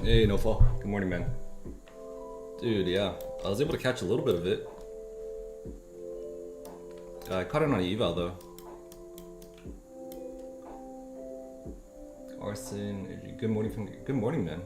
Hey, no fall. Good morning, man. Dude, yeah. I was able to catch a little bit of it. I caught it on eval though. Arson, good morning, man.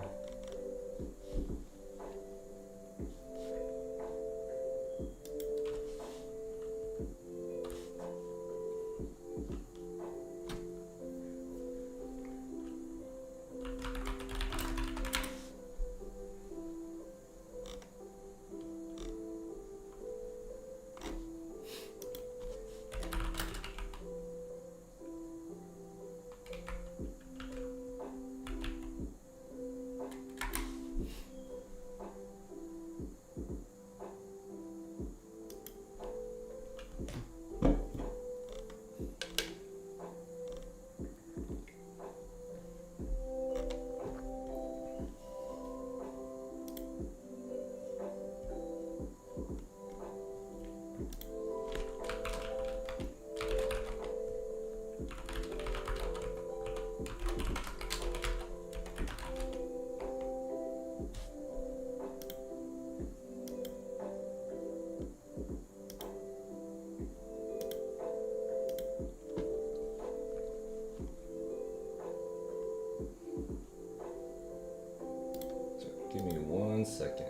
Give me 1 second.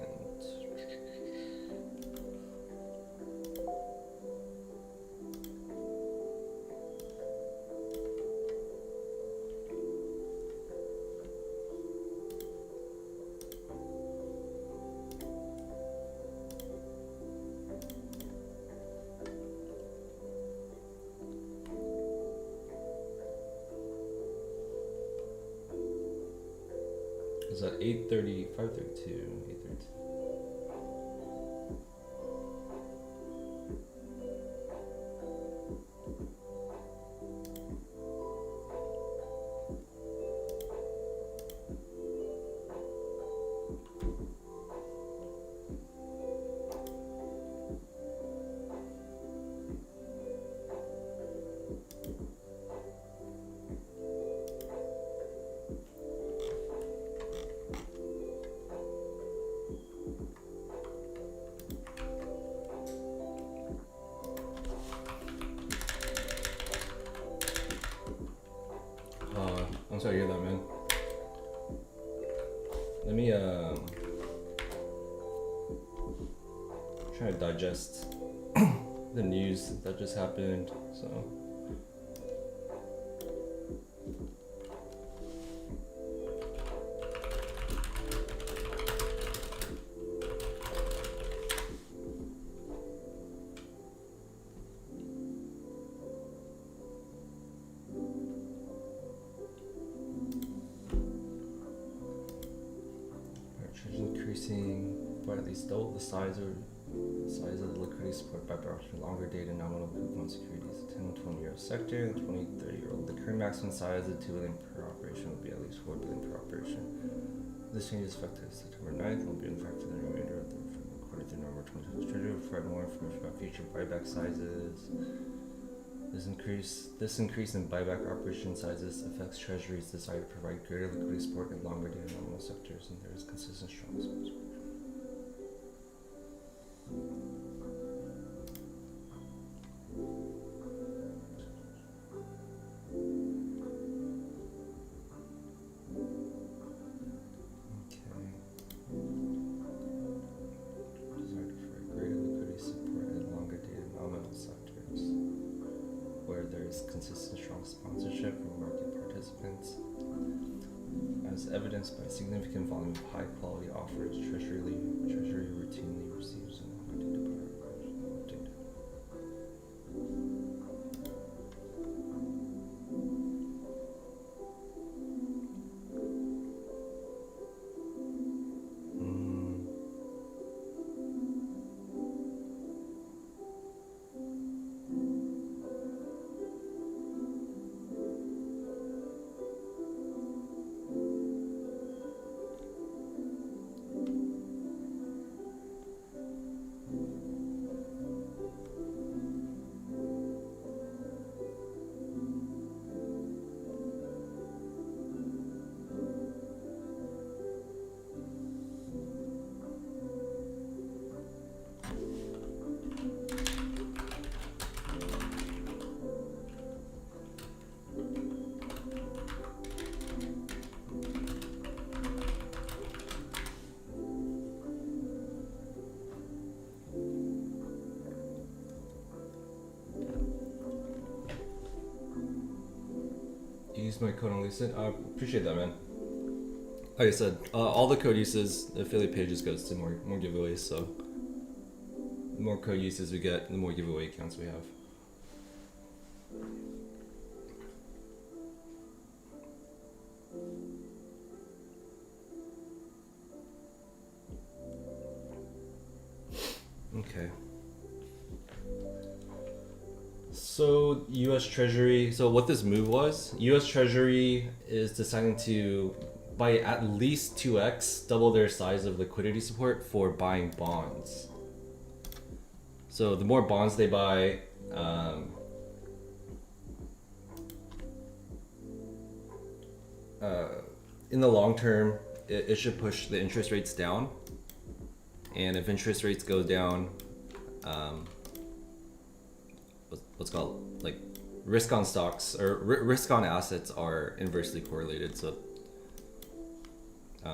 Is that 8:30, 5:32, 8:32? I'm sorry to hear that, man. Let me try to digest the news that just happened. So increasing by at least double the size of the liquidity support by approximately longer dated nominal coupon securities, 10 and 20 year sector and 20 30 year old. The current maximum size of 2 billion per operation will be at least 4 billion per operation. This change is effective September 9th and will be in effect for the remainder of the quarter through November 2020. Treasury will provide more information about future buyback sizes. This increase in buyback operation sizes affects Treasury's desire to provide greater liquidity support in longer dated nominal sectors, and there is consistent strong support. Consistent strong sponsorship from market participants. As evidenced by significant volume of high quality offers, Treasury routinely receives an updated data. use my code on Lucid. I appreciate that, man. Like I said, all the code uses, the affiliate pages goes to more giveaways. So the more code uses we get, the more giveaway accounts we have. Okay. So U.S. Treasury. So what this move was, U.S. Treasury is deciding to buy at least 2x, double their size of liquidity support for buying bonds. So the more bonds they buy, in the long term, it should push the interest rates down. And if interest rates go down, what's called like risk on stocks or risk on assets are inversely correlated. So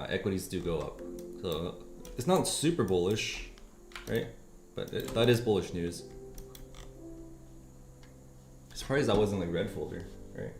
equities do go up. So it's not super bullish, right? But that is bullish news. Surprised that wasn't like red folder, right?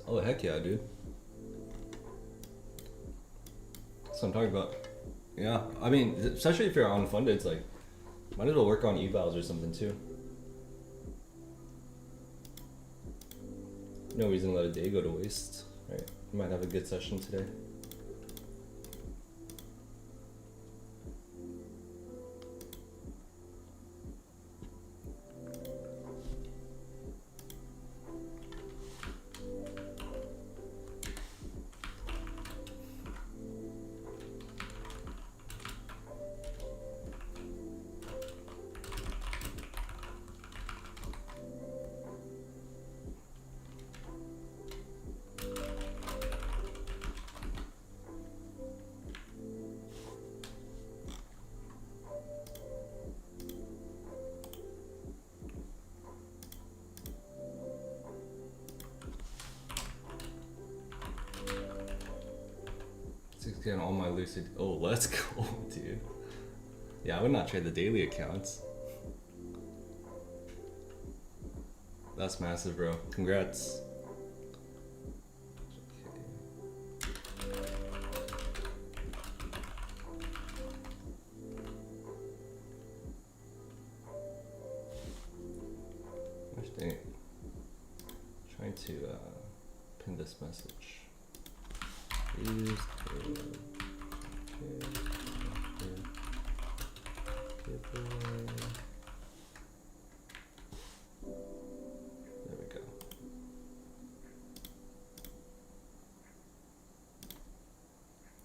Oh heck yeah, dude. That's what I'm talking about. Yeah, I mean, especially if you're unfunded, it's like, might as well work on evals or something too. No reason to let a day go to waste, right? You might have a good session today. Getting all my Lucid. Oh, let's go, dude. Yeah, I would not trade the daily accounts. That's massive, bro. Congrats. Gosh dang it. Trying to pin this message. Use there we go.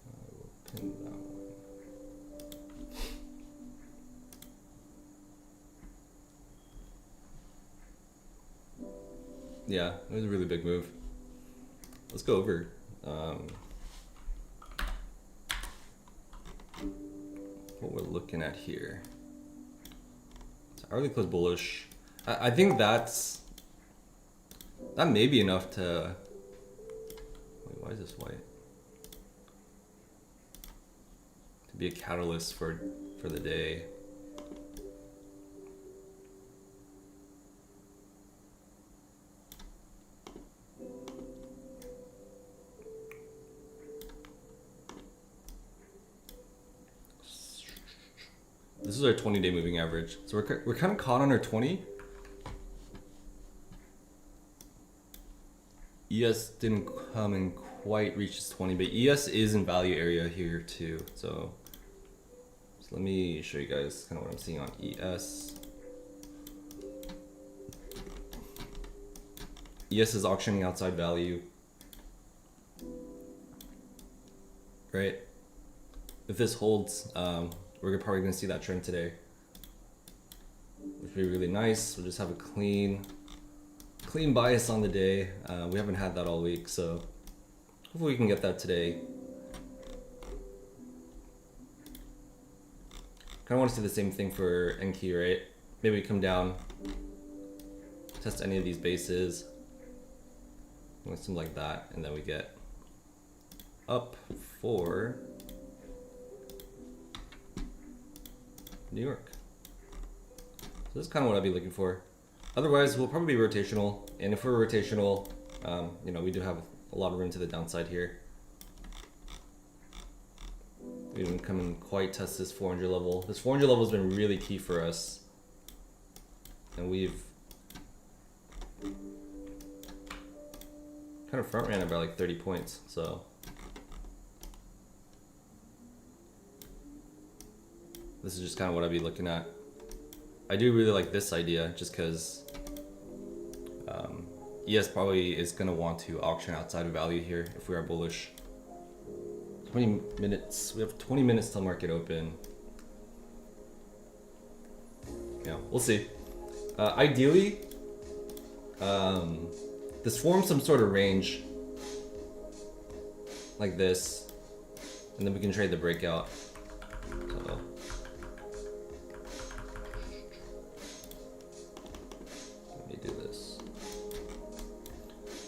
I will pin that one. Yeah, it was a really big move. Let's go over. What we're looking at here. It's early close bullish. I think that may be enough to. Wait, why is this white? To be a catalyst for the day. This is our 20-day moving average. So we're kind of caught on our 20. ES didn't come and quite reach its 20, but ES is in value area here too. So let me show you guys kind of what I'm seeing on ES. ES is auctioning outside value, right? If this holds, we're probably going to see that trend today, which would be really nice. We'll just have a clean Clean bias on the day. We haven't had that all week, so hopefully we can get that today. Kind of want to see the same thing for NQ, right? Maybe we come down, test any of these bases, something like that, and then we get up for New York. So this is kind of what I'd be looking for. Otherwise, we'll probably be rotational, and if we're rotational, you know, we do have a lot of room to the downside here. We didn't come and quite test this 400 level. This 400 level has been really key for us, and we've kind of front ran it by like 30 points. So this is just kind of what I'd be looking at. I do really like this idea just because ES probably is going to want to auction outside of value here if we are bullish. 20 minutes. We have 20 minutes till market open. Yeah, we'll see. Ideally, this forms some sort of range like this, and then we can trade the breakout. Uh-oh.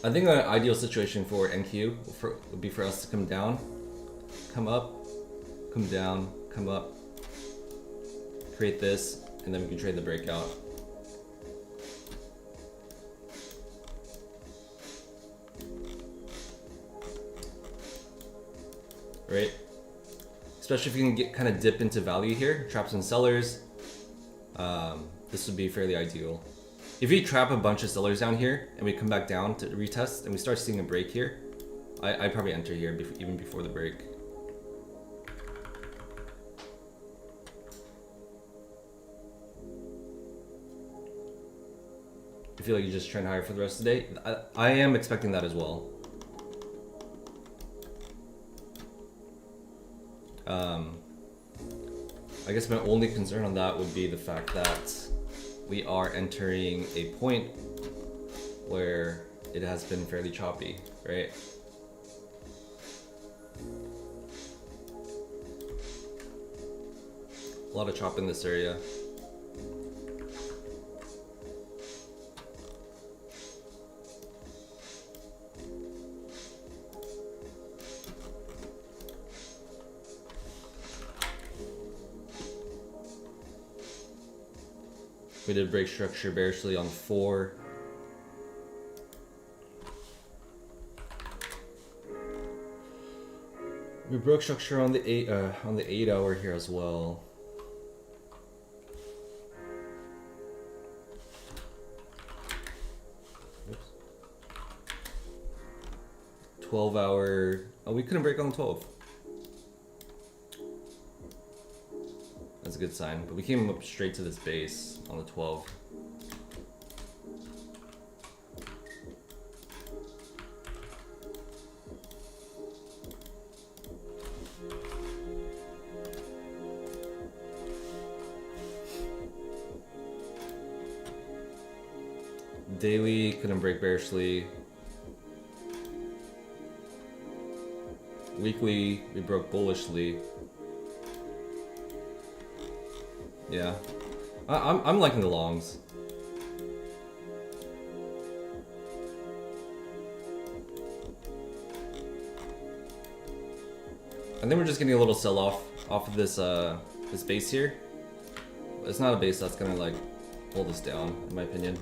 I think an ideal situation for NQ would be for us to come down, come up, come down, come up, create this, and then we can trade the breakout. Right? Especially if you can get kind of dip into value here, trap some sellers, this would be fairly ideal. If we trap a bunch of sellers down here and we come back down to retest and we start seeing a break here, I'd probably enter here even before the break. I feel like you're just trend higher for the rest of the day. I am expecting that as well. I guess my only concern on that would be the fact that we are entering a point where it has been fairly choppy, right? A lot of chop in this area. We did break structure bearishly on 4. We broke structure on the 8 hour here as well. Oops. 12 hour. Oh, we couldn't break on the 12. That's a good sign, but we came up straight to this base on the 12. Daily couldn't break bearishly. Weekly we broke bullishly. Yeah, I'm liking the longs. I think we're just getting a little sell off of this this base here. It's not a base that's gonna like hold us down, in my opinion.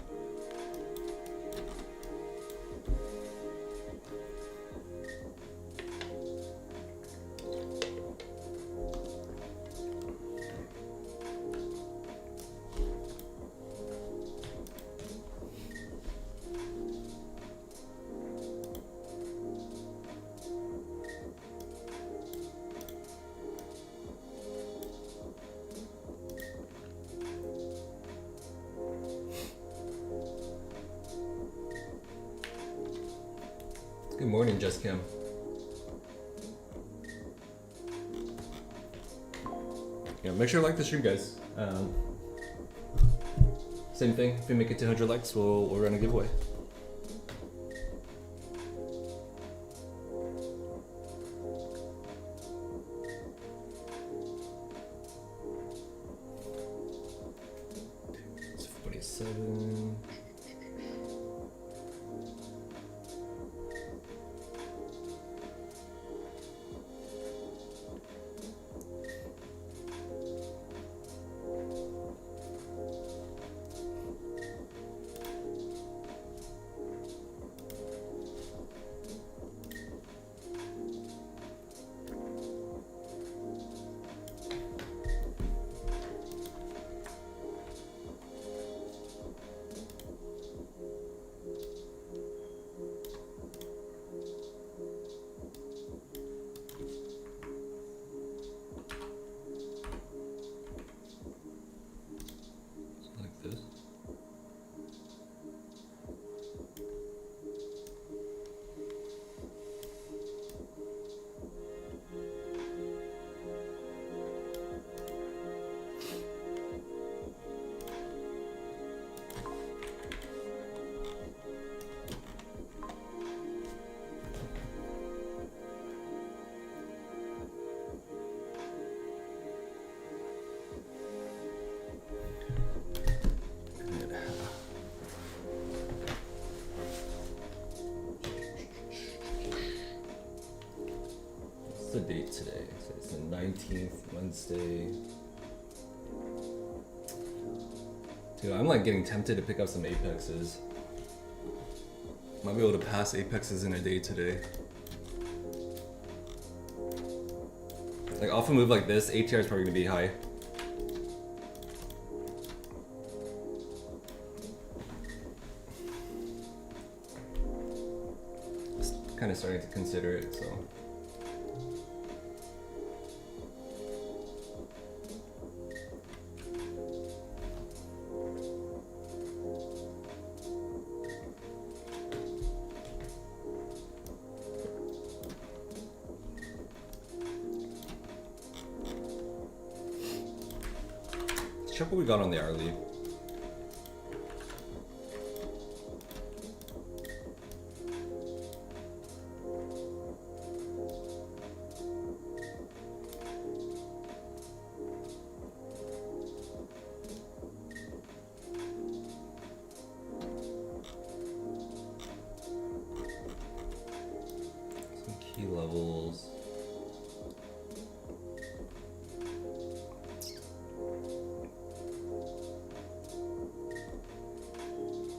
Good morning, Just Kim. Yeah, make sure to like the stream, guys. Same thing. If we make it to 100 likes, we'll run a giveaway. 7. What's the date today? So it's the 19th, Wednesday. Dude, I'm like getting tempted to pick up some apexes. Might be able to pass apexes in a day today. Like off a move like this, ATR is probably gonna be high. Just kind of starting to consider it, so. Check what we got on the hourly. Some key levels.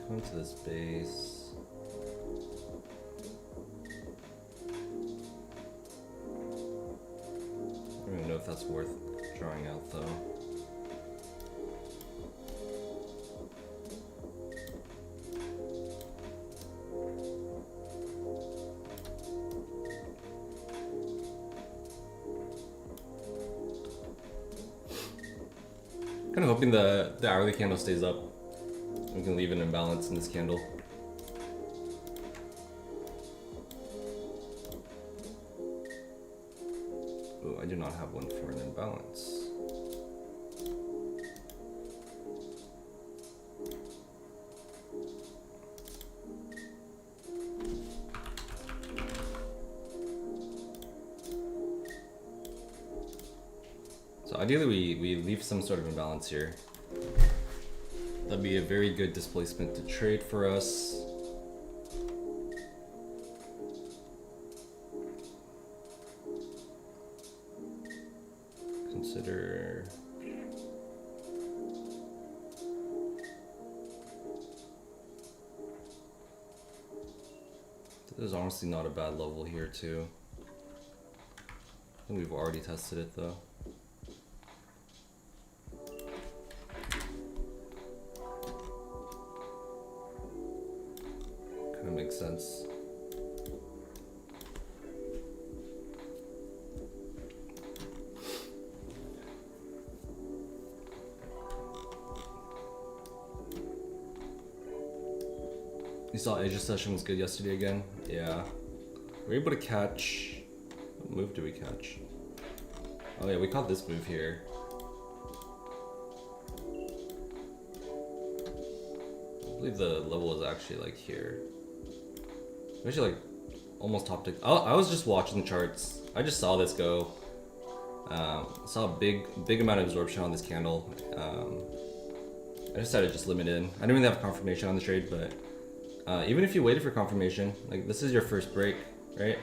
Come to this base. I don't even know if that's worth drawing out though. Kind of hoping the hourly candle stays up. We can leave an imbalance in this candle. Oh, I do not have one for an imbalance. So ideally we leave some sort of imbalance here. That'd be a very good displacement to trade for us. Consider this is honestly not a bad level here too. I think we've already tested it though. Makes sense. You saw Asia session was good yesterday again? Yeah. We were able to catch. What move did we catch? Oh yeah, we caught this move here. I believe the level is actually like here. Actually, like almost top tick. Oh, I was just watching the charts. I just saw this go. Saw a big amount of absorption on this candle. I I decided to just limit in. I didn't really have confirmation on the trade, but even if you waited for confirmation, like this is your first break, right?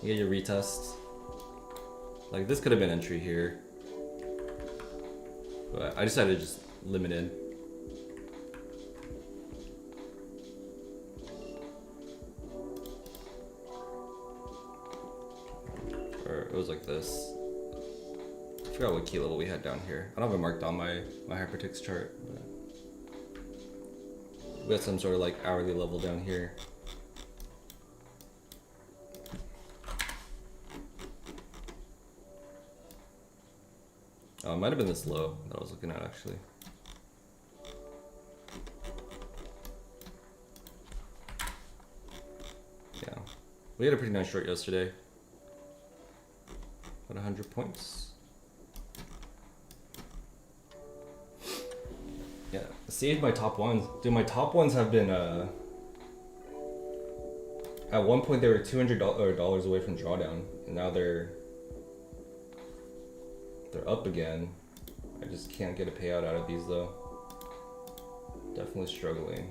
You get your retest. Like this could have been entry here, but I decided to just limit in. Or it was like this. I forgot what key level we had down here. I don't have it marked on my hypertext chart. But we got some sort of like hourly level down here. Oh, it might have been this low that I was looking at actually. Yeah, we had a pretty nice short yesterday. About 100 points. Yeah, saved my top ones. Dude, my top ones have been, at one point they were $200 away from drawdown, and now they're up again. I just can't get a payout out of these though. Definitely struggling.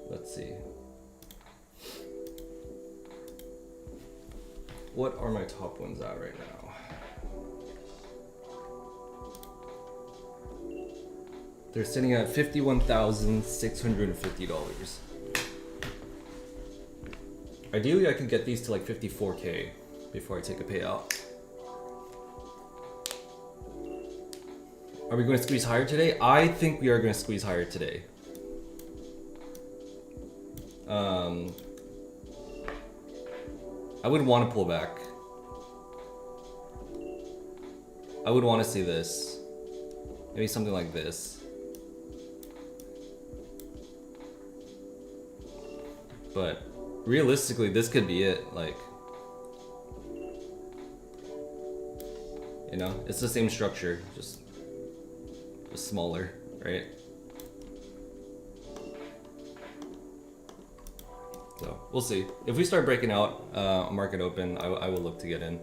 Let's see. What are my top ones at right now? They're sitting at $51,650. Ideally, I could get these to like 54K before I take a payout. Are we going to squeeze higher today? I think we are going to squeeze higher today. I would want to pull back. I would want to see this. Maybe something like this. But realistically, this could be it. Like, you know, it's the same structure, just smaller, right? So we'll see. If we start breaking out market open, I will look to get in.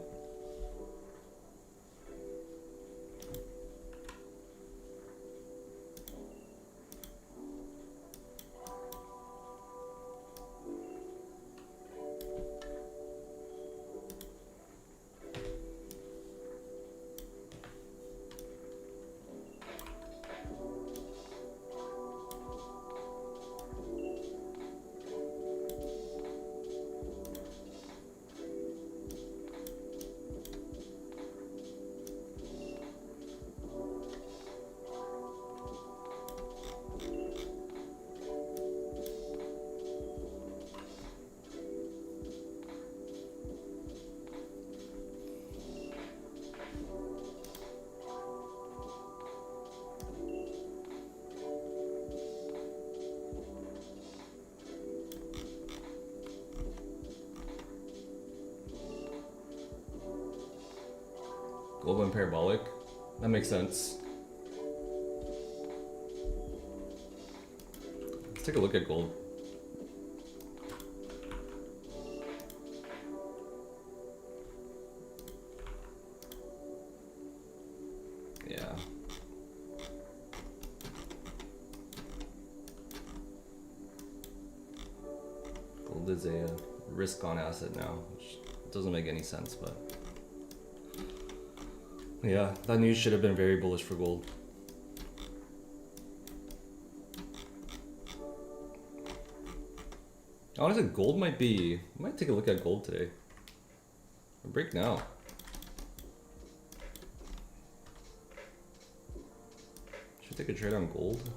Gold went parabolic. That makes sense. Let's take a look at gold. Yeah. Gold is a risk-on asset now, which doesn't make any sense, but yeah, that news should have been very bullish for gold. Honestly, gold might take a look at gold today. A break now. Should take a trade on gold.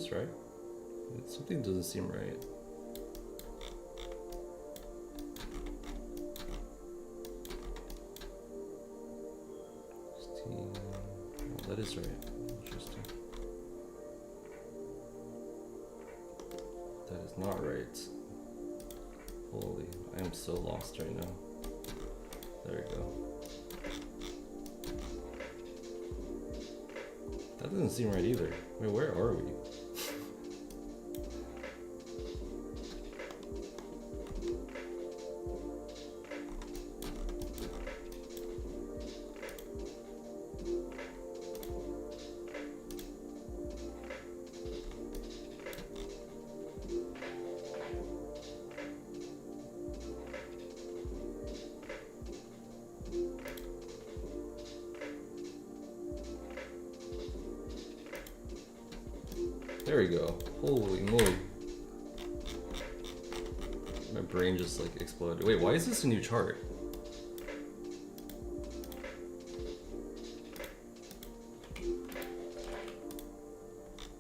this right? Something doesn't seem right. Oh, that is right. Interesting. That is not right. Holy, I am so lost right now. There we go. That doesn't seem right either. Wait, where are we? There we go. Holy moly. My brain just like exploded. Wait, why is this a new chart?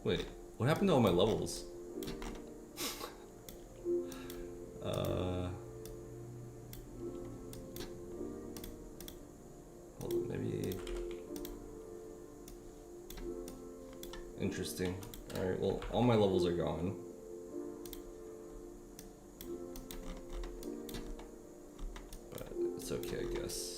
Wait, what happened to all my levels? Hold on, maybe. Interesting. Alright, well, all my levels are gone. But it's okay, I guess.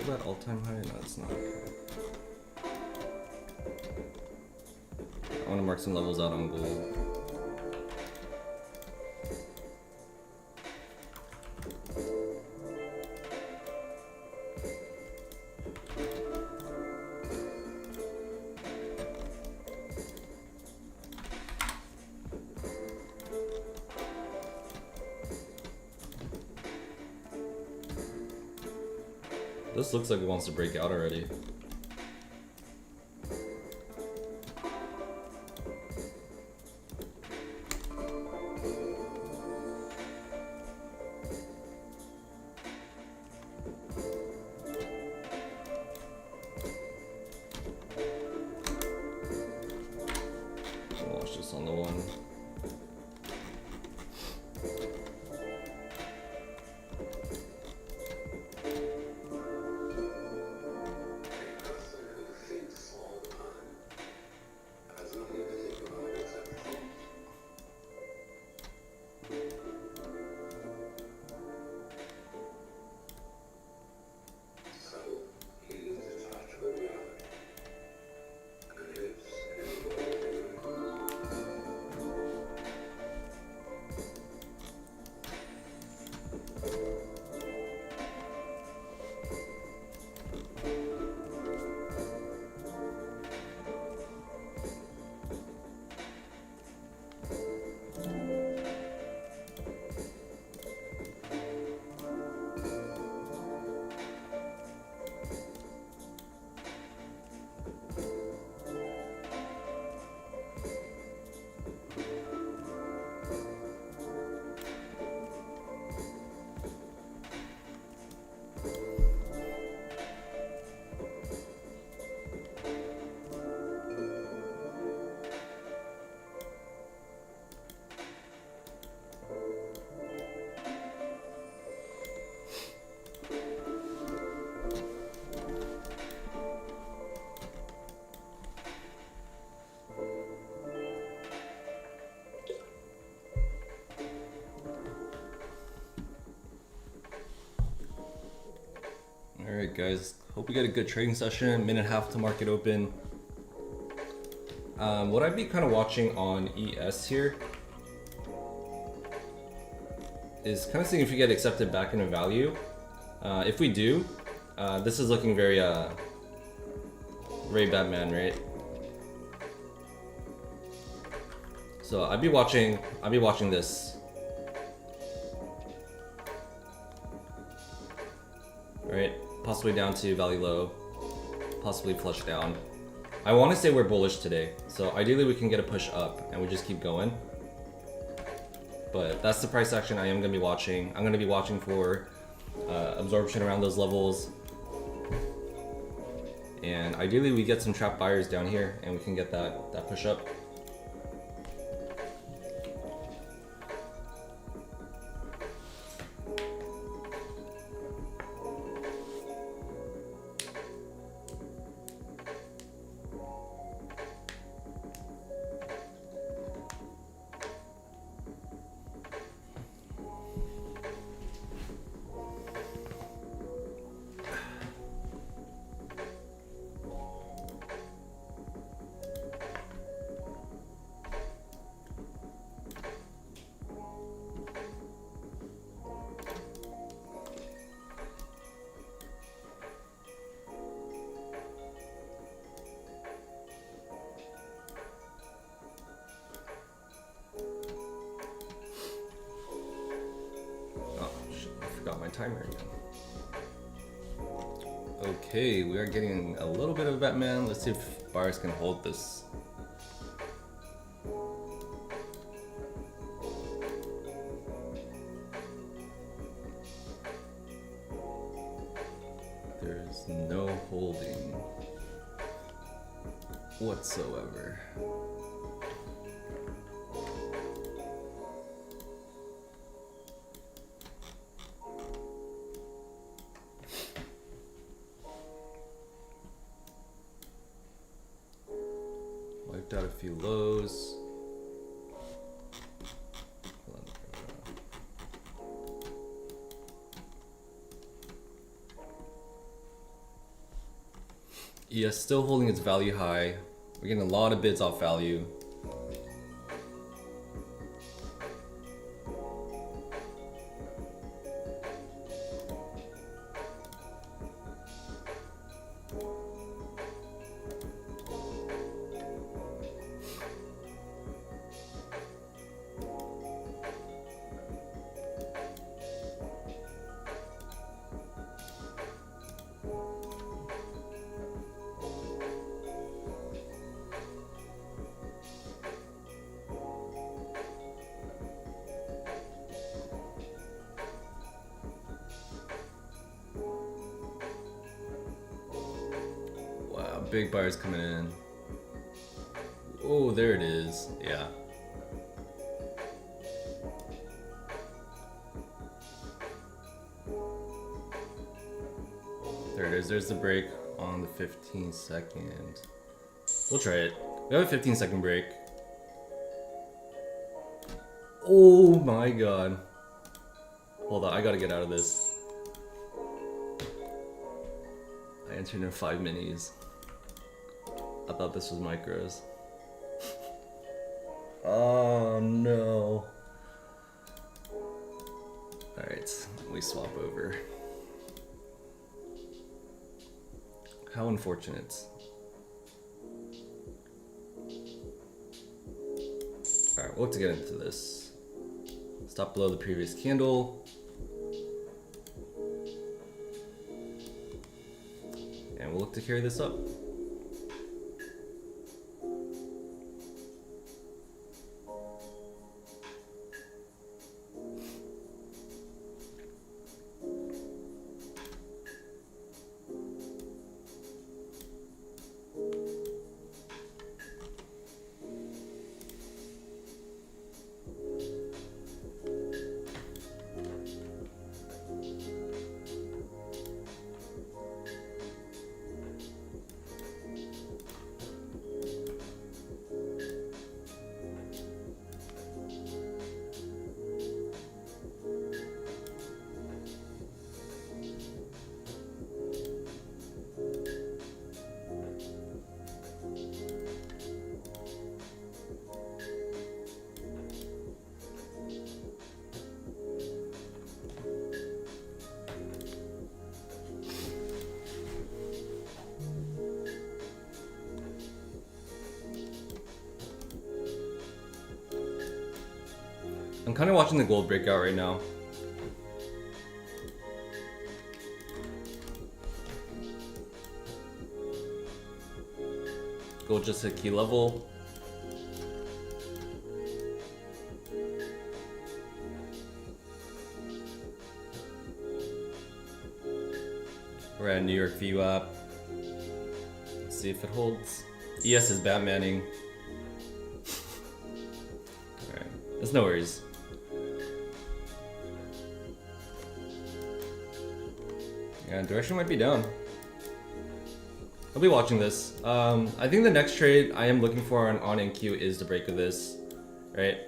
That all-time high? No, it's not. I want to mark some levels out on gold. This looks like it wants to break out already. Watch this on the one. Alright guys, hope we get a good trading session, minute and a half to market open. What I'd be kind of watching on ES here is kind of seeing if we get accepted back into value. If we do, this is looking very Batman, right? So I'd be watching this. Right? Possibly down to value low. Possibly flush down. I want to say we're bullish today. So ideally we can get a push up and we just keep going. But that's the price action I am going to be watching. I'm going to be watching for absorption around those levels. And ideally we get some trap buyers down here and we can get that push up. Got my timer again. Okay, we are getting a little bit of Batman. Let's see if buyers can hold this. There is no holding whatsoever. Wiped out a few lows. ES still holding its value high. We're getting a lot of bids off value. Big buyers coming in. Oh, there it is. Yeah. There it is. There's the break on the 15-second. We'll try it. We have a 15-second break. Oh my god. Hold on, I gotta get out of this. I entered in 5 minis. I thought this was micros. Oh no. Alright, we swap over. How unfortunate. Alright, we'll have to get into this. Stop below the previous candle. And we'll look to carry this up. I'm kind of watching the gold breakout right now. Gold just hit key level. We're at New York VWAP. Let's see if it holds. ES is Batmaning. Alright, there's no worries. Yeah, direction might be down. I'll be watching this. I think the next trade I am looking for on NQ is the break of this, right?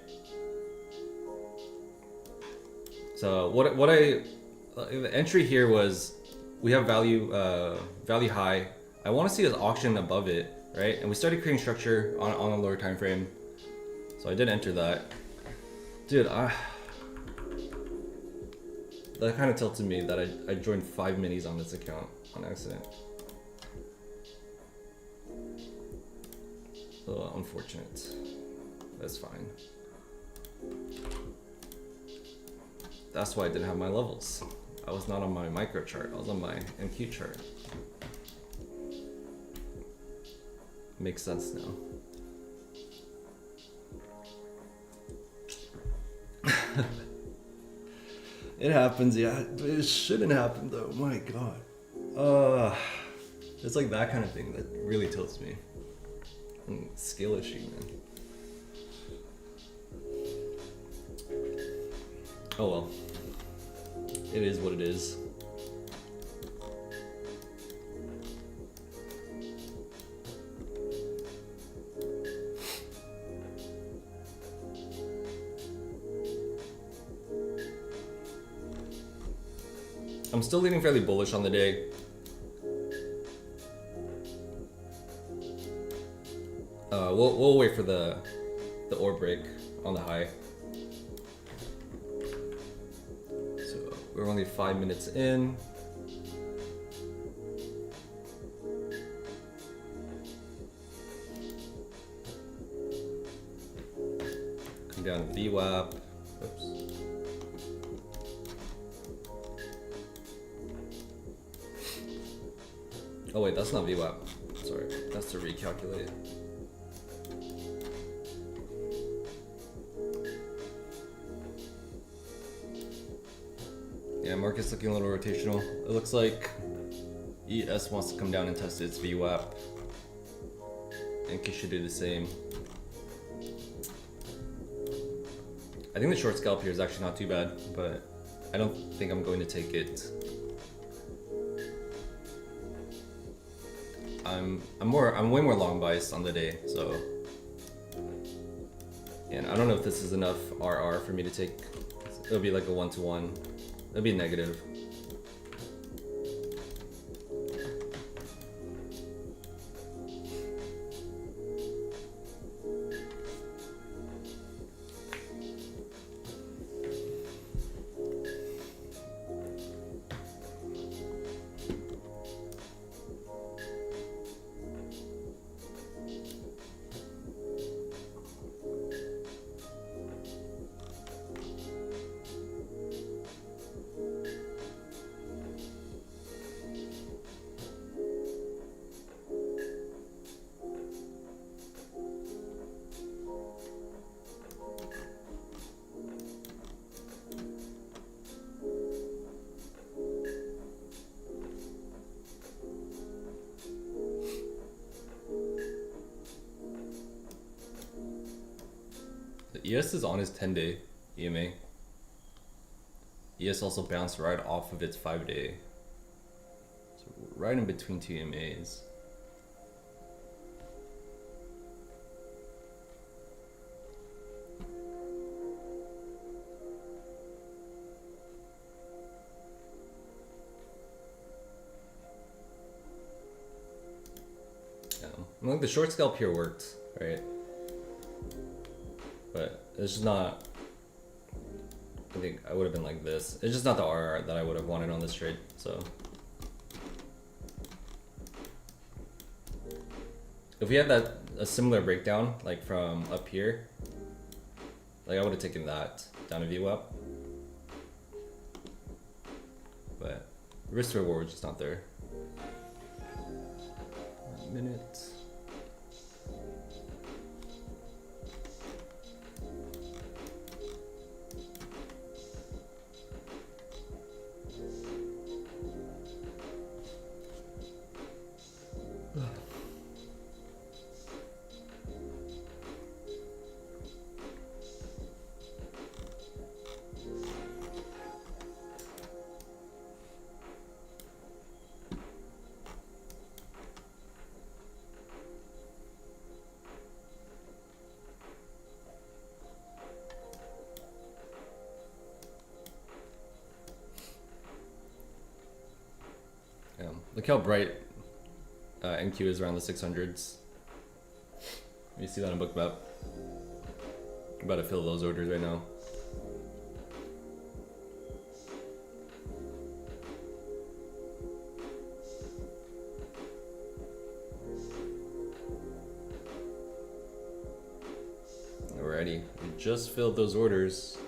So the entry here was, we have value high. I want to see this auction above it, right? And we started creating structure on a lower time frame. So I did enter that. Dude, that kind of tilted me that I joined 5 minis on this account on accident. So unfortunate. That's fine. That's why I didn't have my levels. I was not on my micro chart, I was on my NQ chart. Makes sense now. It happens, yeah, but it shouldn't happen though, my god. It's like that kind of thing that really tilts me. Skill issue, man. Oh well. It is what it is. I'm still leaning fairly bullish on the day. We'll wait for the orb break on the high. So we're only 5 minutes in. Come down to VWAP. Oops. Oh wait, that's not VWAP. Sorry, that's to recalculate. Yeah, market's looking a little rotational. It looks like ES wants to come down and test its VWAP. NQ should do the same. I think the short scalp here is actually not too bad, but I don't think I'm going to take it. I'm way more long biased on the day, so. And I don't know if this is enough RR for me to take. It'll be like a 1-to-1. It'll be negative. ES is on his 10-day EMA. ES also bounced right off of its 5-day. So right in between two EMAs. Yeah. I think the short scalp here worked, right? But it's just not, I think I would have been like this. It's just not the RR that I would have wanted on this trade, so. If we had a similar breakdown, like from up here, like I would have taken that. down to VWAP. But risk to reward is just not there. 1 minute. Look how bright NQ is around the 600s. You see that on bookmap. I'm about to fill those orders right now. Alrighty, we just filled those orders.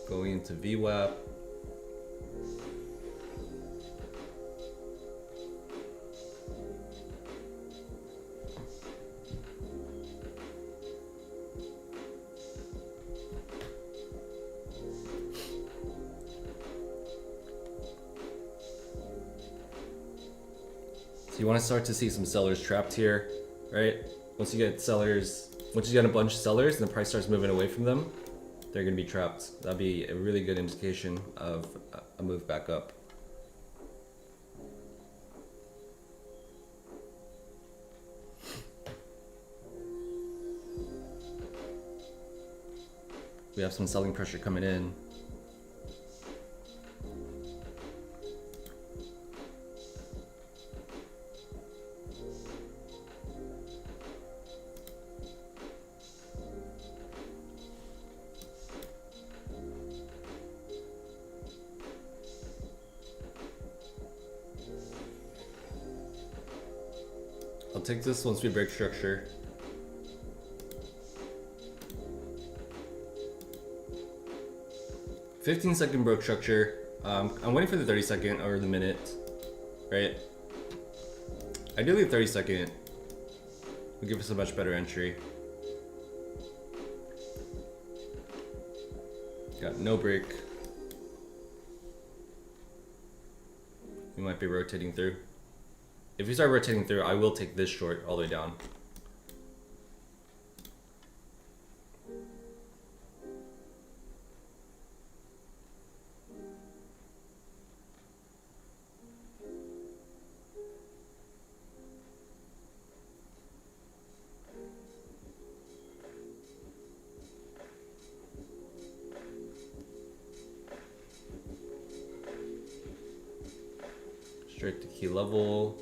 Going into VWAP. So you want to start to see some sellers trapped here, right? Once you get a bunch of sellers and the price starts moving away from them, they're going to be trapped. That'd be a really good indication of a move back up. We have some selling pressure coming in. I'll take this once we break structure. "15-second broke structure." I'm waiting for the 30-second or the minute, right? Ideally, 30-second will give us a much better entry. Got no break. We might be rotating through. If we start rotating through, I will take this short all the way down. Straight to key level.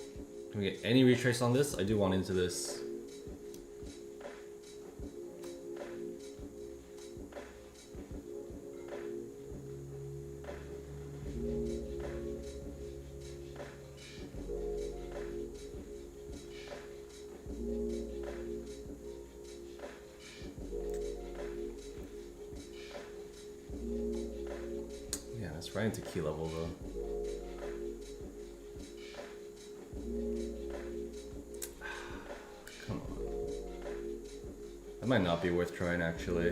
Can we get any retrace on this? I do want into this. Yeah, that's right into key level though. That might not be worth trying, actually.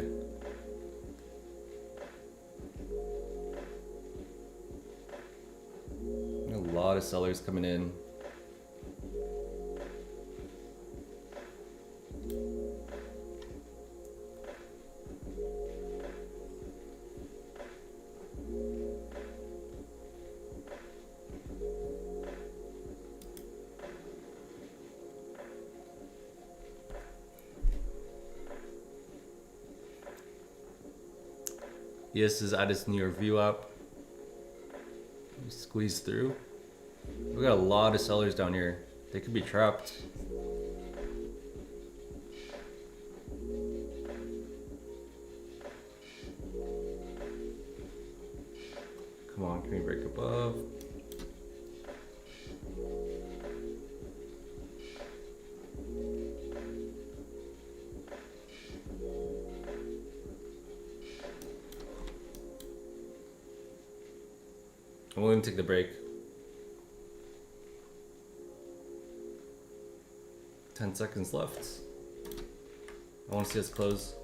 A lot of sellers coming in. Yes is at its New York VWAP. Squeeze through. We got a lot of sellers down here. They could be trapped. Come on, can we break above? I'm willing to take the break. 10 seconds left. I want to see us close.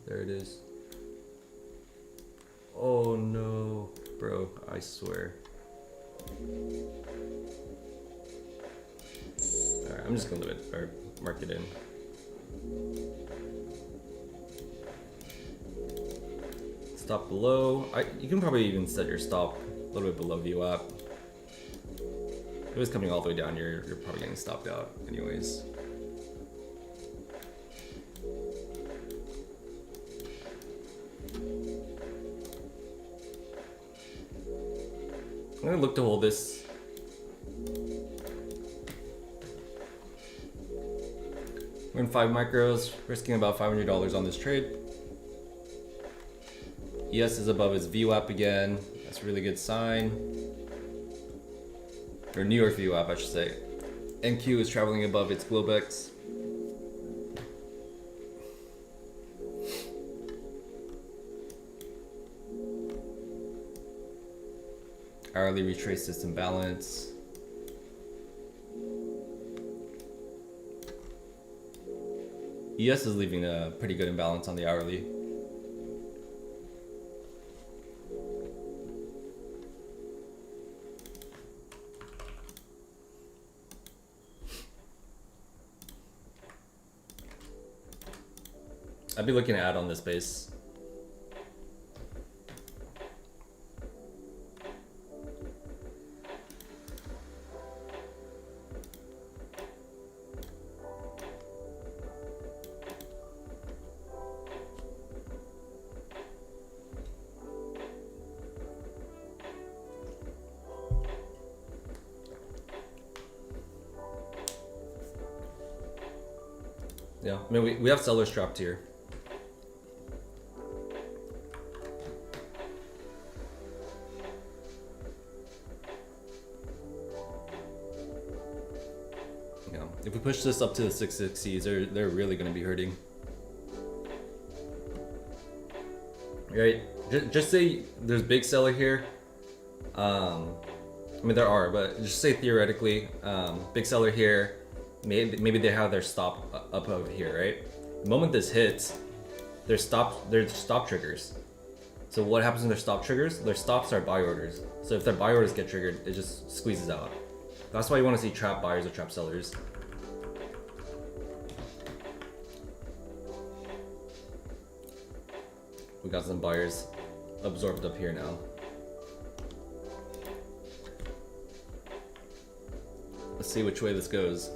There it is. Oh no, bro, I swear. Alright, I'm just gonna leave it, or mark it in. Stop below. You can probably even set your stop a little bit below VWAP. If it was coming all the way down, you're probably getting stopped out anyways. I'm gonna look to hold this. We're in 5 micros, risking about $500 on this trade. ES is above its VWAP again. That's a really good sign. Or New York VWAP, I should say. NQ is traveling above its Globex. Hourly retrace system balance. ES is leaving a pretty good imbalance on the hourly. I'd be looking to add on this base. Yeah, I mean, we have sellers trapped here. Yeah, if we push this up to the 660s, they're really going to be hurting. Right? Just say there's big seller here. I mean, there are, but just say theoretically, big seller here. Maybe they have their stop up over here, right? The moment this hits, there's stop triggers. So what happens when their stop triggers? Their stops are buy orders. So if their buy orders get triggered, it just squeezes out. That's why you want to see trap buyers or trap sellers. We got some buyers absorbed up here now. Let's see which way this goes.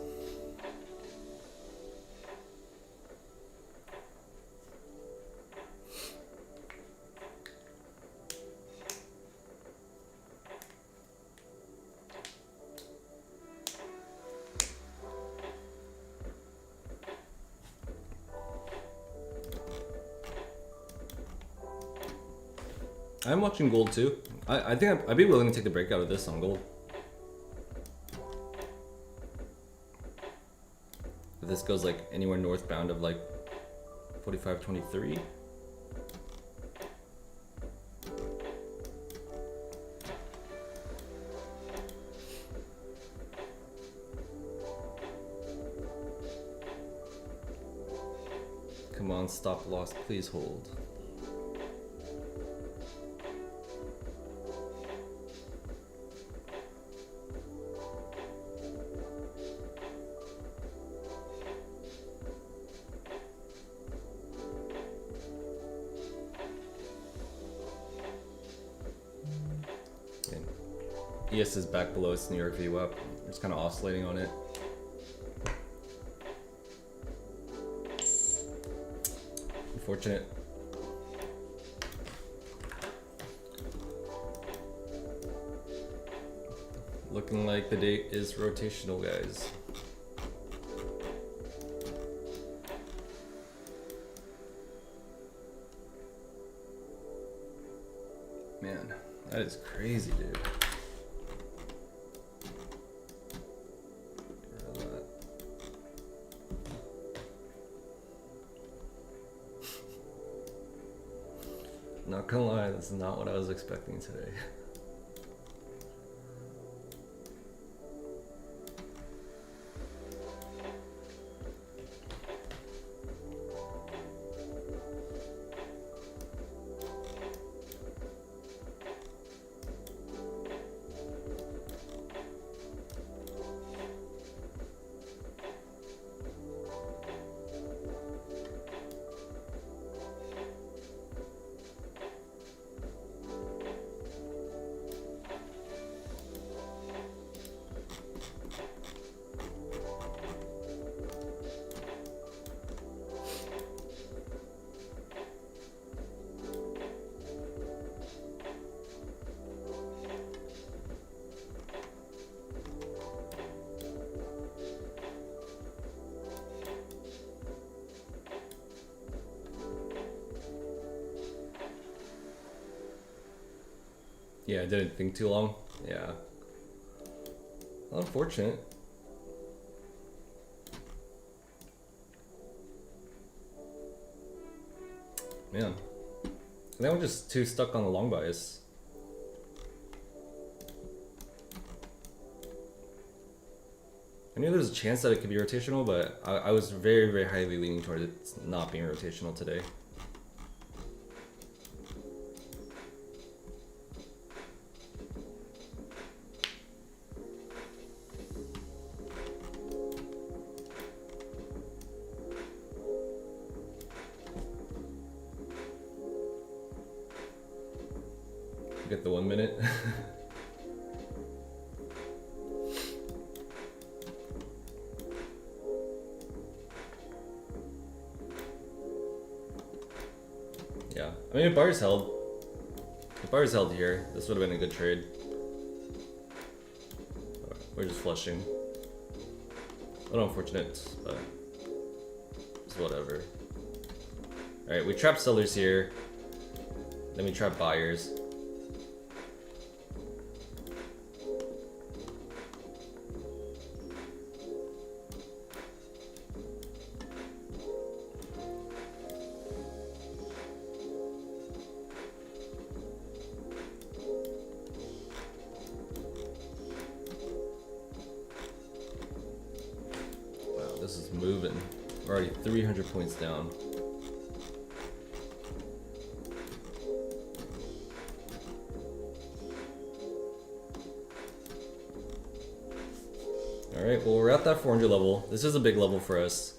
I'm watching gold too. I think I'd be willing to take the breakout of this on gold. If this goes like anywhere northbound of like 45.23. Come on, stop loss, please hold. ES is back below its New York VWAP. It's kind of oscillating on it. Unfortunate. Looking like the date is rotational, guys. Man, that is crazy, dude. gonna lie, this is not what I was expecting today. Yeah, I didn't think too long. Yeah. Unfortunate. Man. I think I'm just too stuck on the long bias. I knew there was a chance that it could be rotational, but I was very, very highly leaning towards it not being rotational today. Get the 1 minute. Yeah, I mean, if buyers held here, this would have been a good trade. We're just flushing. A little unfortunate, but it's whatever. Alright, we trap sellers here. Then we trap buyers. This is moving. We're already 300 points down. Alright, well, we're at that 400 level. This is a big level for us.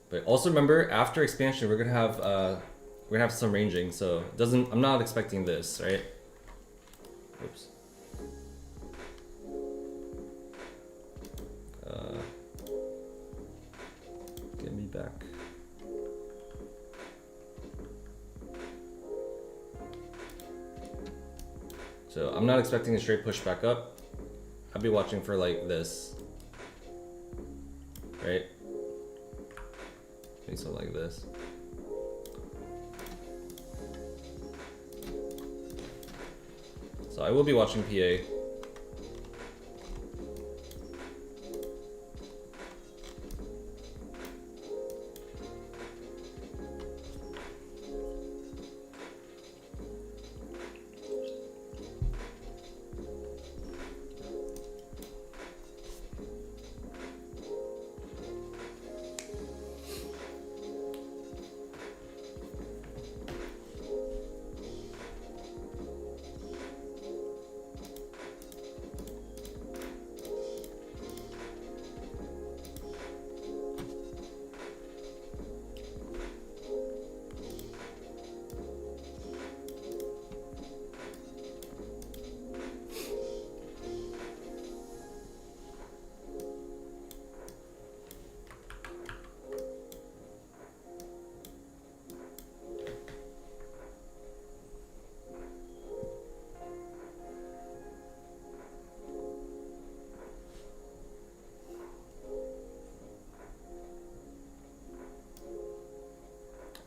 But also remember, after expansion, we're gonna have some ranging, so it doesn't, I'm not expecting this, right? Oops. Get me back. So I'm not expecting a straight push back up. I'll be watching for like this, right? Maybe something like this. So I will be watching PA.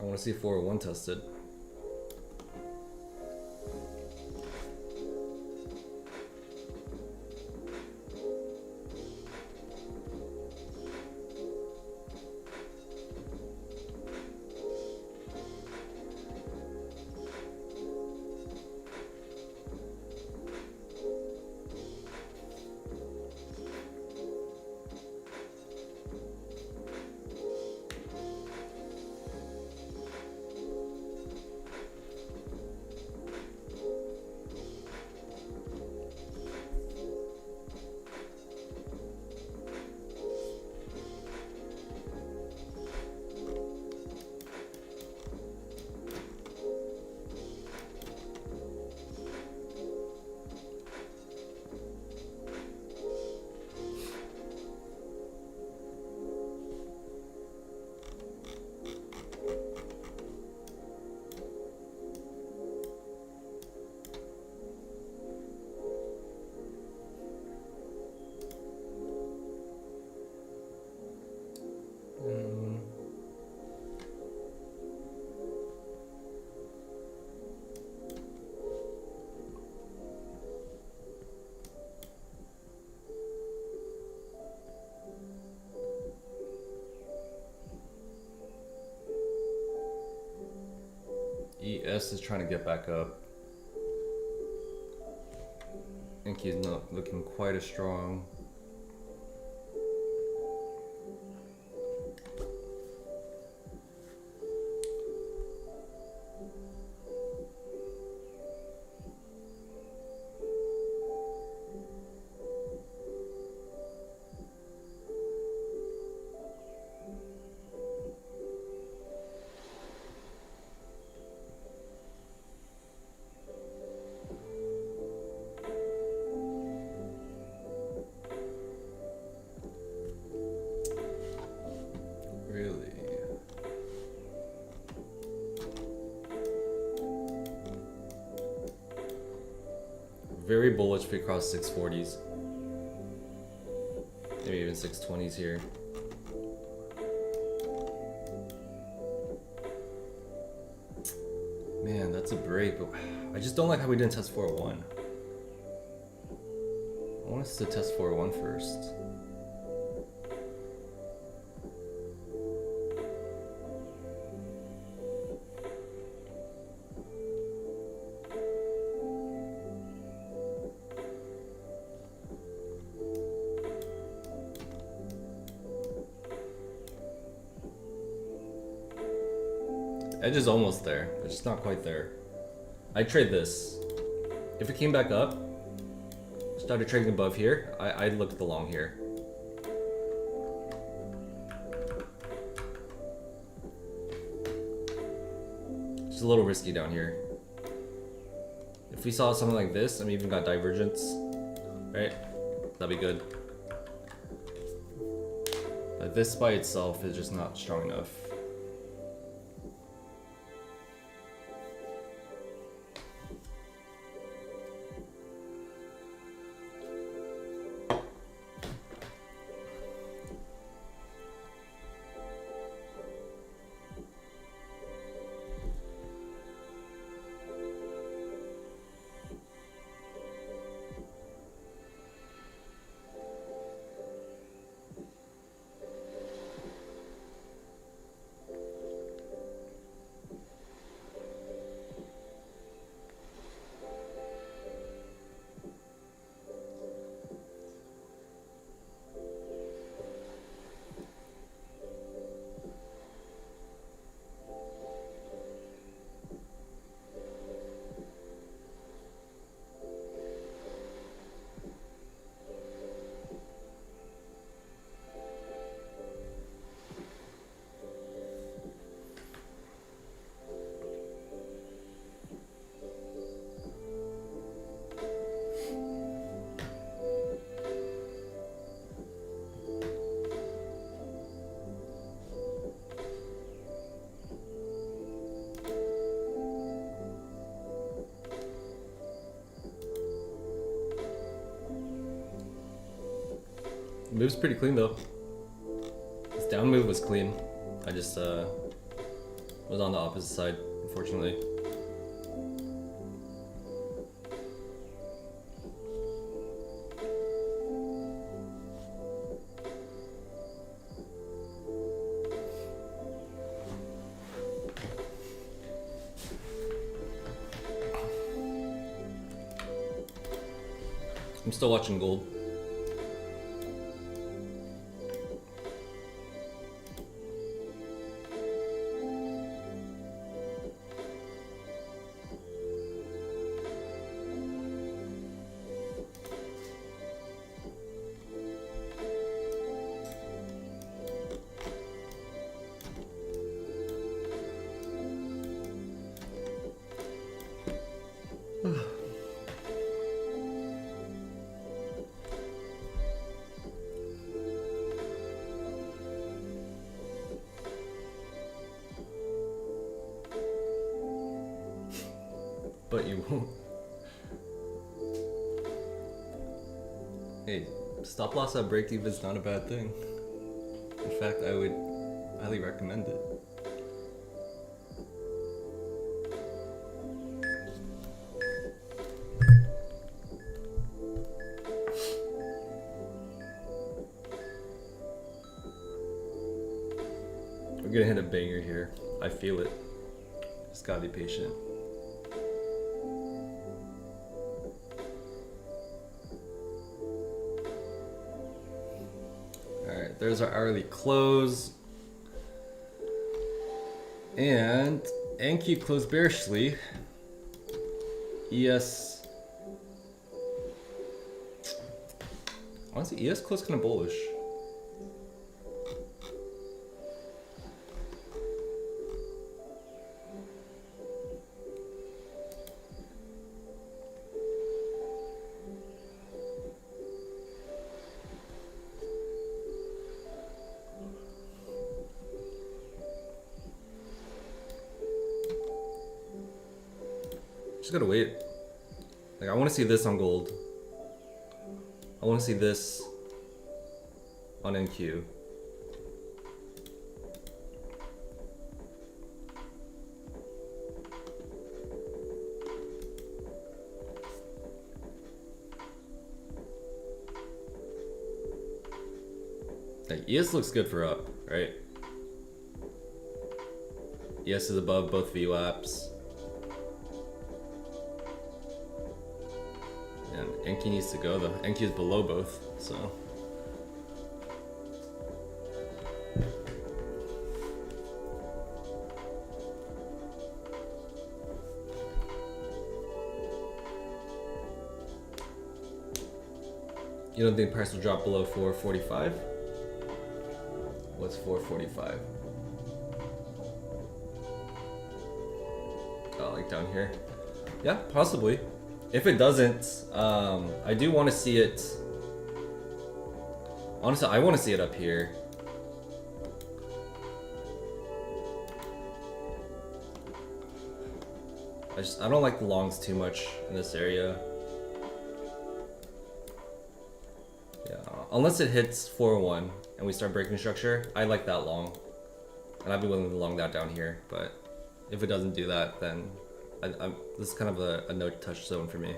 I want to see 401 tested. S is trying to get back up. I think he's not looking quite as strong. Very bullish if we cross 640s. Maybe even 620s here. Man, that's a break, but I just don't like how we didn't test 401. I want us to test 401 first. Edge is almost there, it's just not quite there. I'd trade this. If it came back up, started trading above here, I'd look at the long here. It's a little risky down here. If we saw something like this, and we even got divergence, right? That'd be good. But this by itself is just not strong enough. Move's pretty clean though. This down move was clean. I just was on the opposite side, unfortunately. I'm still watching gold. But you won't. Hey, stop loss at break even is not a bad thing. In fact, I would highly recommend it. We're gonna hit a banger here. I feel it. Just gotta be patient. right, there's our hourly close. And NQ closed bearishly. ES. Honestly, ES closed kind of bullish. Just gotta wait. Like, I want to see this on gold. I want to see this on NQ. Like, ES looks good for up, right? ES is above both VWAPs. And NQ needs to go though. NQ is below both, so. You don't think price will drop below 445? What's 445? Oh, like down here? Yeah, possibly. If it doesn't, I do want to see it. Honestly, I want to see it up here. I don't like the longs too much in this area. Yeah, unless it hits 401 and we start breaking structure, I like that long. And I'd be willing to long that down here, but if it doesn't do that, then this is kind of a no-touch zone for me.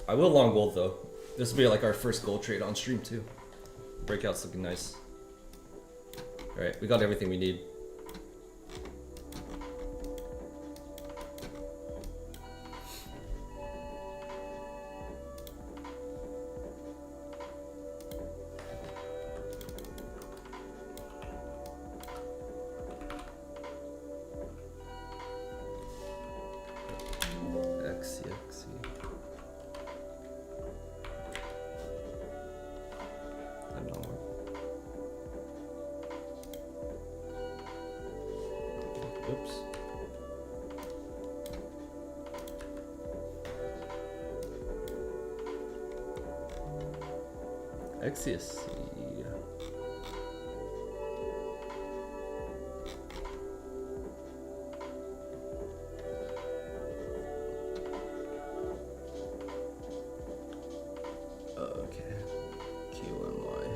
I will long gold though. This will be like our first gold trade on stream too. Breakout's looking nice. Alright, we got everything we need. Axios. Okay. QMY.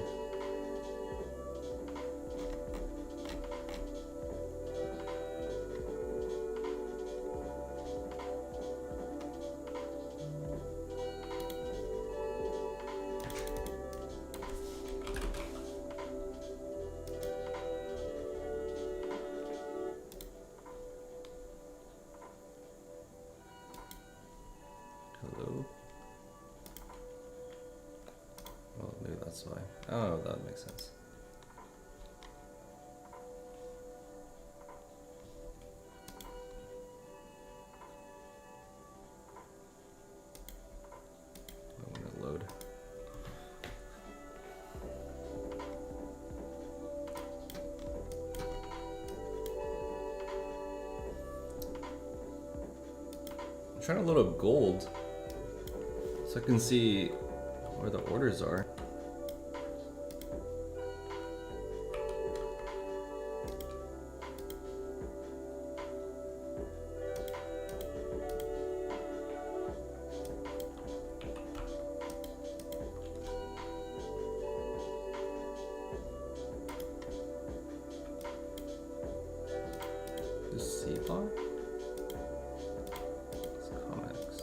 Hello? Well, maybe that's why. Oh, that makes sense. I'm gonna load. I'm trying to load up gold so I can see where the orders are. This C-bar? It's comics.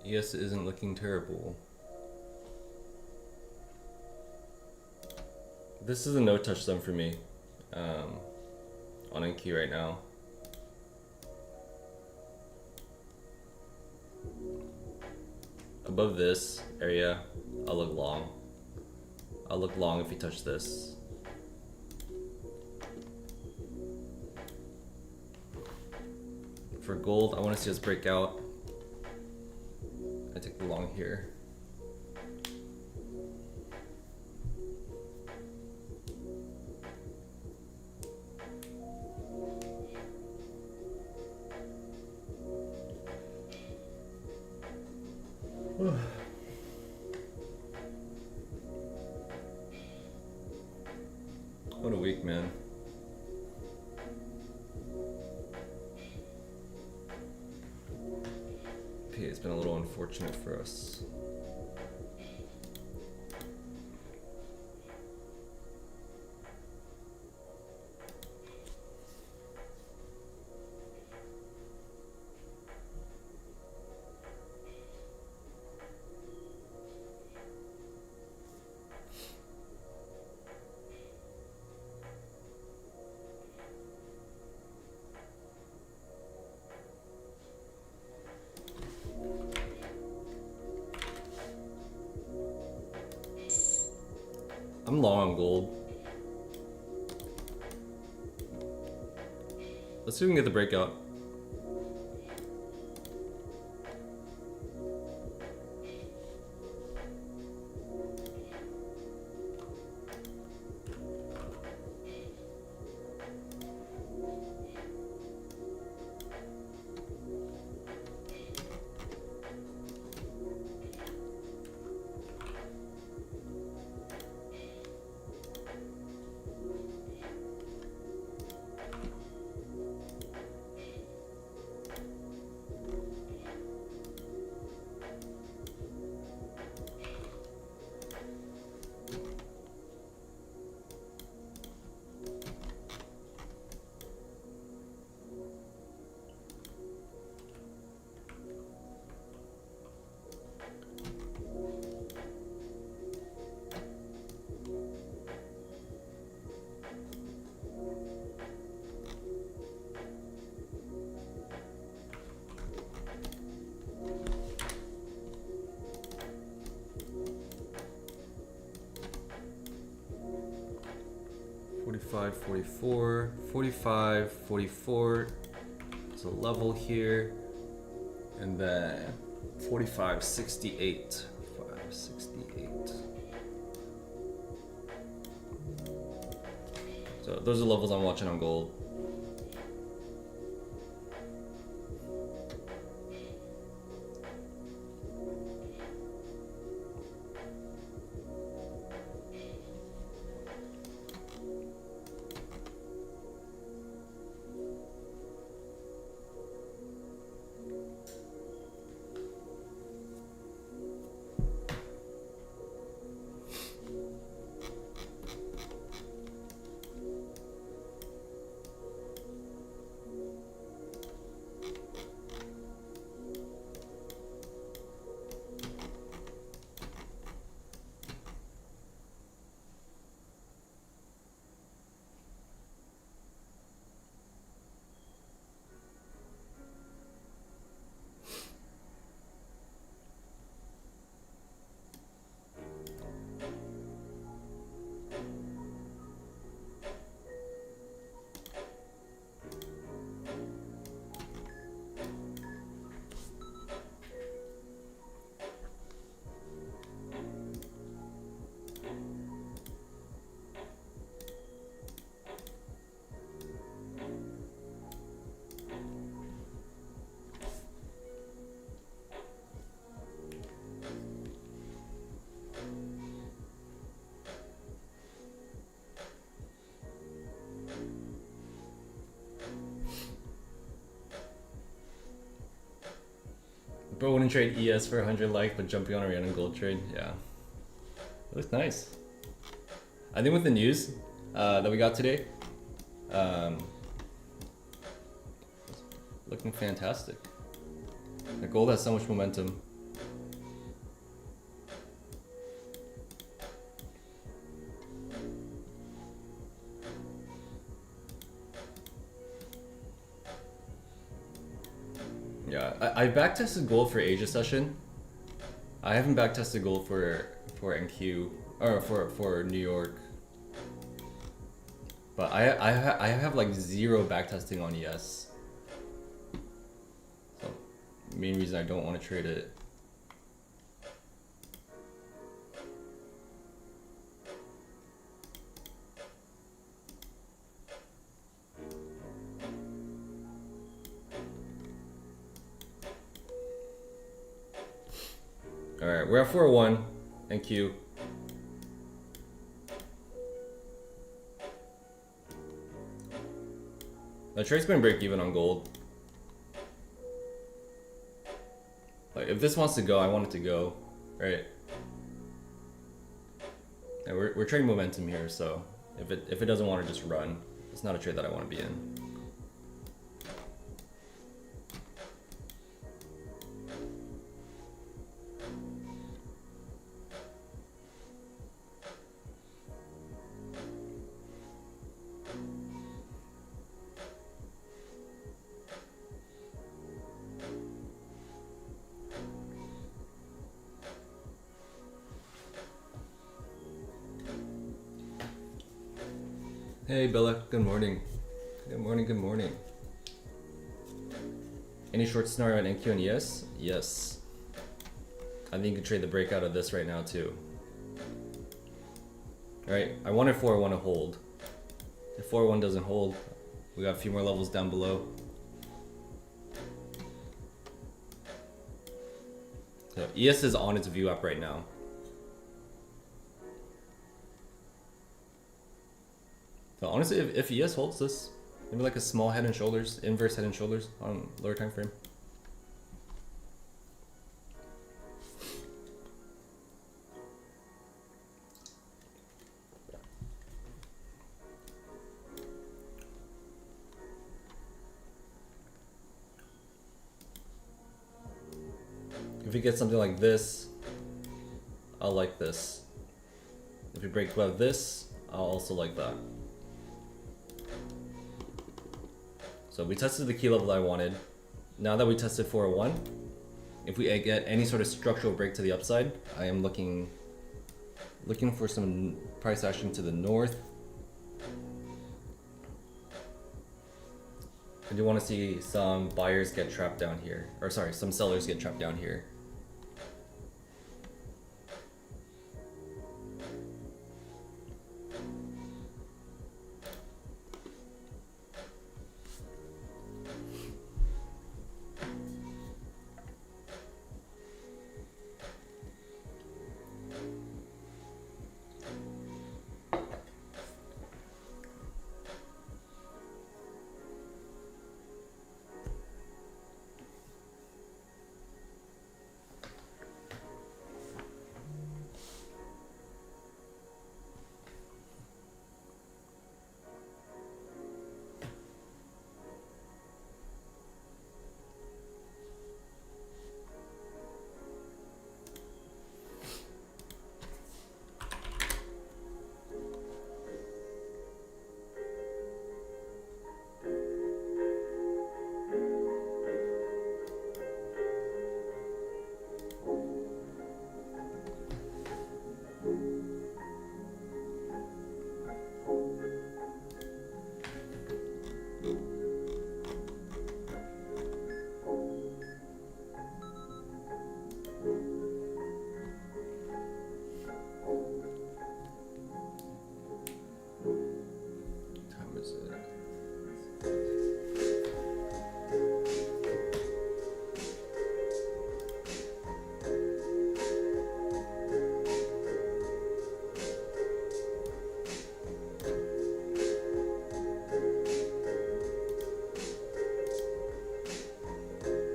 ES isn't looking terrible. This is a no touch zone for me on NQ right now. Above this area, I'll look long. I'll look long if you touch this. For gold, I want to see us break out. I take the long here. What a week, man. It's been a little unfortunate for us. I'm long on gold. Let's see if we can get the breakout. $45, $44, $45, $44. There's a level here, and then $45, $68, $45, $68. So those are levels I'm watching on gold. Bro wouldn't trade ES for 100 like, but jumping on a random gold trade, yeah. It looks nice. I think with the news that we got today, looking fantastic. The gold has so much momentum. Yeah, I backtested gold for Asia session. I haven't backtested gold for NQ or for New York. But I have like zero backtesting on ES. So main reason I don't want to trade it. All right, we're at 401 NQ. The trade's going to break even on gold. Like, if this wants to go, I want it to go, right? And we're trading momentum here, so if it doesn't want to just run, it's not a trade that I want to be in. Hey Bella, good morning. Good morning, good morning. Any short scenario on NQ and ES? Yes. I think you can trade the breakout of this right now too. Alright, I wanted 401 to hold. If 401 doesn't hold, we got a few more levels down below. So ES is on its VWAP right now. So honestly, if ES holds this, maybe like a small head and shoulders, inverse head and shoulders on lower time frame. If we get something like this, I'll like this. If we break above this, I'll also like that. So we tested the key level that I wanted. Now that we tested 401, if we get any sort of structural break to the upside, I am looking for some price action to the north. I do want to see some buyers get trapped down here, or sorry, some sellers get trapped down here.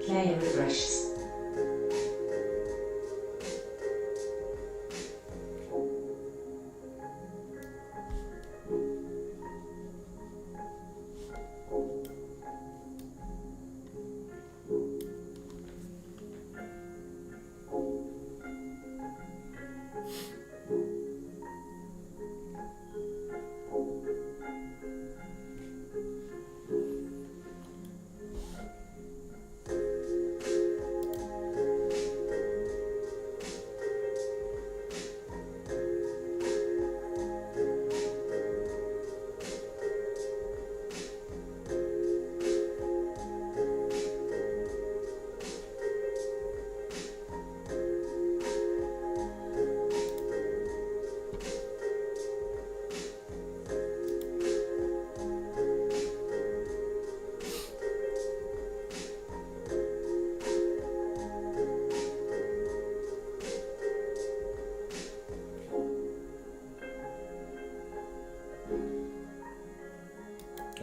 Player refreshes.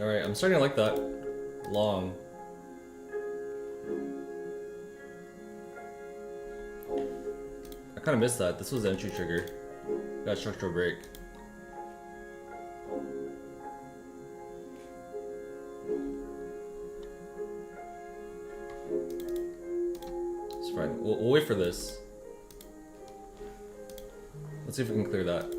Alright, I'm starting to like that. Long. I kind of missed that. This was the entry trigger. Got structural break. It's fine. We'll wait for this. Let's see if we can clear that.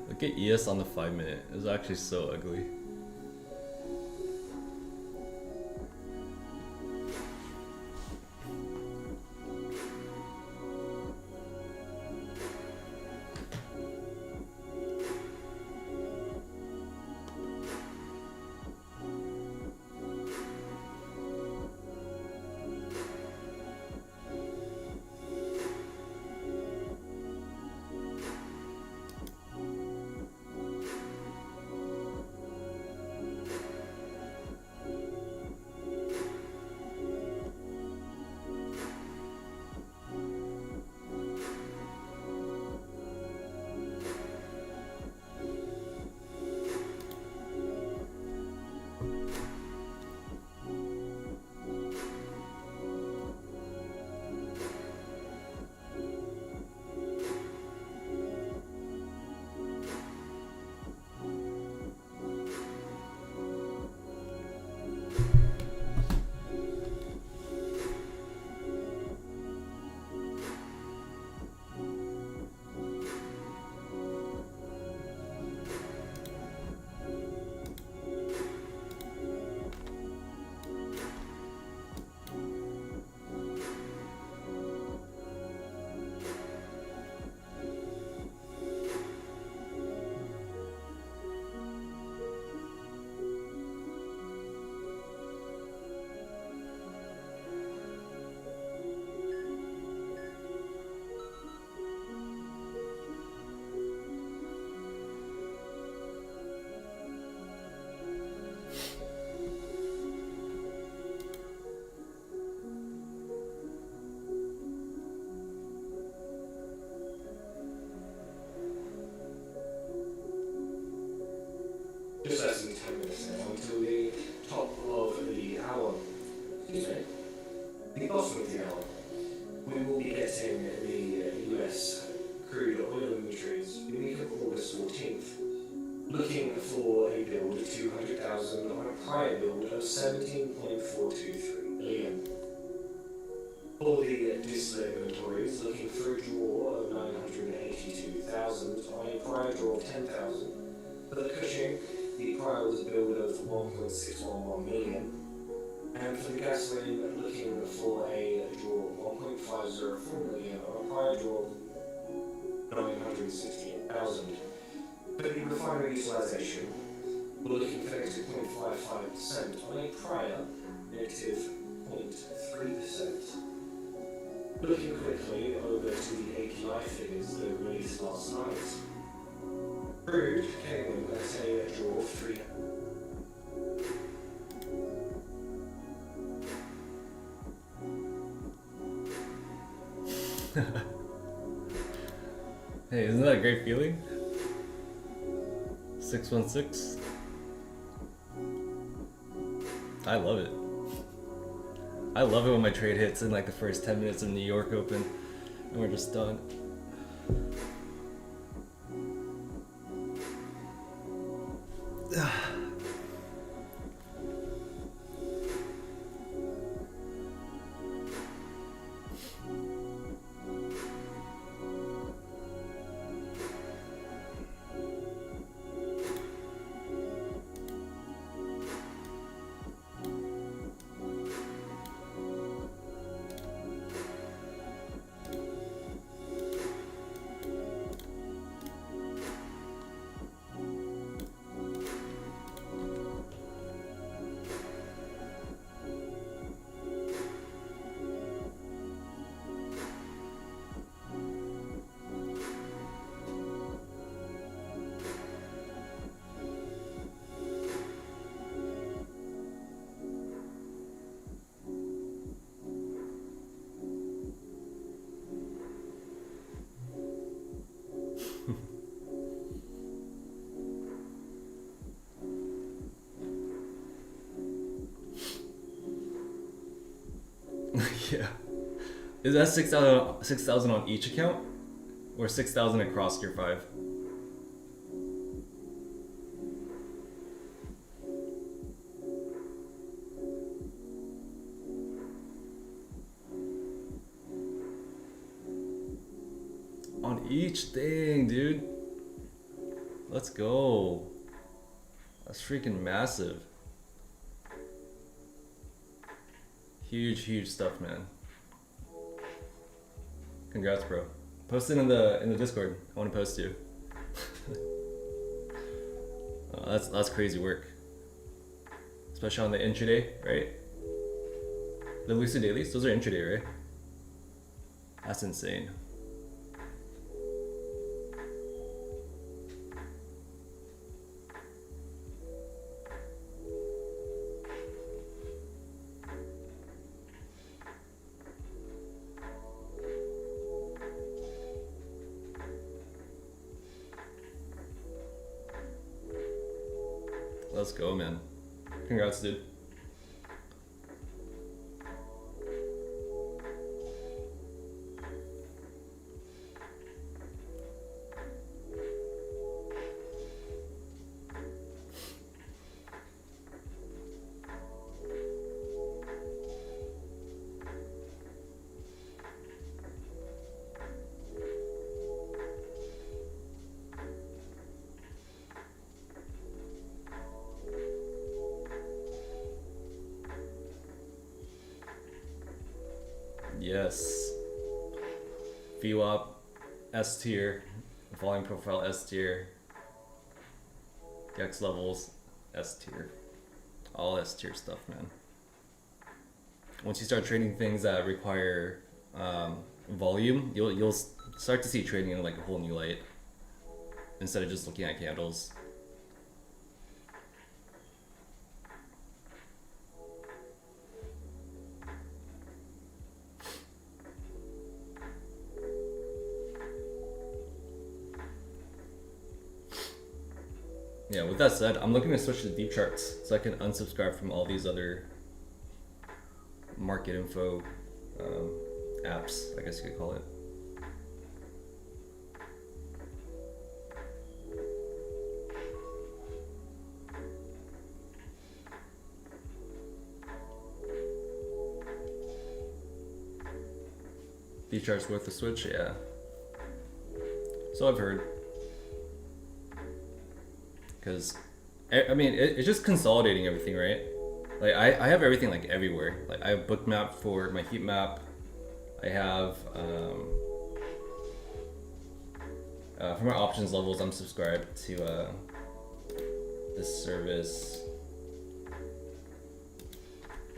Look at ES on the 5 minute. It was actually so ugly. Just less than 10 minutes now until the top of the hour. Excuse me. The bottom of the hour. We will be getting the US crude oil inventories in the week of August 14th. Looking for a build of 200,000 on a prior build of 17.423 billion. For the distillate inventories, looking for a draw of 982,000 on a prior draw of 10,000. For the Cushing, the prior was a build of 1.611 million. And for the gasoline, looking for a draw of 1.504 million on a prior draw of 968,000. For the refinery utilisation, we're looking for negative 0.55% on a prior negative 0.3%. Looking quickly over to the API figures that were released last night. Crude came in at a draw of 3. Hey, isn't that a great feeling? 616. I love it. I love it when my trade hits in like the first 10 minutes of New York Open and we're just done. Yeah. Is that 6,000 on each account? Or 6,000 across your 5? On each thing, dude. Let's go. That's freaking massive. Huge stuff, man. Congrats, bro. Post it in the Discord. I want to post you. That's crazy work. Especially on the intraday, right? The lucid dailies, those are intraday, right? That's insane. Let's go, man. Congrats, dude. Yes. VWAP, S tier. Volume profile, S tier. Dex levels, S tier. All S tier stuff, man. Once you start trading things that require volume, you'll start to see trading in like a whole new light instead of just looking at candles. Yeah, with that said, I'm looking to switch to deep charts so I can unsubscribe from all these other market info apps, I guess you could call it. Deep charts worth the switch, yeah. So I've heard. Because, I mean, it's just consolidating everything, right? Like, I have everything, like, everywhere. Like, I have book map for my heat map. I have, for my options levels, I'm subscribed to, this service.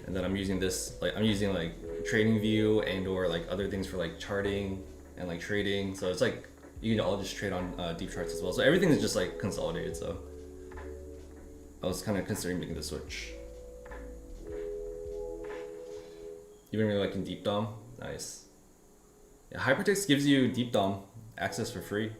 And then I'm using this, like, Trading View and or, like, other things for, like, charting and, like, trading. So it's, like, you can all just trade on deep charts as well. So everything is just, like, consolidated, so. I was kind of considering making the switch. You've been really liking Deep Dom? Nice. Yeah, Hypertext gives you Deep Dom access for free.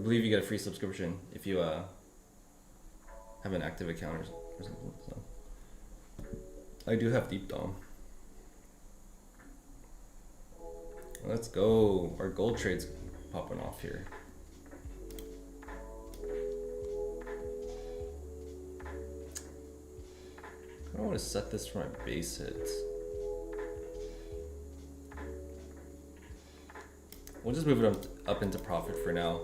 believe you get a free subscription if you have an active account or something. So I do have Deep Dom. Let's go. Our gold trade's popping off here. I don't want to set this for my base hits. We'll just move it up into profit for now.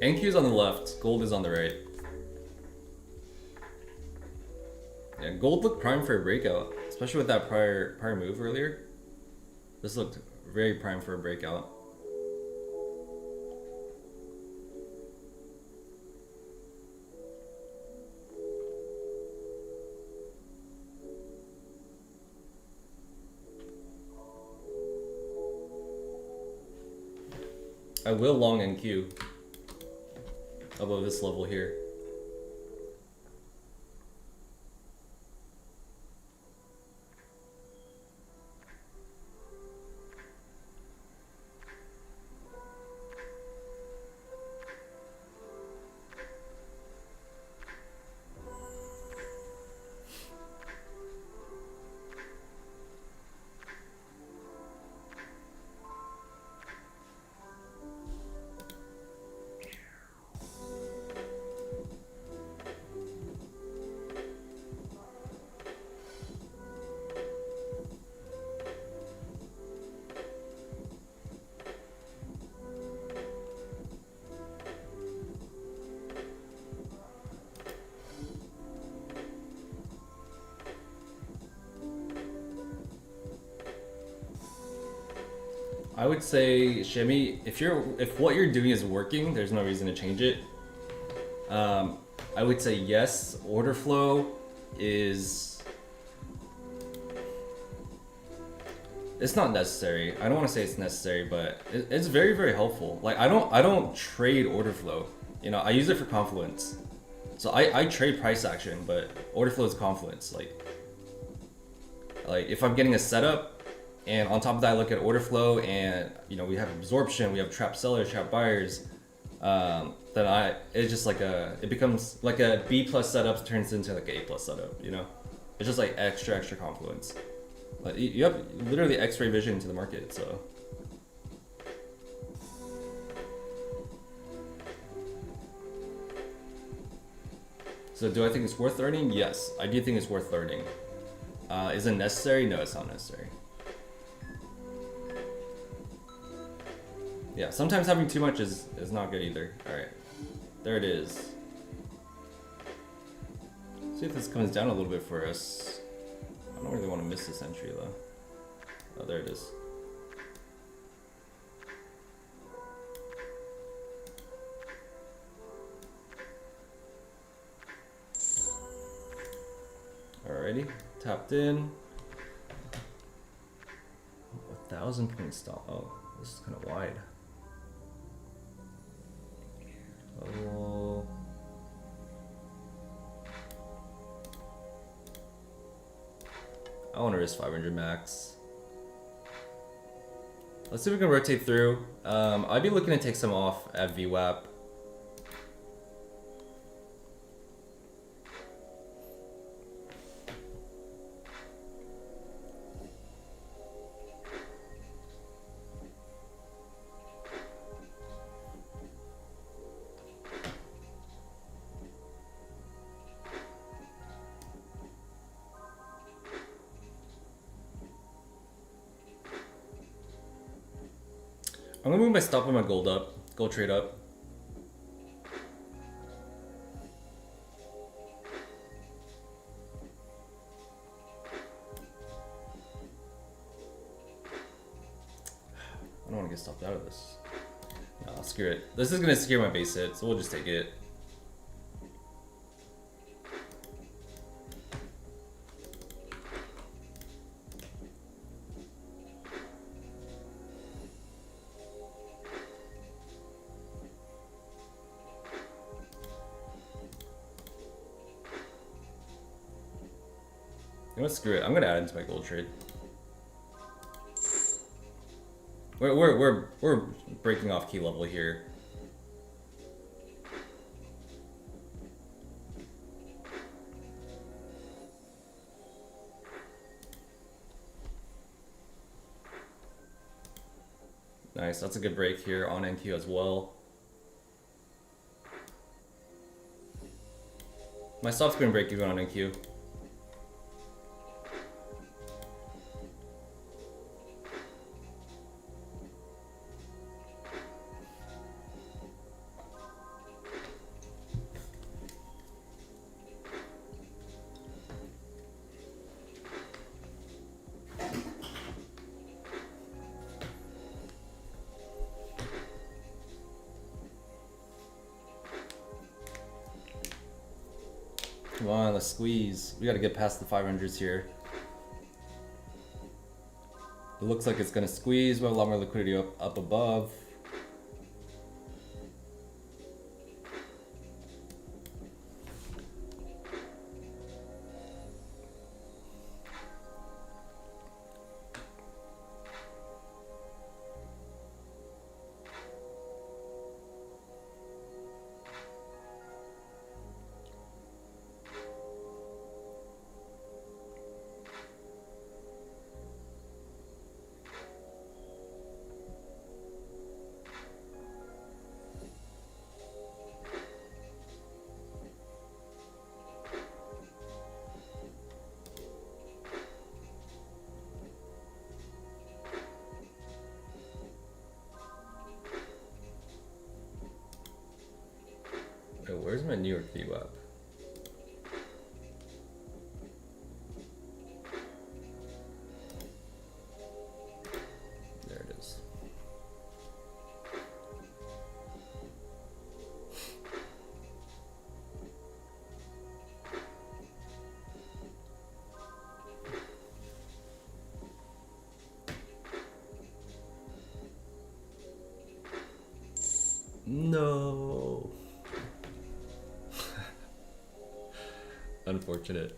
NQ is on the left, gold is on the right. Yeah, gold looked prime for a breakout, especially with that prior move earlier. This looked very prime for a breakout. I will long NQ above this level here. I would say, Shimmy, if what you're doing is working, there's no reason to change it. I would say yes, order flow is... It's not necessary. I don't want to say it's necessary, but it's very, very helpful. Like I don't trade order flow. You know, I use it for confluence. So I trade price action, but order flow is confluence. Like if I'm getting a setup, and on top of that, I look at order flow, and you know we have absorption, we have trap sellers, trap buyers. Then it's just like it becomes like a B plus setup turns into like an A plus setup. You know, it's just like extra confluence. Like you have literally X-ray vision to the market. So do I think it's worth learning? Yes, I do think it's worth learning. Is it necessary? No, it's not necessary. Yeah, sometimes having too much is not good either. Alright, there it is. See if this comes down a little bit for us. I don't really want to miss this entry though. Oh, there it is. Alrighty, tapped in. 1,000 point stop. Oh, this is kind of wide. Oh. I want to risk 500 max. Let's see if we can rotate through. I'd be looking to take some off at VWAP. I'm gonna move my stop on my gold up, gold trade up. I don't want to get stopped out of this. No, screw it. This is gonna scare my base hit, so we'll just take it. You know what? Screw it. I'm gonna add into my gold trade. We're breaking off key level here. Nice. That's a good break here on NQ as well. My stop's gonna break even on NQ. Come on, let's squeeze. We gotta get past the 500s here. It looks like it's gonna squeeze. We have a lot more liquidity up above. Oh, where's my New York VWAP? There it is. No. Unfortunate.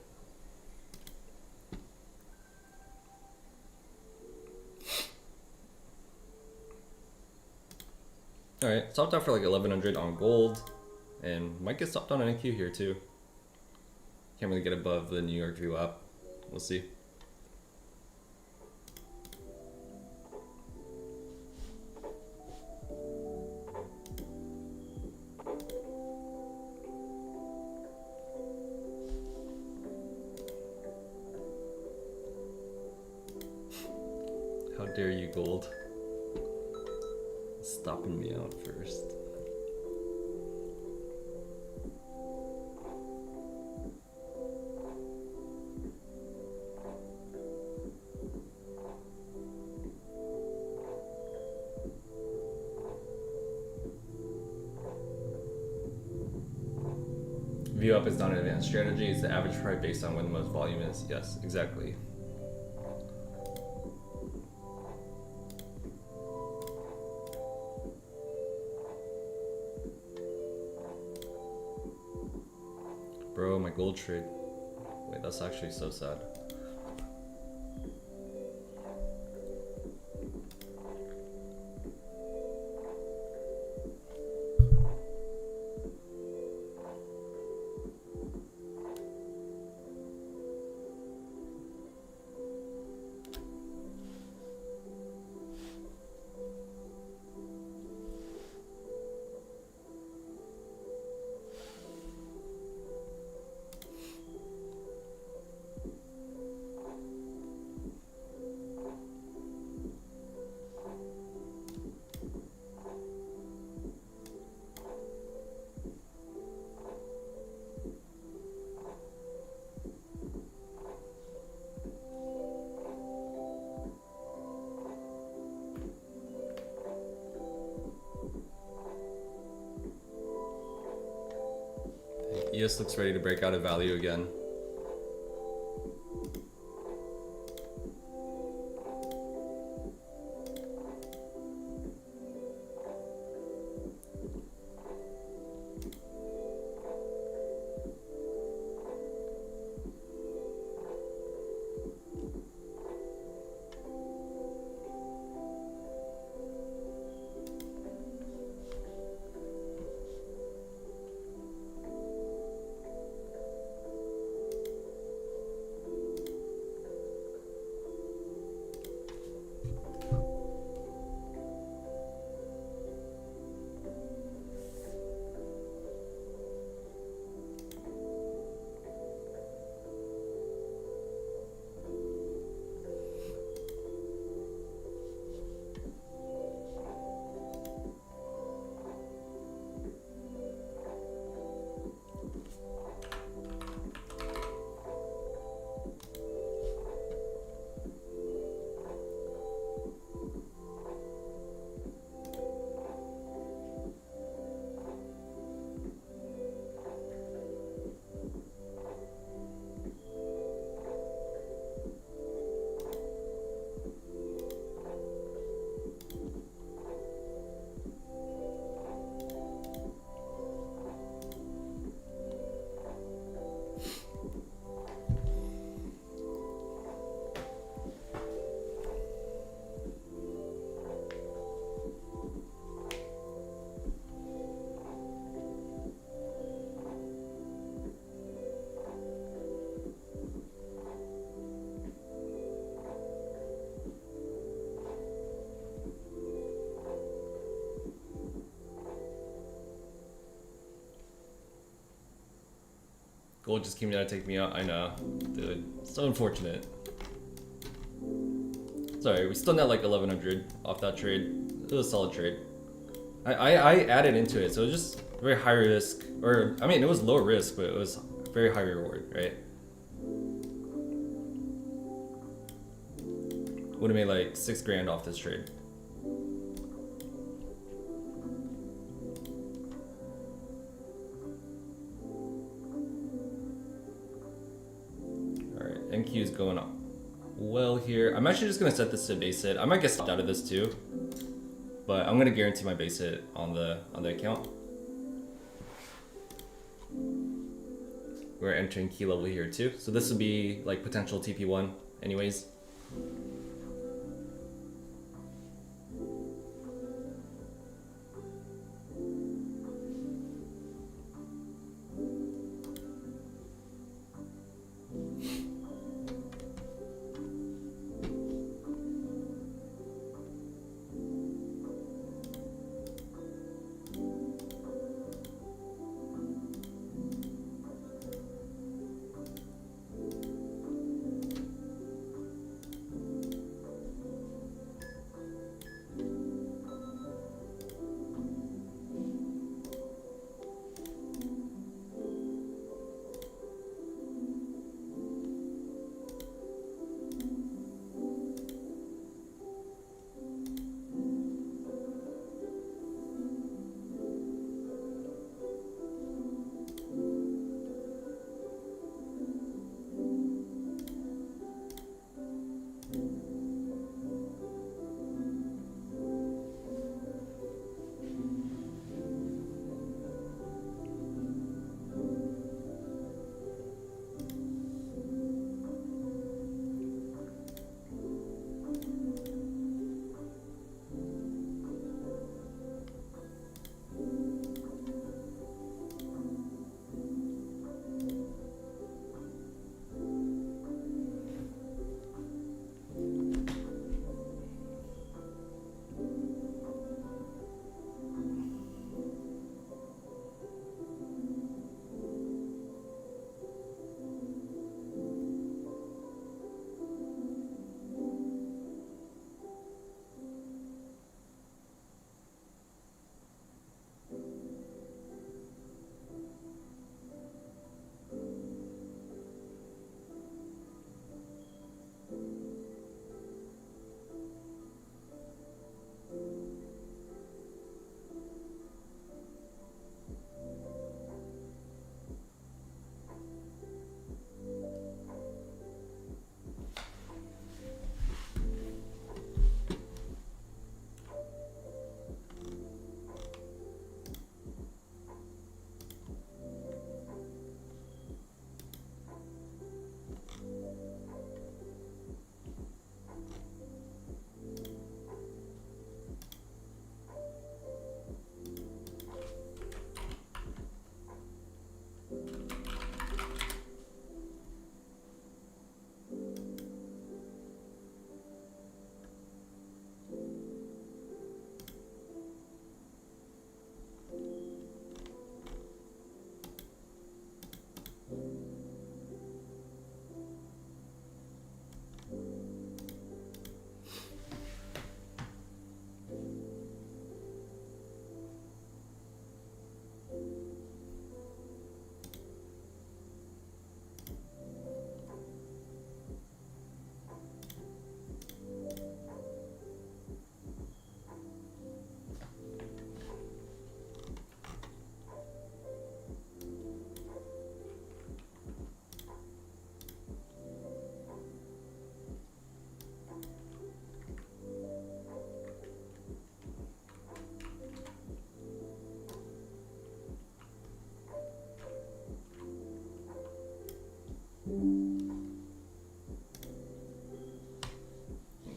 Alright, stopped out for like 1100 on gold, and might get stopped on an NQ here too. Can't really get above the New York VWAP. We'll see. How dare you, gold? Stopping me out first. VWAP is not an advanced strategy, it's the average price based on when the most volume is. Yes, exactly. Bro, my gold trade. Wait, that's actually so sad. ES looks ready to break out of value again. Gold just came down to take me out. I know, dude. So unfortunate. Sorry, we still net like 1100 off that trade. It was a solid trade. I added into it, so it was just very high risk. Or, I mean, it was low risk, but it was very high reward, right? Would have made like 6 grand off this trade. Alright, NQ is going up well here. I'm actually just gonna set this to base hit. I might get stopped out of this too, but I'm gonna guarantee my base hit on the account. We're entering key level here too, so this would be like potential TP1 anyways.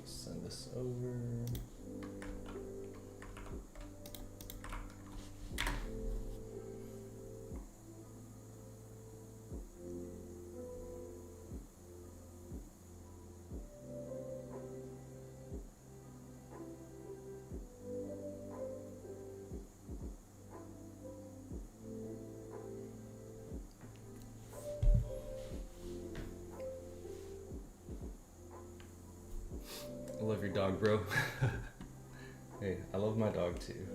Send this over. I love your dog, bro. Hey, I love my dog too.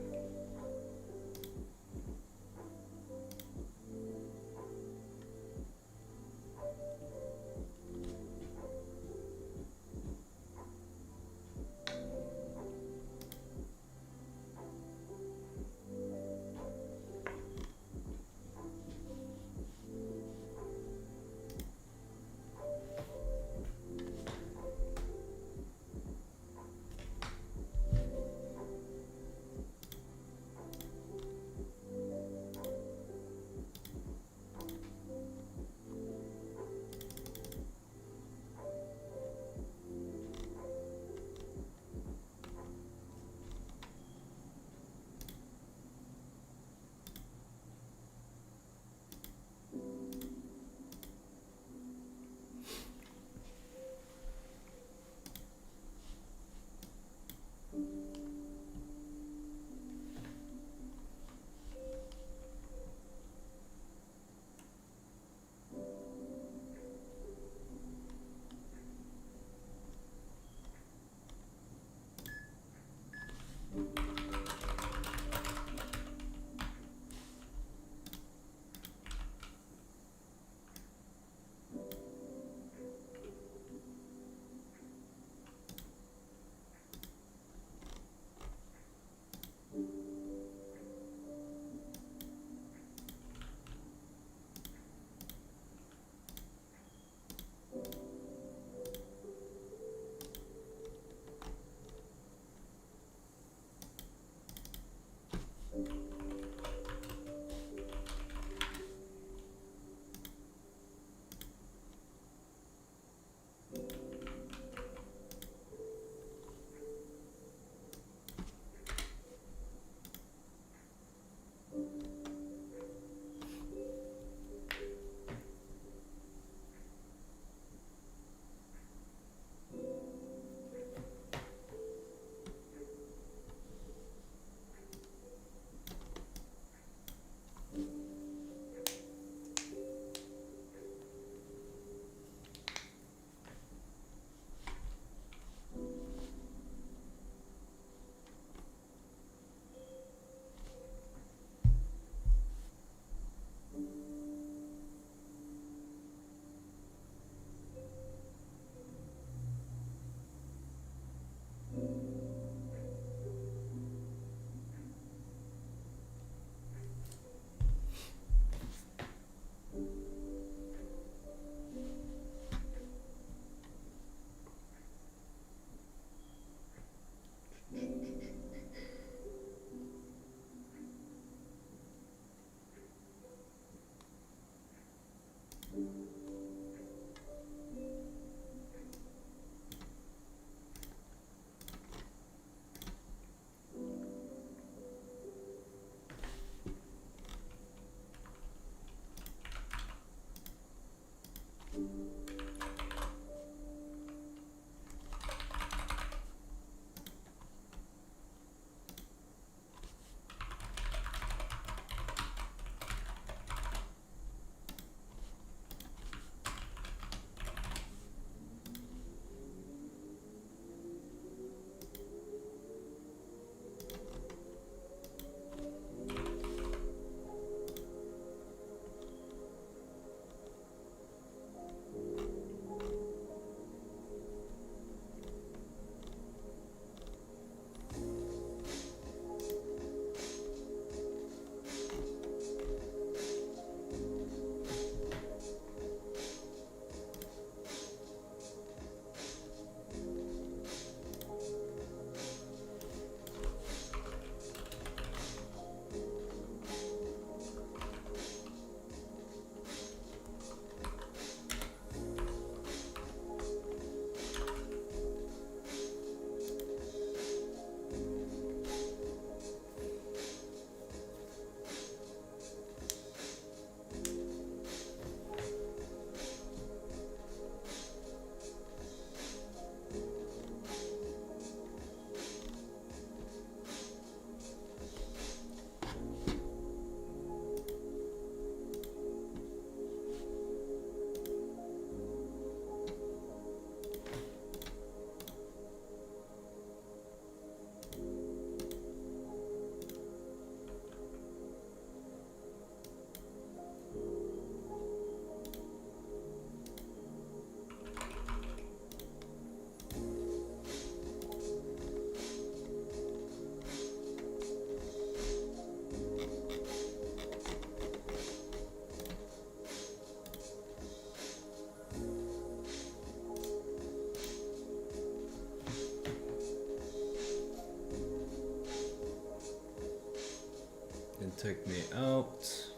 take me out.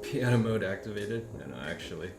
Piano mode activated? No, actually.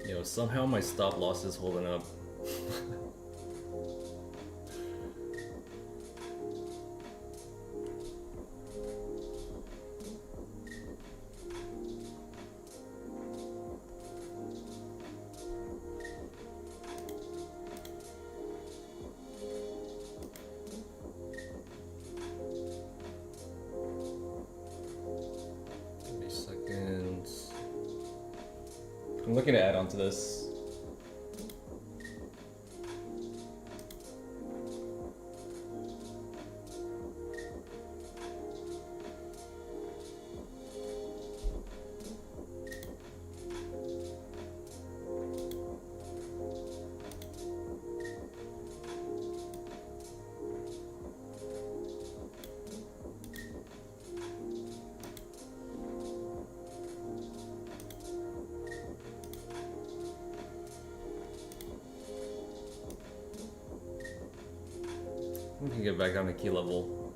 Yo, somehow my stop loss is holding up. I'm looking to add on to this. We can get back down to key level.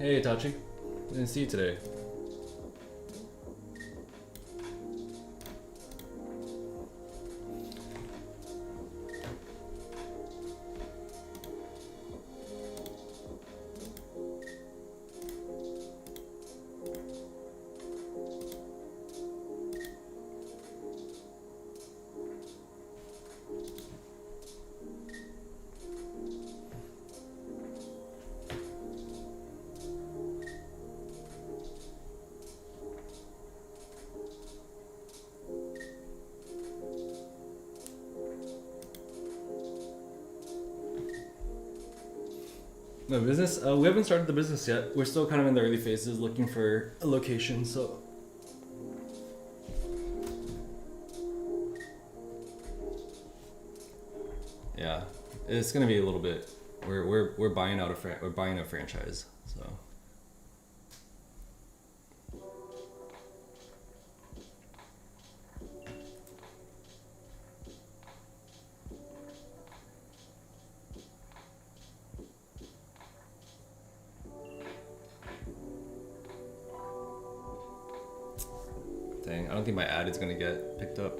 Hey Itachi, didn't see you today. My business? We haven't started the business yet. We're still kind of in the early phases looking for a location, so. Yeah, it's gonna be a little bit. We're buying out we're buying a franchise, so. Dang, I don't think my ad is gonna get picked up.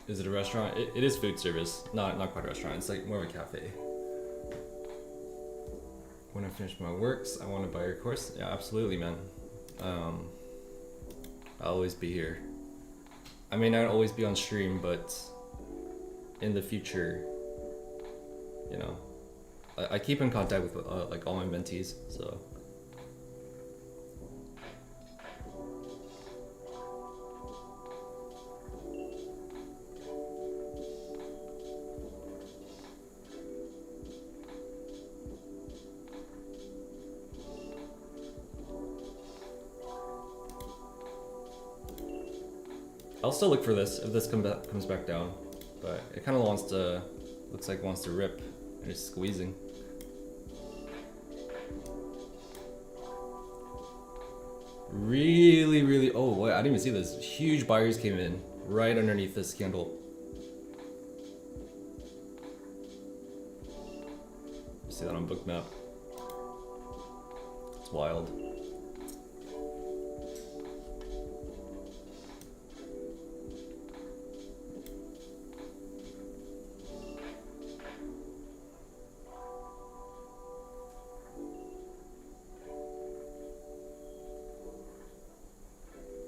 Is it a restaurant? It is food service. Not quite a restaurant. It's like more of a cafe. When I finish my works, I want to buy your course. Yeah, absolutely, man. I'll always be here. I may not always be on stream, but in the future, you know, I keep in contact with like all my mentees, so. I'll still look for this if this comes back down, but it kind of looks like it wants to rip and it's squeezing. Really, oh wait, I didn't even see this. Huge buyers came in right underneath this candle. You see that on Bookmap. It's wild.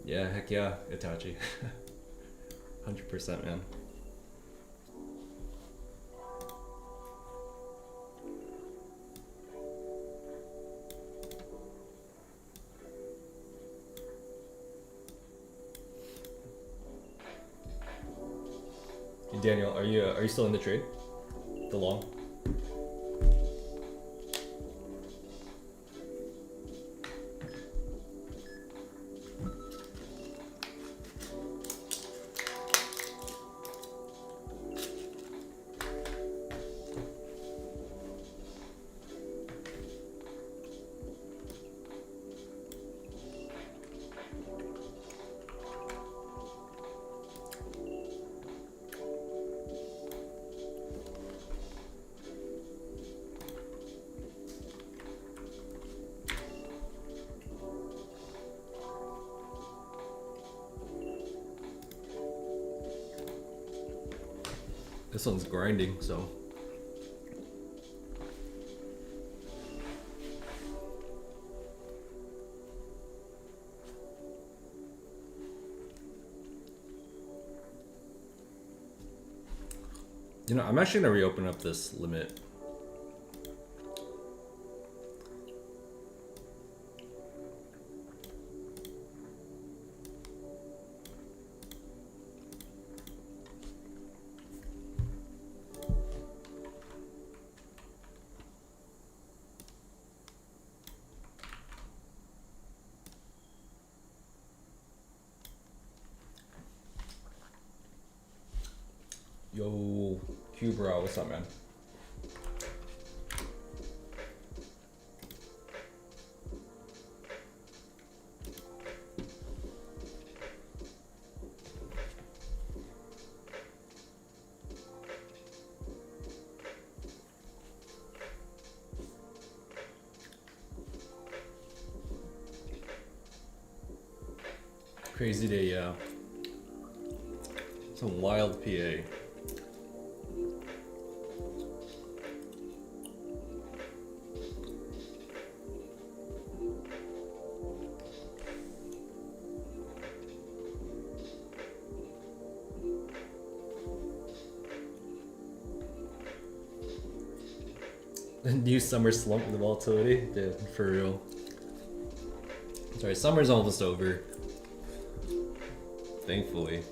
Yeah, heck yeah, Itachi. 100%, man. Daniel, are you still in the trade? The long? This one's grinding, so. You know, I'm actually gonna reopen up this limit. Yo, Q bro, what's up, man? Crazy day, yeah. It's a wild PA. New summer slump with the volatility? Dude, for real. Sorry, summer's almost over. Thankfully.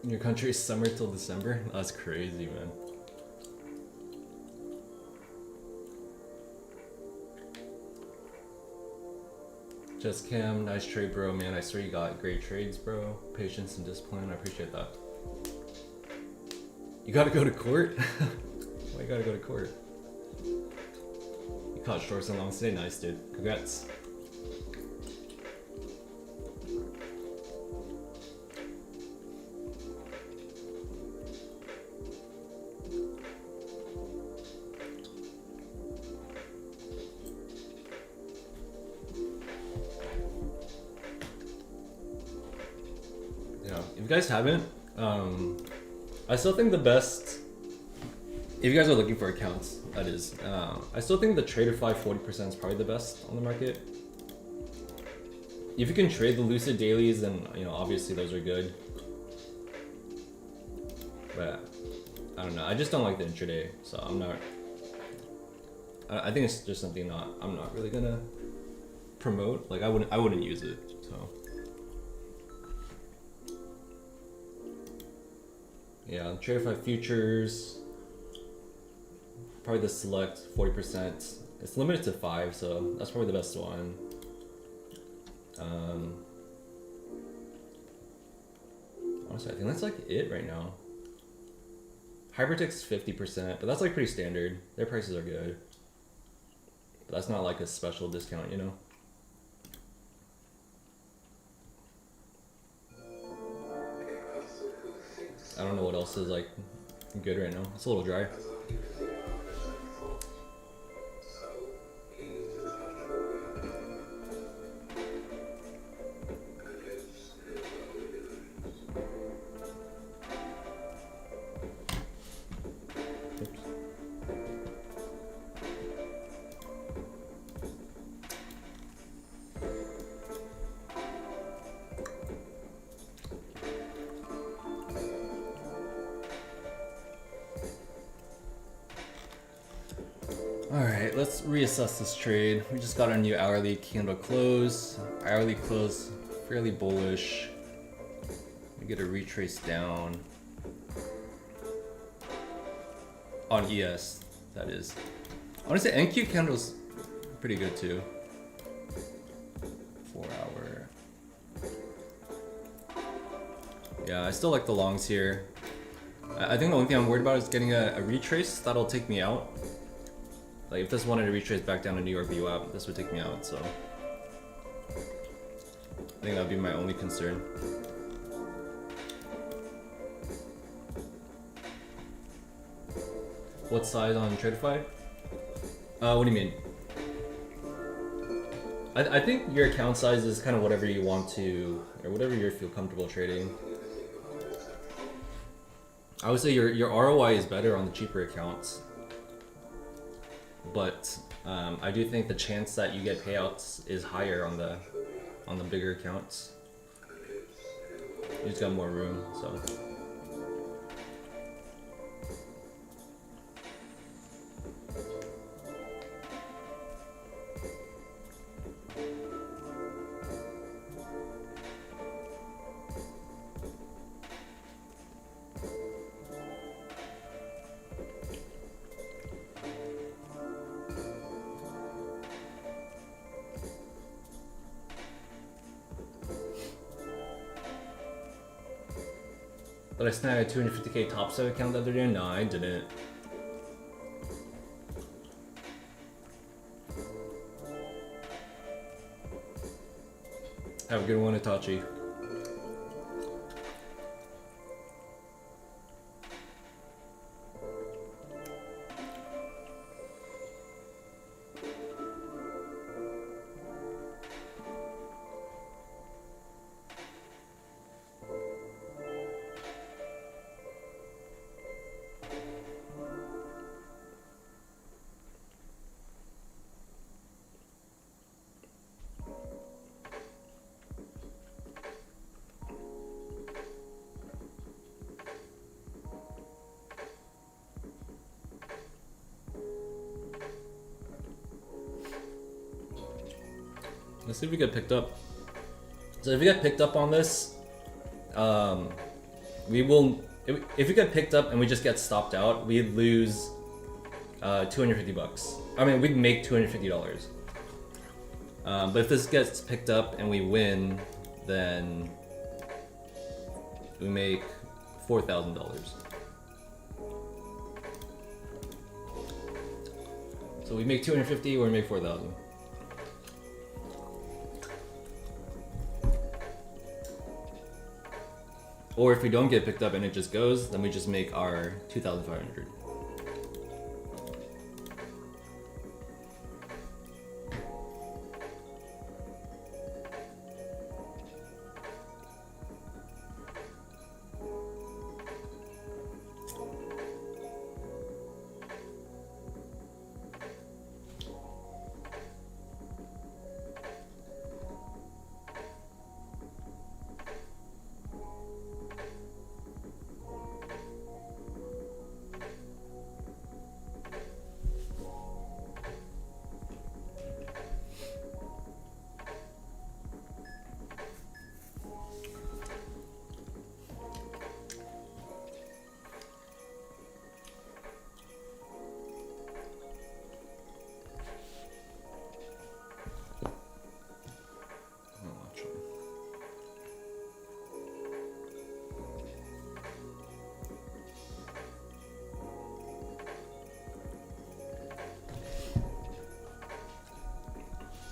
In your country is summer till December? That's crazy, man. Just Cam, nice trade, bro. Man, I swear you got great trades, bro. Patience and discipline, I appreciate that. You gotta go to court? Why you gotta go to court? You caught shorts and longs today? Nice, dude. Congrats. If you guys haven't, I still think the best, if you guys are looking for accounts, that is, I still think the Traderfly 40% is probably the best on the market. If you can trade the Lucid dailies, then, you know, obviously those are good. But, I don't know, I just don't like the intraday, so I'm not, I think it's just something I'm not really gonna promote. Like, I wouldn't use it, so. Yeah, Traderfly futures, probably the select 40%. It's limited to 5, so that's probably the best one. Honestly, I think that's like it right now. Hypertick's 50%, but that's like pretty standard. Their prices are good, but that's not like a special discount, you know? I don't know what else is like I'm good right now. It's a little dry. Alright, let's reassess this trade. We just got our new hourly candle close. Hourly close, fairly bullish. We get a retrace down. On ES, that is. I want to say NQ candle's pretty good too. 4 hour. Yeah, I still like the longs here. I think the only thing I'm worried about is getting a retrace. That'll take me out. Like if this wanted to retrace back down to New York VWAP, this would take me out, so I think that would be my only concern. What size on Tradify? What do you mean? I think your account size is kind of whatever you want to, or whatever you feel comfortable trading. I would say your ROI is better on the cheaper accounts. But I do think the chance that you get payouts is higher on the bigger accounts. You just got more room, so. Did I snag a 250k top set account the other day? No, I didn't. Have a good one, Itachi. Let's see if we get picked up. So if we get picked up on this, we will. If we get picked up and we just get stopped out, we'd lose 250 bucks. I mean, we'd make $250. But if this gets picked up and we win, then we make $4,000. So we make 250, or we make 4,000. Or if we don't get picked up and it just goes, then we just make our 2,500.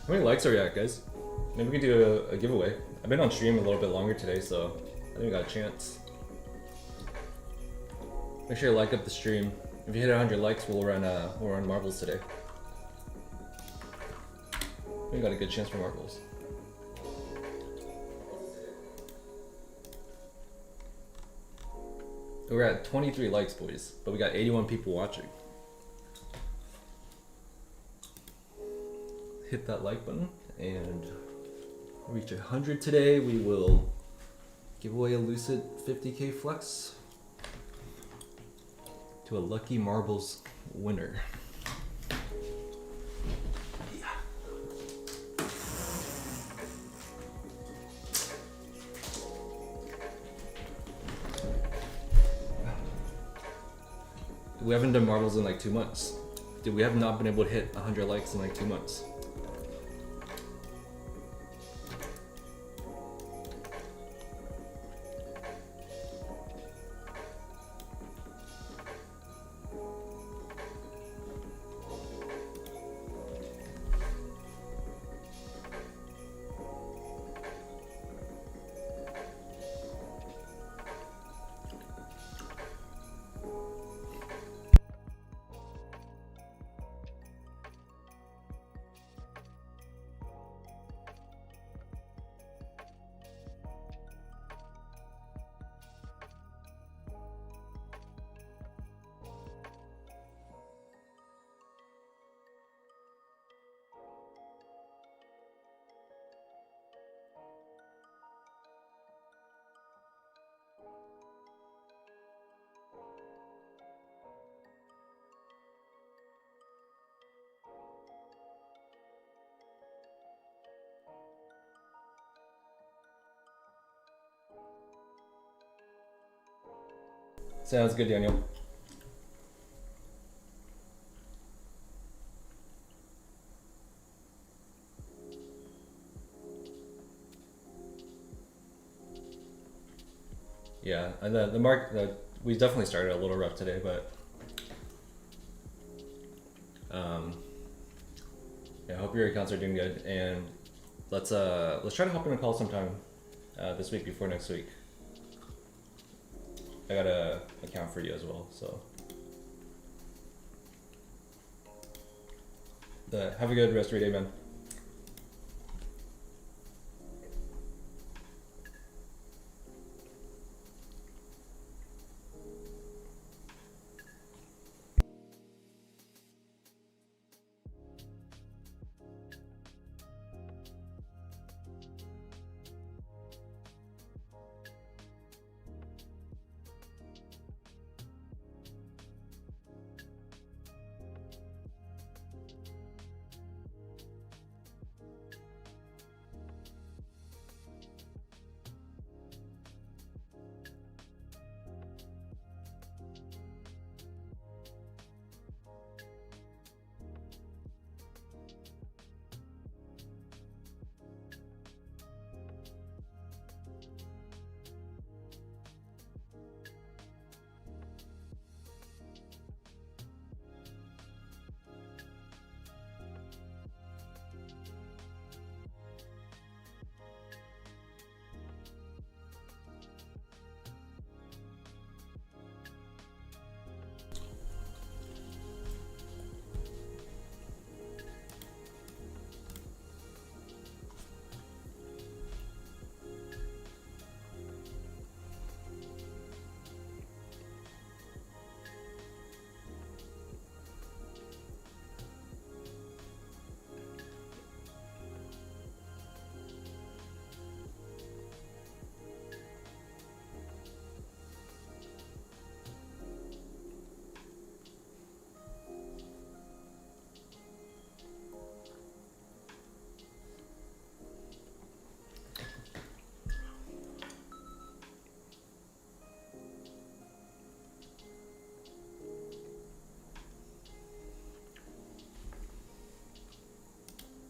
How many likes are we at, guys? Maybe we could do a giveaway. I've been on stream a little bit longer today, so I think we got a chance. Make sure you like up the stream. If you hit 100 likes, we'll run marbles today. We got a good chance for marbles. We're at 23 likes, boys, but we got 81 people watching. Hit that like button and reach 100 today. We will give away a Lucid 50k flex to a lucky marbles winner. We haven't done marbles in like 2 months. Dude, we have not been able to hit 100 likes in like 2 months. Sounds good, Daniel. Yeah, and the market, we definitely started a little rough today, but yeah, I hope your accounts are doing good, and let's try to hop in a call sometime this week before next week. I got a account for you as well, so have a good rest of your day, man.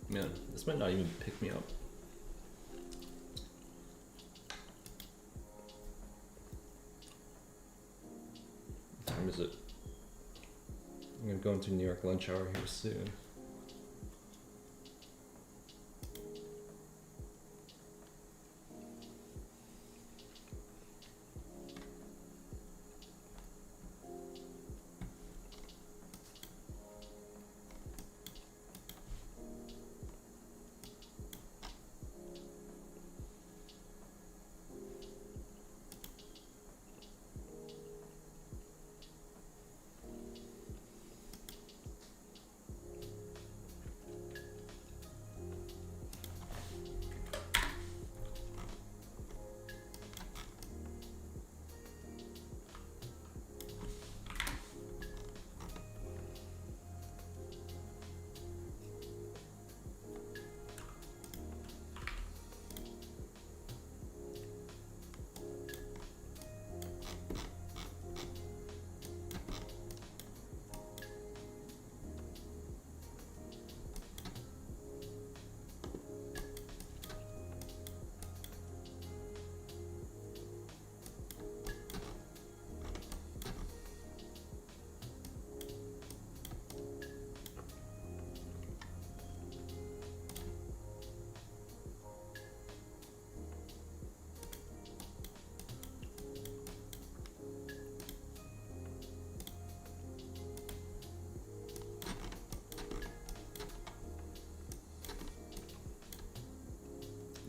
Man, this might not even pick me up. What time is it? I'm gonna go into New York lunch hour here soon.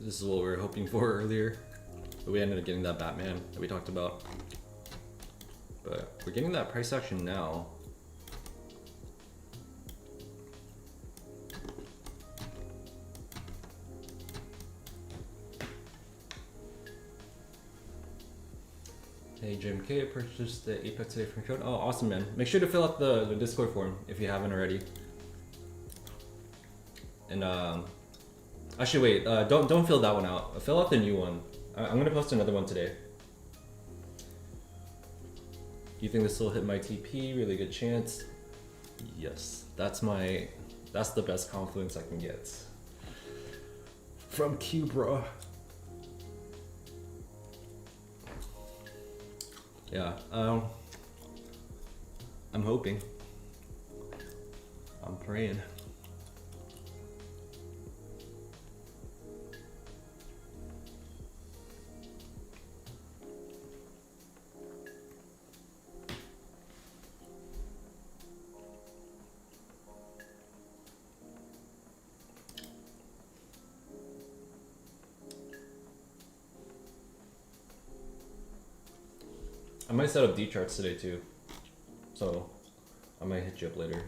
This is what we were hoping for earlier. But we ended up getting that Batman that we talked about. But we're getting that price action now. Hey JMK, purchased the Apex today from code. Oh, awesome, man. Make sure to fill out the Discord form if you haven't already. And actually wait, don't fill that one out. Fill out the new one. I'm gonna post another one today. Do you think this will hit my TP? Really good chance. Yes, that's the best confluence I can get. From Q, bro. Yeah, I'm hoping. I'm praying. I might set up D charts today too, so I might hit you up later.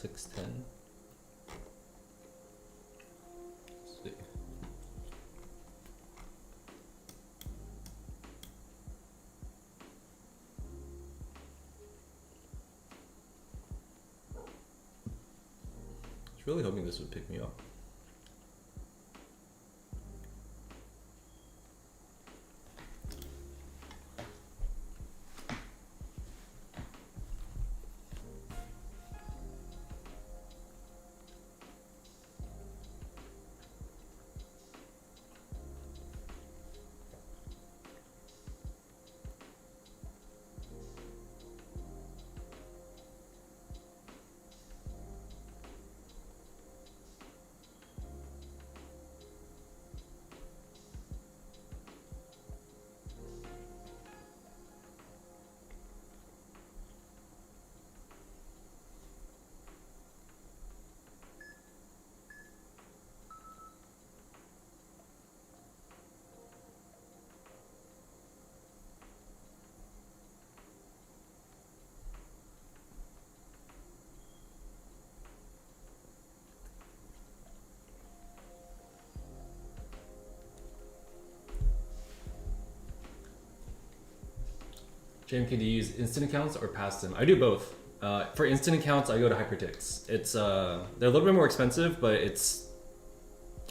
$6.10. See. I was really hoping this would pick me up. JMK, do you use instant accounts or pass them? I do both. For instant accounts, I go to Hypertix. It's they're a little bit more expensive, but it's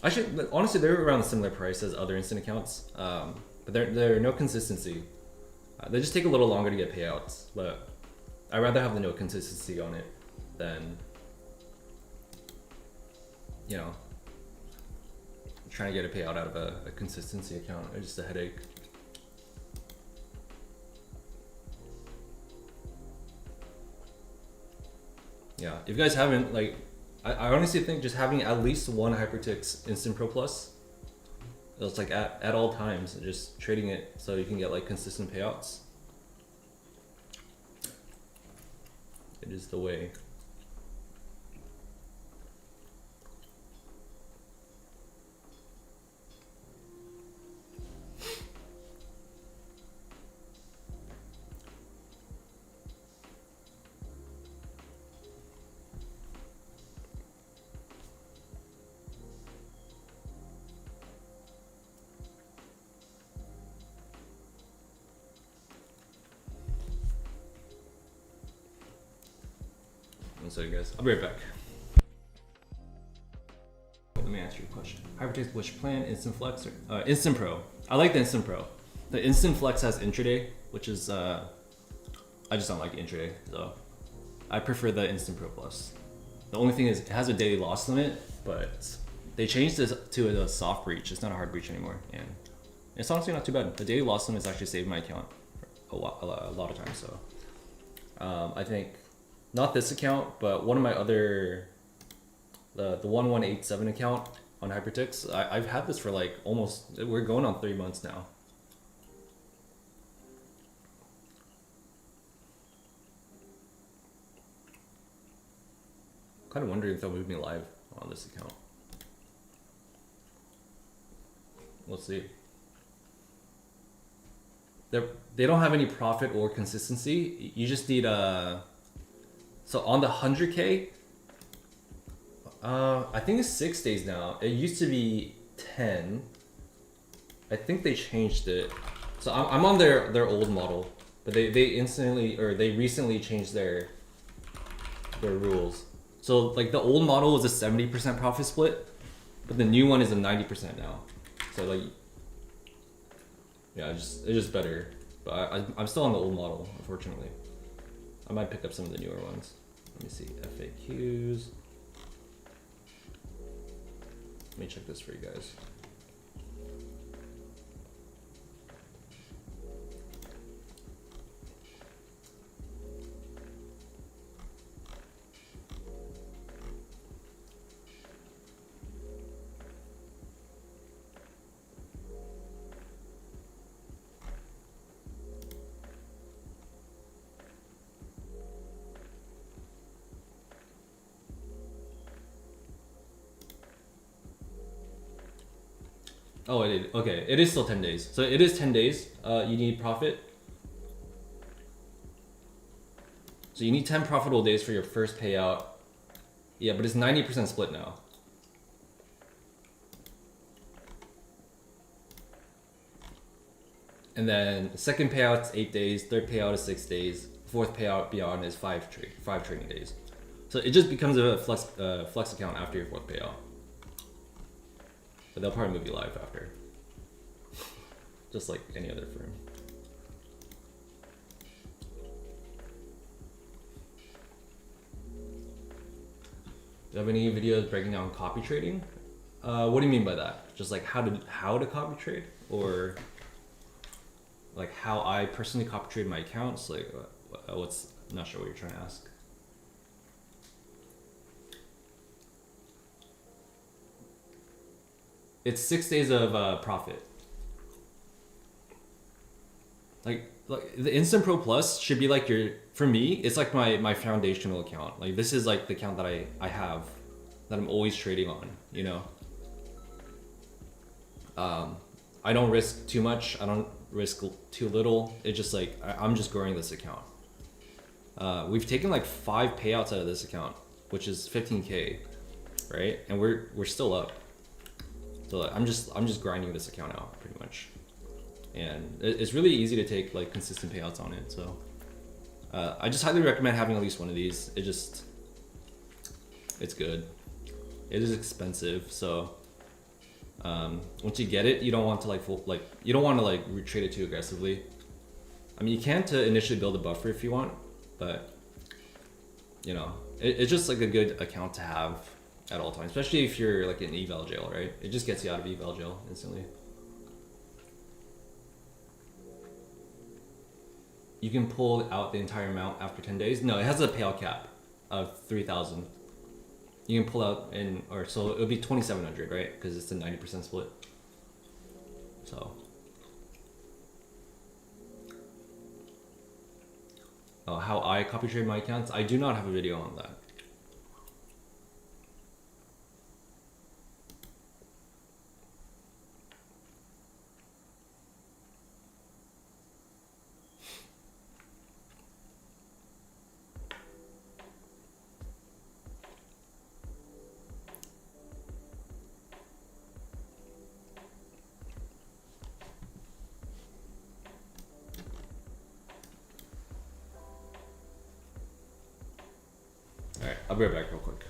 actually honestly they're around a similar price as other instant accounts. But they're no consistency. They just take a little longer to get payouts, but I'd rather have the no consistency on it than trying to get a payout out of a consistency account. It's just a headache. Yeah, if you guys haven't, I honestly think just having at least one Hypertix Instant Pro Plus, it's like at all times, just trading it so you can get consistent payouts. It is the way. So guys, I'll be right back. Let me answer your question. Hypertix, which plan? Instant Flex or Instant Pro? I like the Instant Pro. The Instant Flex has intraday, which is I just don't like intraday, so I prefer the Instant Pro Plus. The only thing is it has a daily loss limit, but they changed this to a soft breach. It's not a hard breach anymore, and it's honestly not too bad. The daily loss limit has actually saved my account a lot of times. So I think not this account, but one of my other the 1187 account on Hypertix. I've had this for like we're going on 3 months now. Kind of wondering if they'll move me live on this account. We'll see. They don't have any profit or consistency. You just need so on the 100K, I think it's 6 days now. It used to be 10. I think they changed it. So I'm on their old model, but they recently changed their rules. So like the old model was a 70% profit split, but the new one is a 90% now. So like, yeah, it's just better. But I'm still on the old model, unfortunately. I might pick up some of the newer ones. Let me see, FAQs. Let me check this for you guys. Oh, okay. It is still 10 days. So it is 10 days. You need profit. So you need 10 profitable days for your first payout. Yeah, but it's 90% split now. And then the second payout is 8 days. Third payout is 6 days. Fourth payout beyond is 5 trading days. So it just becomes a flex account after your fourth payout. But they'll probably move you live after. Just like any other firm. Do you have any videos breaking down copy trading? What do you mean by that? Just like how to copy trade, or like how I personally copy trade my accounts? Like what's, not sure what you're trying to ask. It's 6 days of profit. Like the Instant Pro Plus should be like for me, it's like my foundational account. Like this is like the account that I have, that I'm always trading on, you know? I don't risk too much. I don't risk too little. It's just like, I'm just growing this account. We've taken like 5 payouts out of this account, which is 15K, right? And we're still up. So I'm just grinding this account out pretty much. And it's really easy to take like consistent payouts on it. So I just highly recommend having at least one of these. It's good. It is expensive, so once you get it, you don't want to trade it too aggressively. I mean, you can to initially build a buffer if you want, but you know, it's just like a good account to have at all times, especially if you're like in eval jail, right? It just gets you out of eval jail instantly. You can pull out the entire amount after 10 days. No, it has a payout cap of 3,000. You can pull out so it would be 2,700, right? Because it's a 90% split. So. Oh, how I copy trade my accounts? I do not have a video on that. Alright, I'll be right back real quick.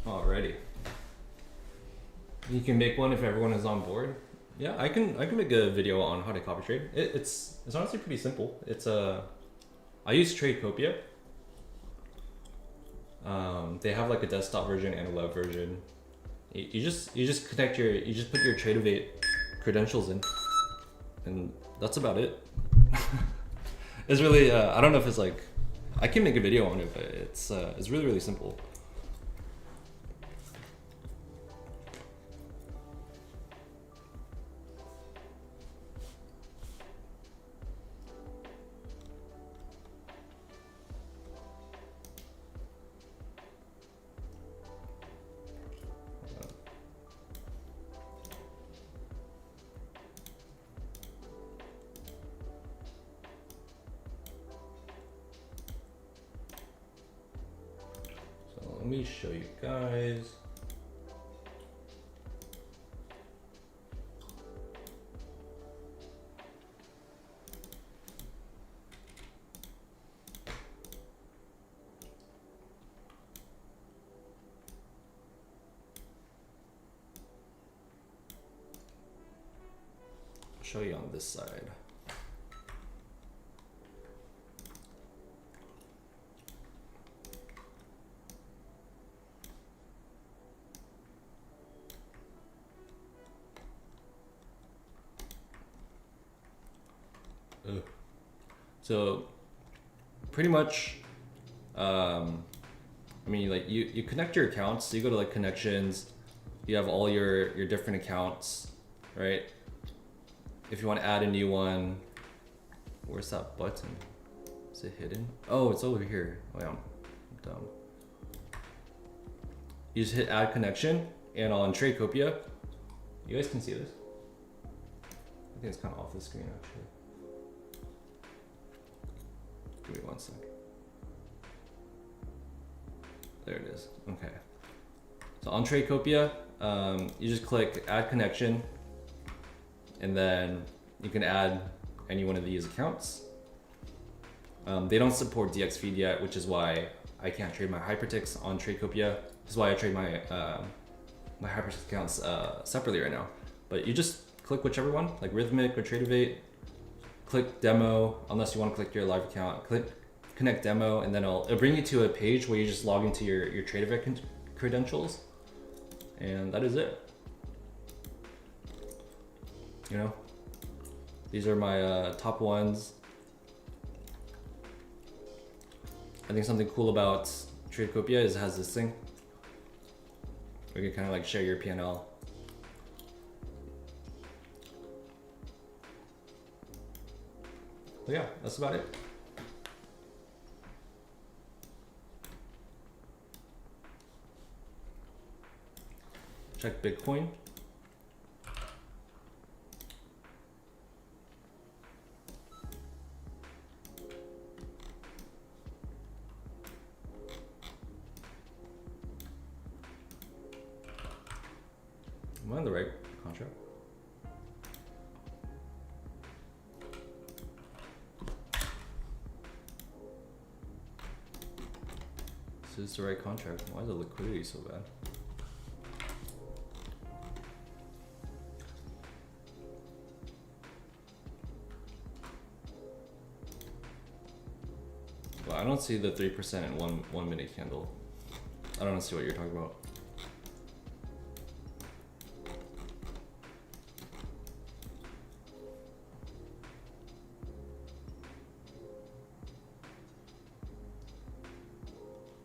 Alrighty. You can make one if everyone is on board. Yeah, I can make a video on how to copy trade. It's honestly pretty simple. It's I use Tradecopia. They have like a desktop version and a web version. You just put your Tradeovate credentials in, and that's about it. It's really I don't know if it's like, I can make a video on it, but it's really simple. Let me show you guys. I'll show you on this side. So pretty much, I mean, like you connect your accounts. So you go to like connections, you have all your different accounts, right? If you want to add a new one, where's that button? Is it hidden? Oh, it's over here. Oh yeah, I'm dumb. You just hit add connection, and on Tradecopia, you guys can see this. I think it's kind of off the screen actually. Give me 1 sec. There it is. Okay. So on Tradecopia, you just click add connection, and then you can add any one of these accounts. They don't support DX feed yet, which is why I can't trade my hyperticks on Tradecopia. This is why I trade my my hypertick accounts separately right now. But you just click whichever one, like Rhythmic or Tradeovate. Click demo, unless you want to click your live account. Click connect demo, and then it'll bring you to a page where you just log into your Tradeovate credentials, and that is it. You know, these are my top ones. I think something cool about Tradecopia is it has this thing where you can kind of like share your P&L. But yeah, that's about it. Check Bitcoin. Am I on the right contract? This is the right contract. Why is the liquidity so bad? Well, I don't see the 3% in one minute candle. I don't see what you're talking about.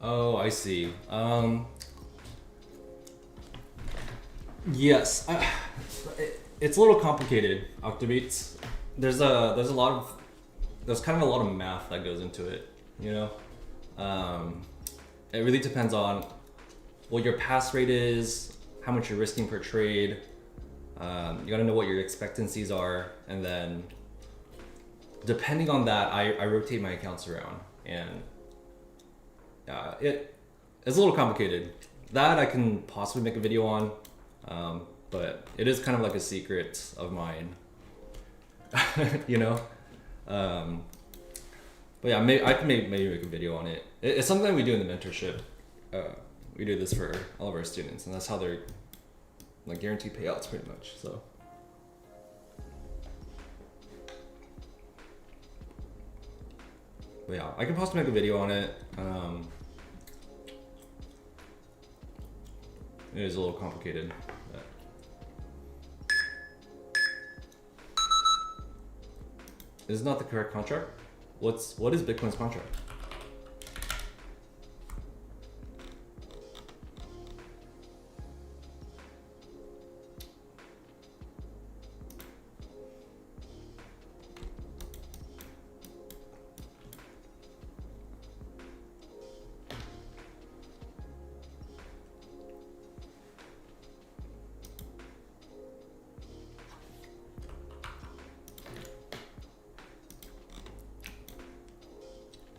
Oh, I see. Yes, it's a little complicated. Octabeats. There's kind of a lot of math that goes into it. You know, it really depends on what your pass rate is, how much you're risking per trade. You gotta know what your expectancies are, and then depending on that, I rotate my accounts around, and it's a little complicated. That I can possibly make a video on, but it is kind of like a secret of mine. You know, but yeah, I can maybe make a video on it. It's something that we do in the mentorship. we do this for all of our students, and that's how they're like guaranteed payouts pretty much. So. But yeah, I can possibly make a video on it. It is a little complicated. But. This is not the correct contract. What is Bitcoin's contract?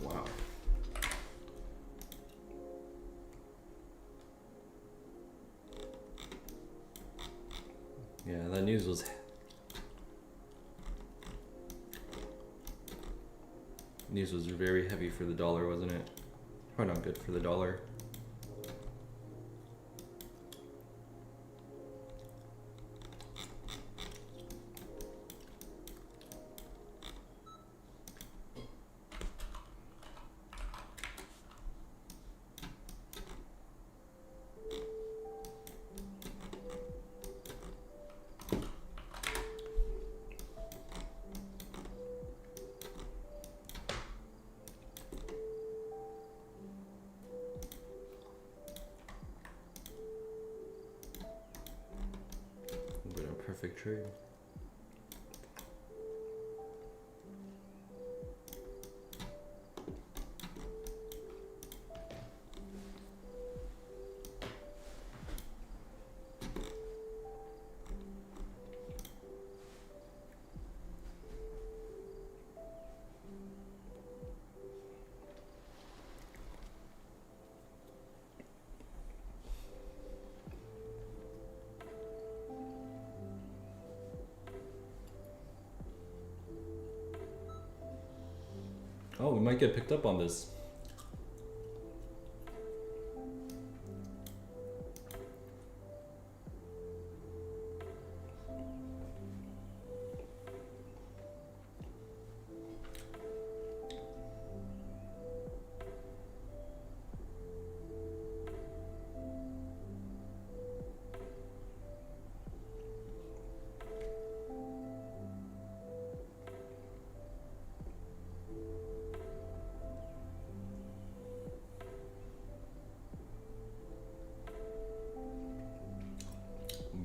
Wow. Yeah, that news was very heavy for the dollar, wasn't it? Probably not good for the dollar. But a perfect trade. Oh, we might get picked up on this.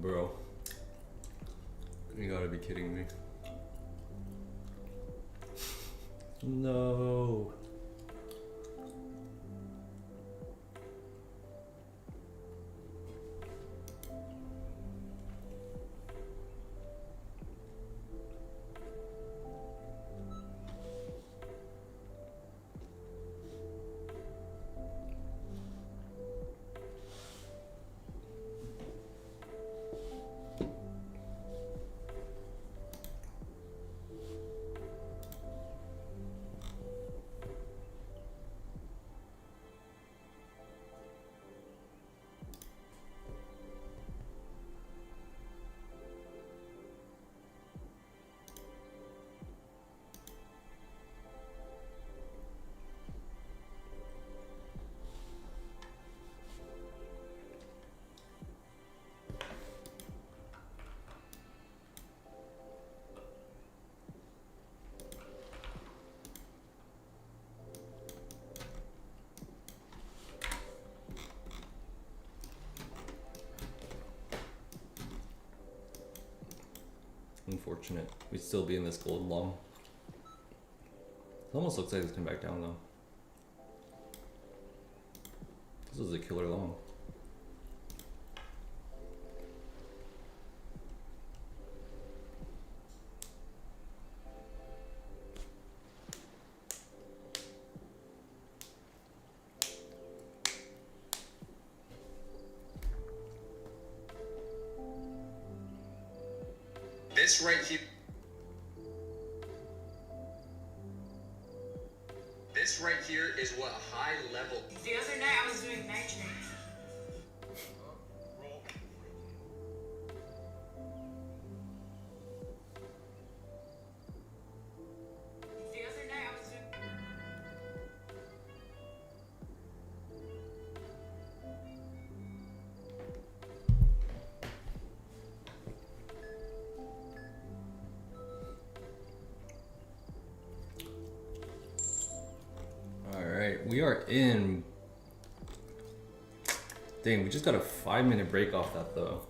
Bro, you gotta be kidding me. No. Unfortunate. We'd still be in this gold long. It almost looks like it's coming back down though. This was a killer long. This right here. This right here is what high level. The other night I was doing night trades. we are in. Dang, we just got a 5-minute break off that though.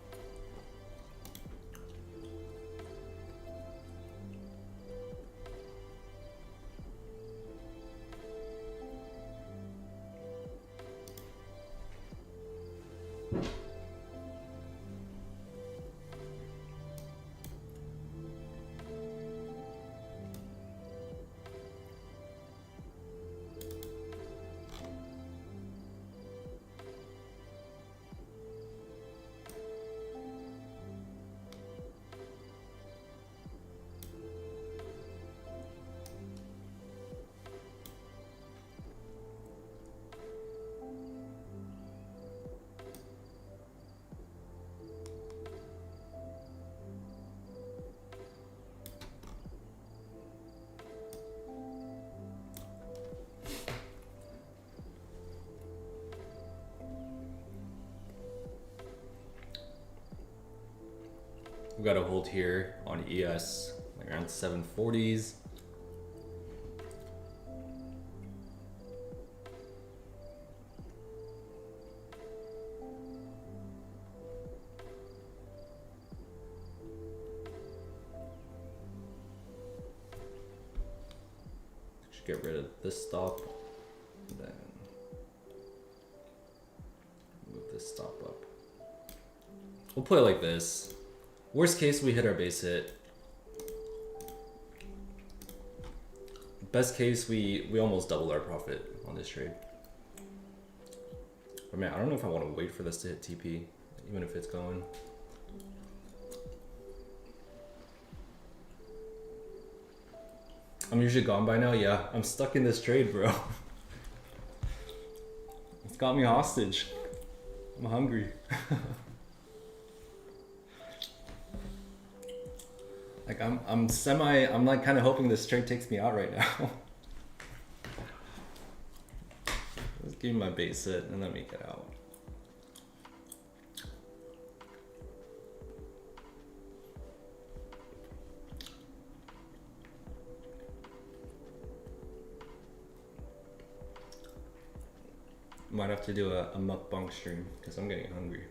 We got a hold here on ES, like around 740s. Should get rid of this stop, then move this stop up. We'll play like this. Worst case, we hit our base hit. Best case, we almost doubled our profit on this trade. But man, I don't know if I want to wait for this to hit TP, even if it's going. I'm usually gone by now. Yeah, I'm stuck in this trade, bro. It's got me hostage. I'm hungry. Like I'm like kind of hoping this trade takes me out right now. Let's give me my base hit and let me get out. Might have to do a mukbang stream because I'm getting hungry.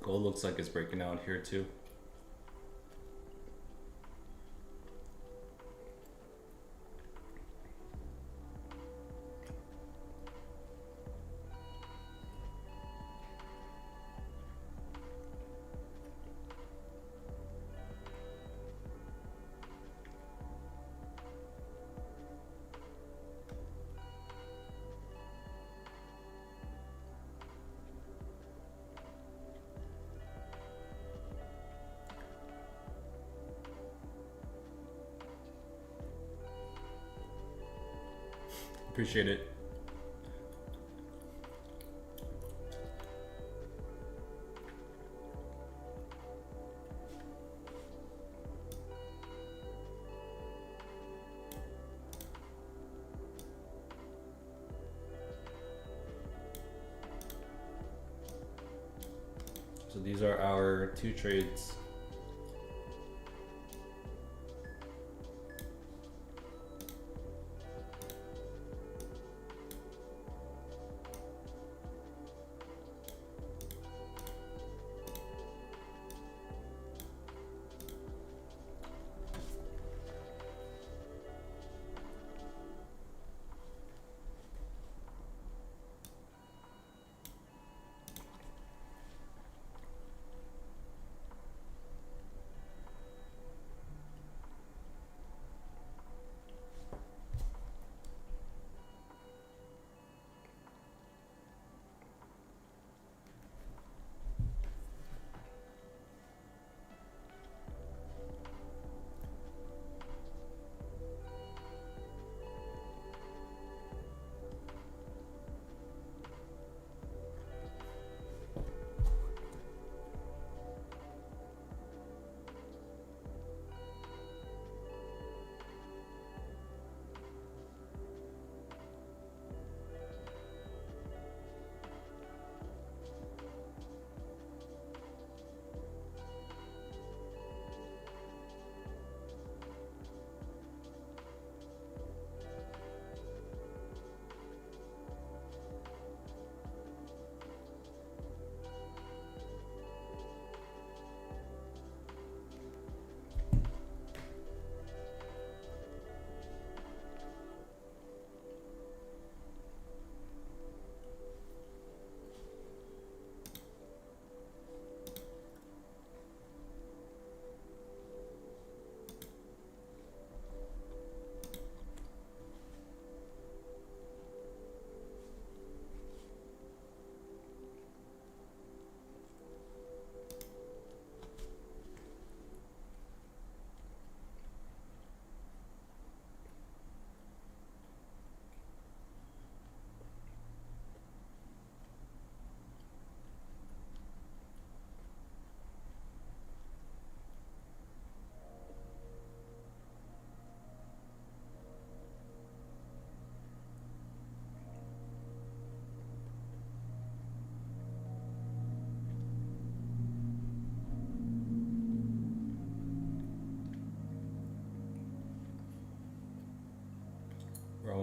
Gold looks like it's breaking out here too. Appreciate it. So these are our two trades.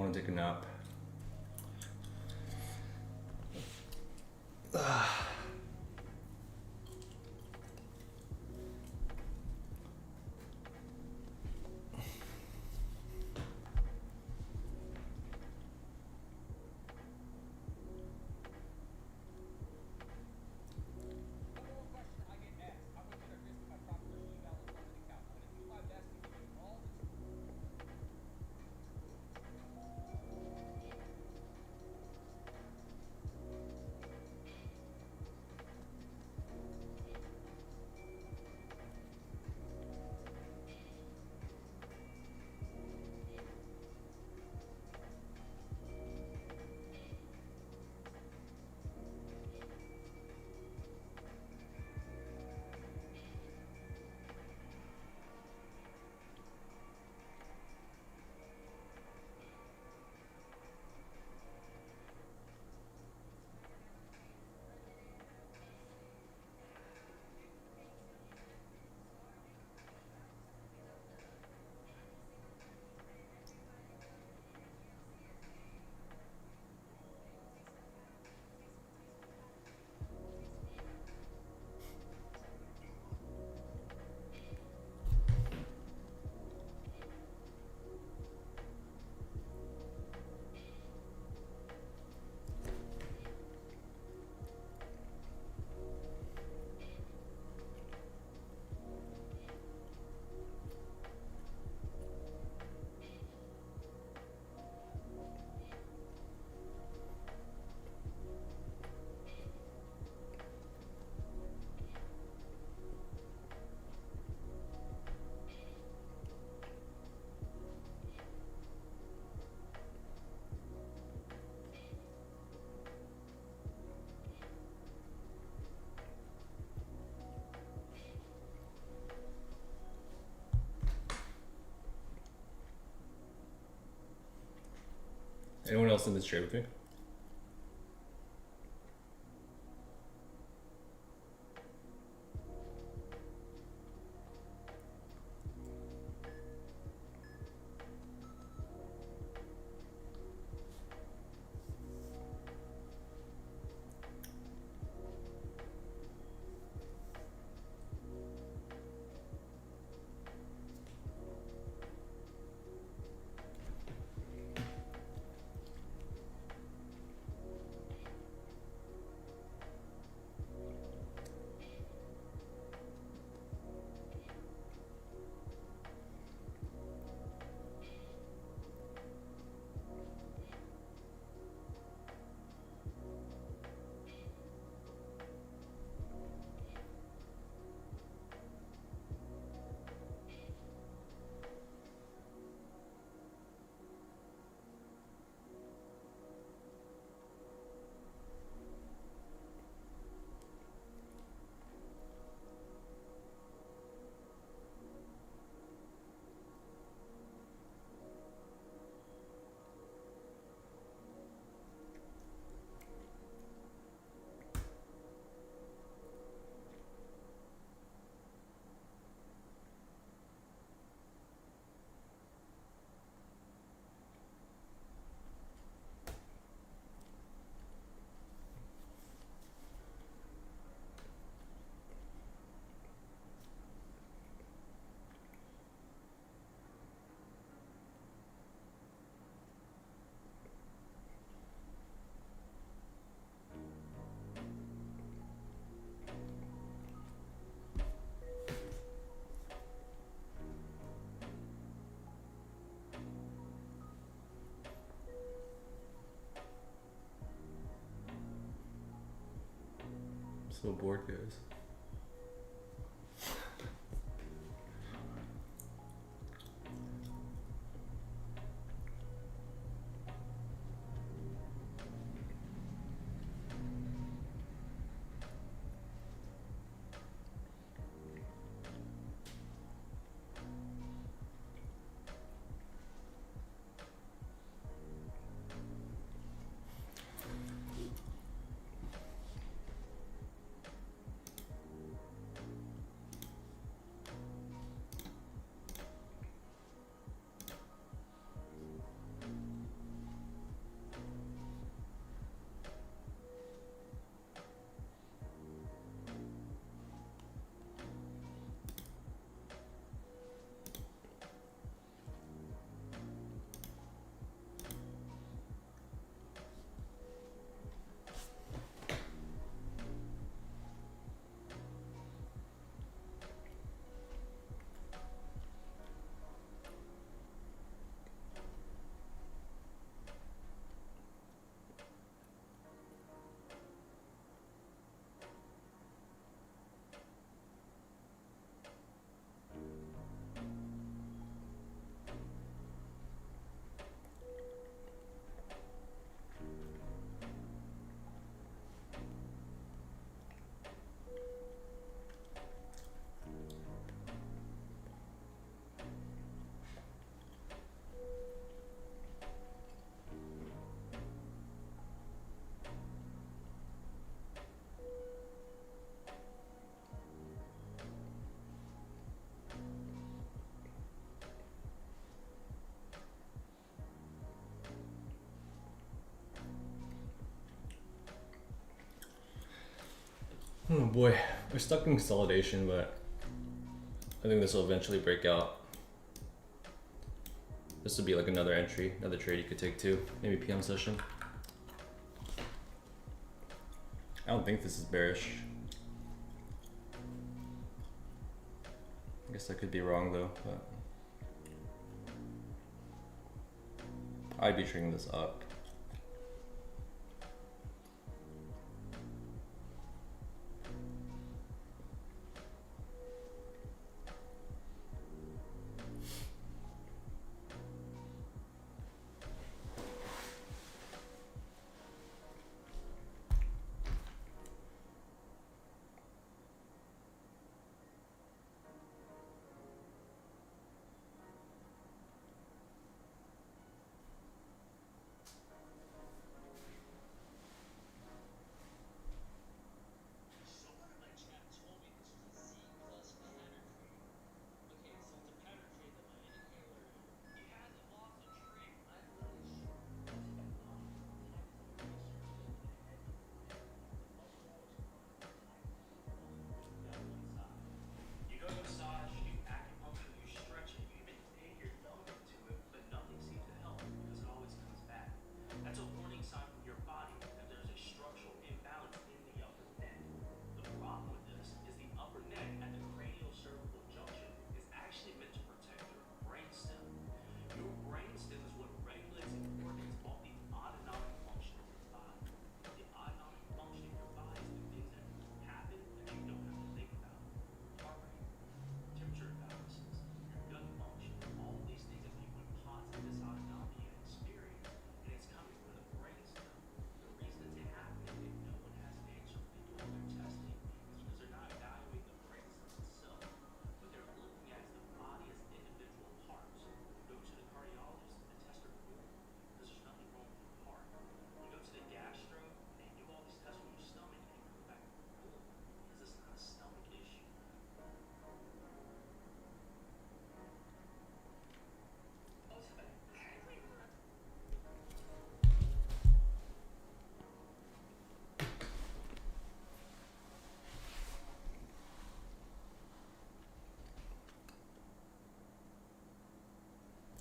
want to take a nap. Anyone else in this trade with me? So bored, guys. Oh boy, we're stuck in consolidation, but I think this will eventually break out. This would be like another entry, another trade you could take too. Maybe PM session. I don't think this is bearish. I guess I could be wrong though, but I'd be trading this up.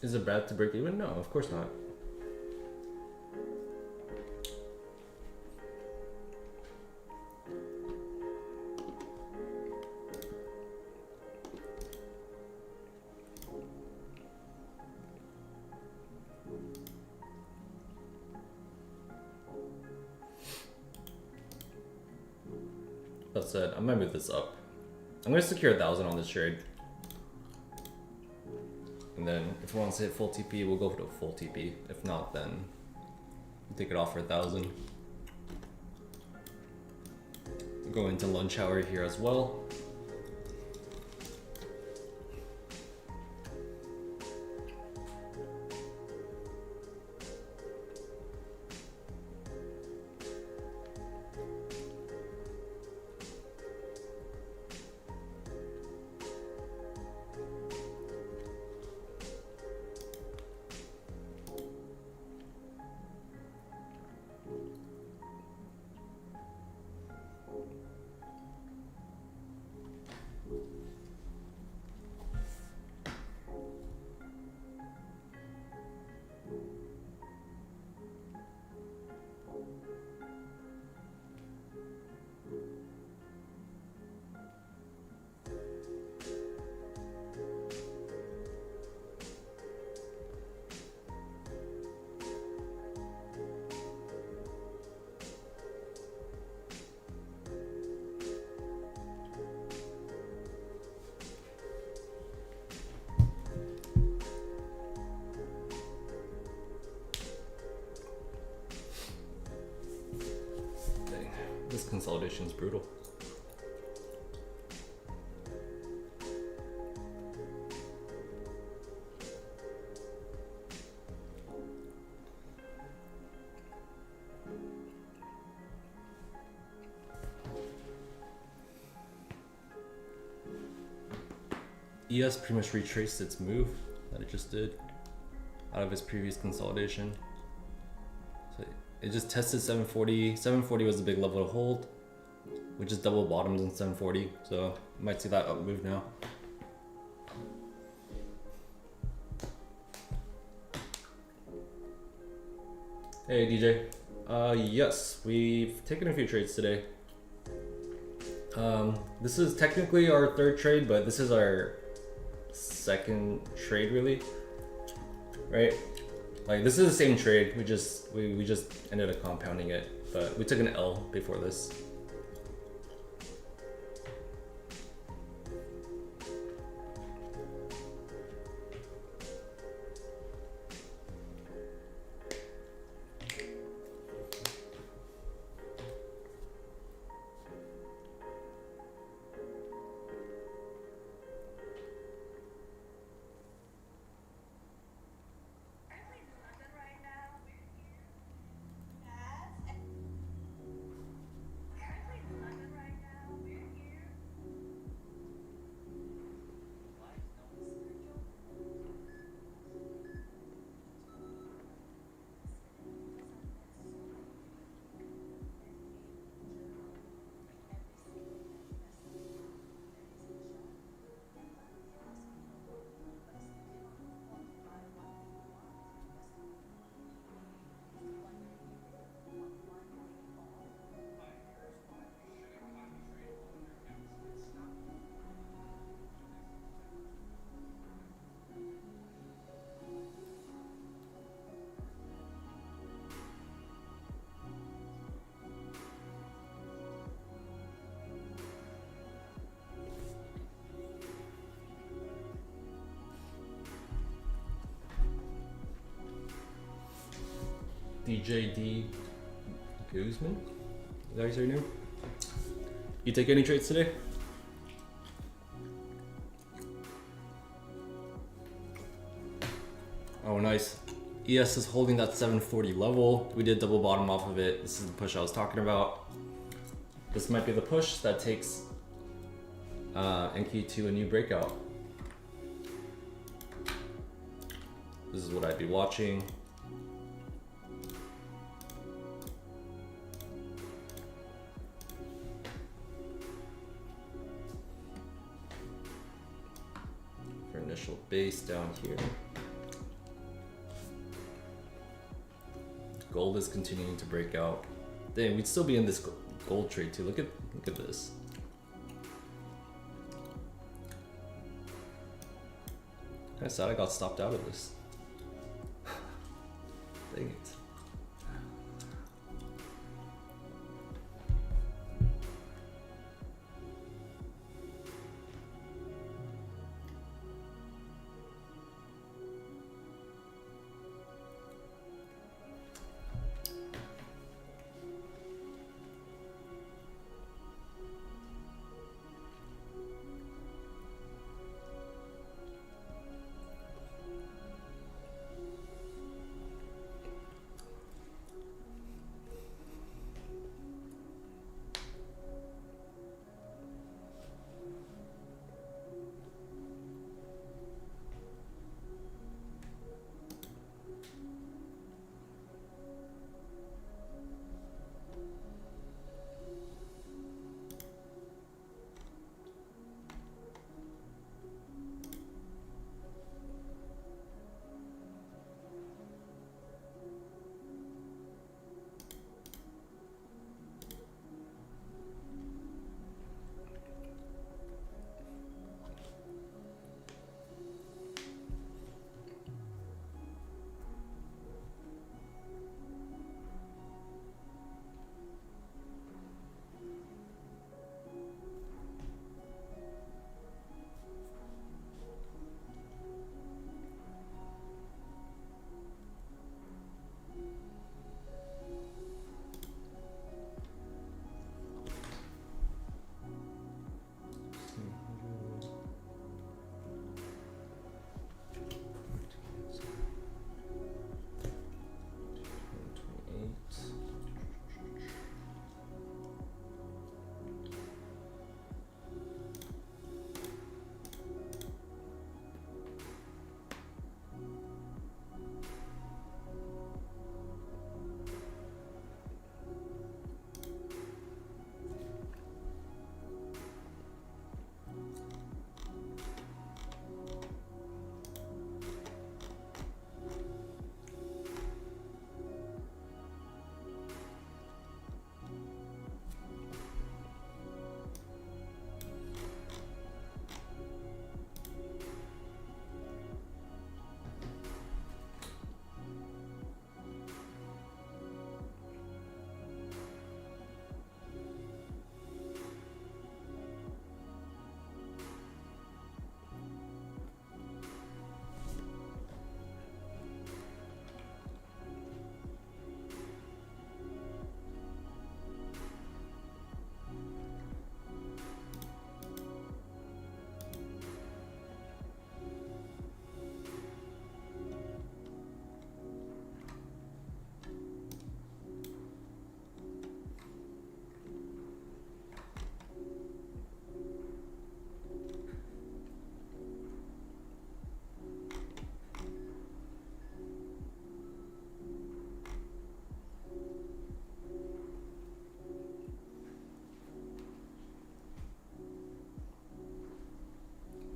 Is it bad to break even? No, of course not. That said, I might move this up. I'm gonna secure 1,000 on this trade. And then if it wants to hit full TP, we'll go for the full TP. If not, then we'll take it off for 1,000. Go into lunch hour here as well. This consolidation is brutal. ES pretty much retraced its move that it just did out of its previous consolidation. So it just tested 740. 740 was the big level to hold. We just double bottomed in 740, so might see that up move now. Hey DJ. Yes, we've taken a few trades today. This is technically our third trade, but this is our second trade really, right? Like this is the same trade. We just ended up compounding it, but we took an L before this. DJ D Guzman? Is that your name? You take any trades today? Oh, nice. ES is holding that 740 level. We did double bottom off of it. This is the push I was talking about. This might be the push that takes NQ to a new breakout. This is what I'd be watching. For initial base down here. Gold is continuing to break out. Dang, we'd still be in this gold trade too. Look at this. Kinda sad I got stopped out of this. Dang it.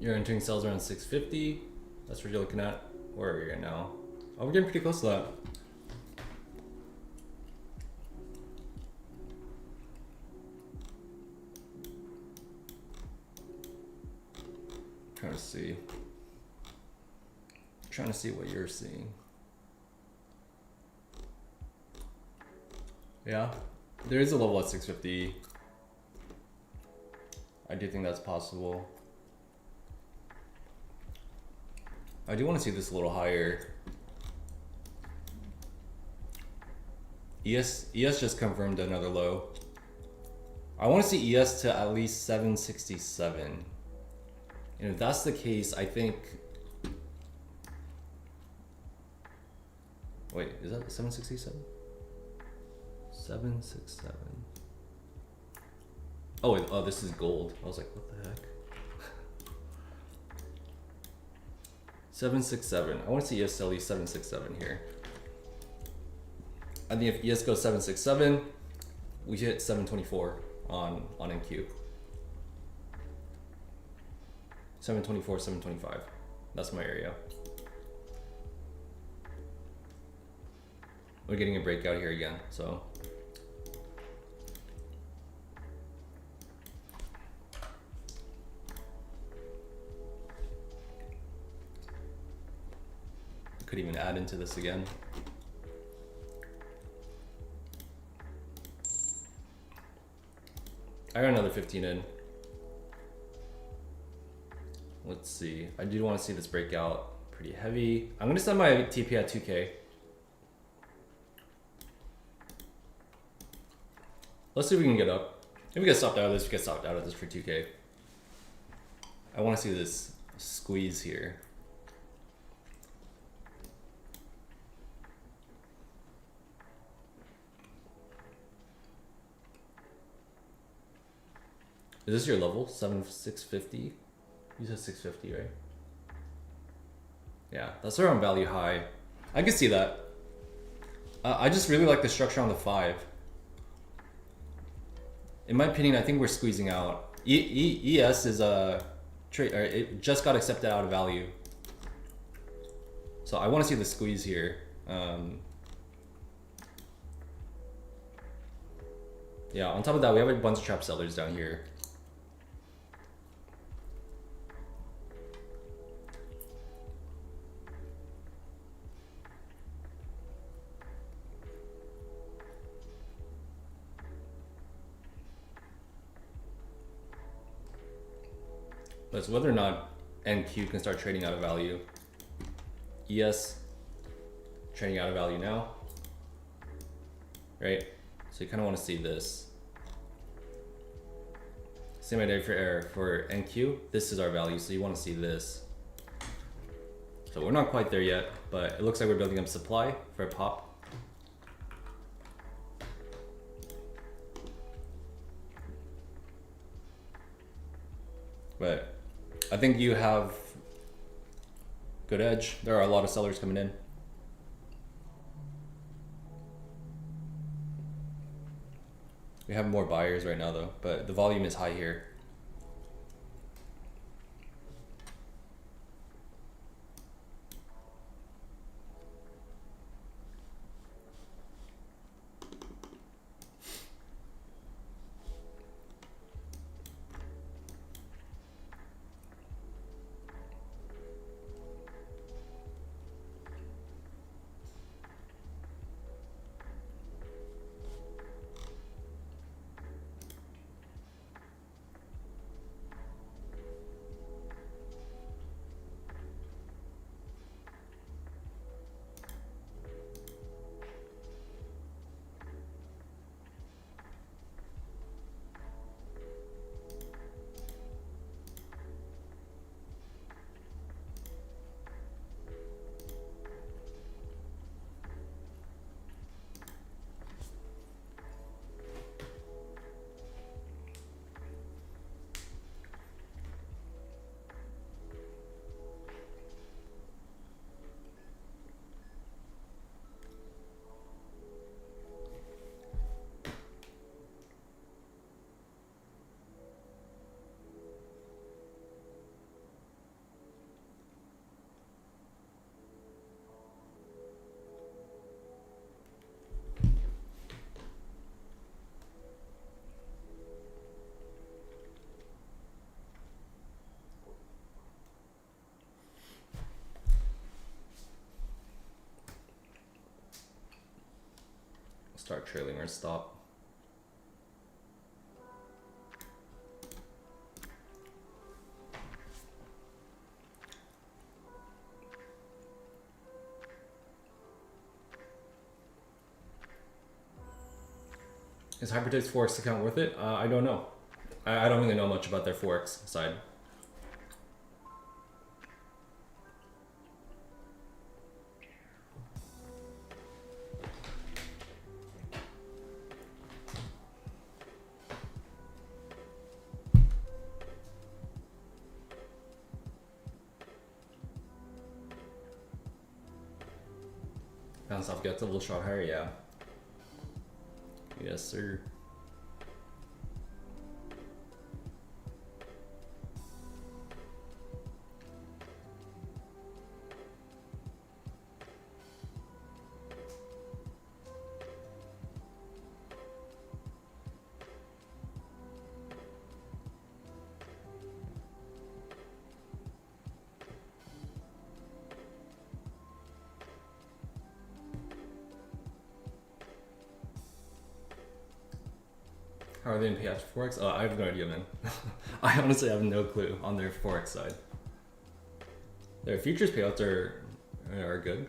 You're entering sales around 650. That's what you're looking at. Where are we at now? Oh, we're getting pretty close to that. Trying to see what you're seeing. Yeah, there is a level at 650. I do think that's possible. I do want to see this a little higher. ES just confirmed another low. I want to see ES to at least 767. And if that's the case, I think... Wait, is that 767? 767. Oh, wait, oh, this is gold. I was like, what the heck? 767. I want to see ES to at least 767 here. I think if ES goes 767, we hit 724 on NQ. 724, 725. That's my area. We're getting a breakout here again, so. Could even add into this again. I got another 15 in. Let's see. I do want to see this breakout pretty heavy. I'm gonna set my TP at 2K. Let's see if we can get up. If we get stopped out of this, we get stopped out of this for 2K. I want to see this squeeze here. Is this your level? 650? You said 650, right? Yeah, that's around value high. I can see that. I just really like the structure on the 5. In my opinion, I think we're squeezing out. ES is a trade, or it just got accepted out of value. So I want to see the squeeze here. Yeah, on top of that, we have a bunch of trap sellers down here. But it's whether or not NQ can start trading out of value. ES trading out of value now, right? So you kind of want to see this. Same idea for NQ. This is our value, so you want to see this. So we're not quite there yet, but it looks like we're building up supply for a pop. But I think you have good edge. There are a lot of sellers coming in. We have more buyers right now though, but the volume is high here. start trailing or stop. Is Hypertext Forex account worth it? I don't know. I don't really know much about their Forex side. Bounce off, gets a little shot higher, yeah. Yes, sir. How are they in payouts for Forex? I have no idea, man. I honestly have no clue on their Forex side. Their futures payouts are good.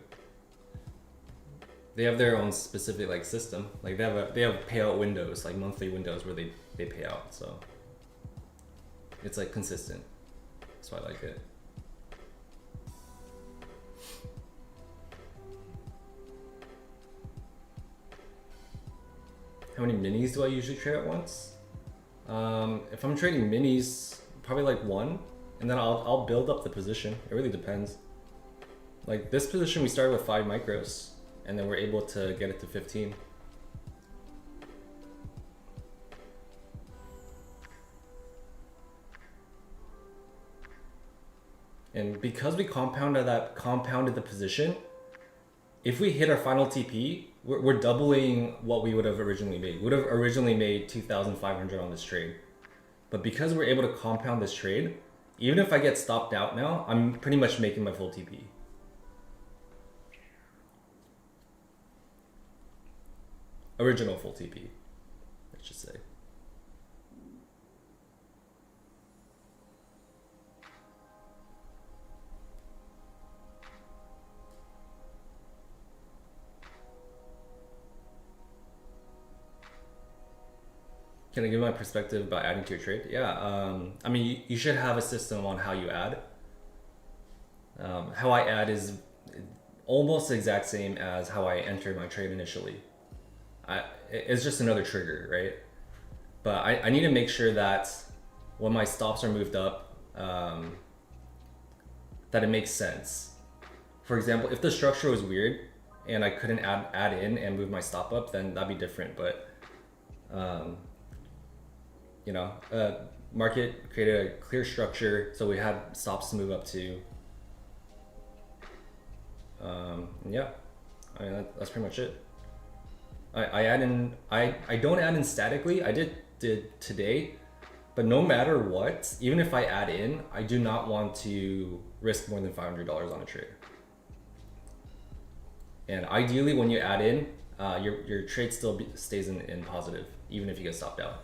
They have their own specific like system. Like they have payout windows, like monthly windows where they pay out. So it's like consistent. That's why I like it. How many minis do I usually trade at once? If I'm trading minis, probably like one, and then I'll build up the position. It really depends. Like this position, we started with 5 micros, and then we're able to get it to 15. And because we compounded the position, if we hit our final TP, we're doubling what we would have originally made. We would have originally made 2,500 on this trade. But because we're able to compound this trade, even if I get stopped out now, I'm pretty much making my full TP. Original full TP, let's just say. Can I give my perspective about adding to your trade? Yeah, I mean, you should have a system on how you add. How I add is almost the exact same as how I entered my trade initially. It's just another trigger, right? But I need to make sure that when my stops are moved up, that it makes sense. For example, if the structure was weird and I couldn't add in and move my stop up, then that'd be different. But you know, market created a clear structure, so we had stops to move up to. Yeah, I mean that's pretty much it. I add in. I don't add in statically. I did today, but no matter what, even if I add in, I do not want to risk more than $500 on a trade. And ideally, when you add in, your trade still stays in positive, even if you get stopped out.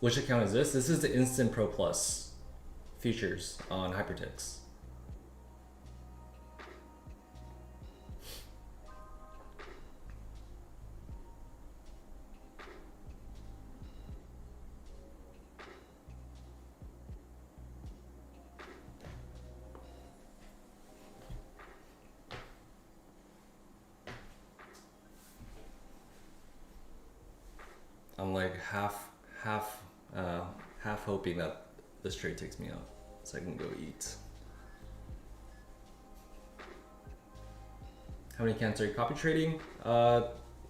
Which account is this? This is the Instant Pro Plus futures on Hypertext. I'm like half hoping that this trade takes me out so I can go eat. How many cans are you copy trading?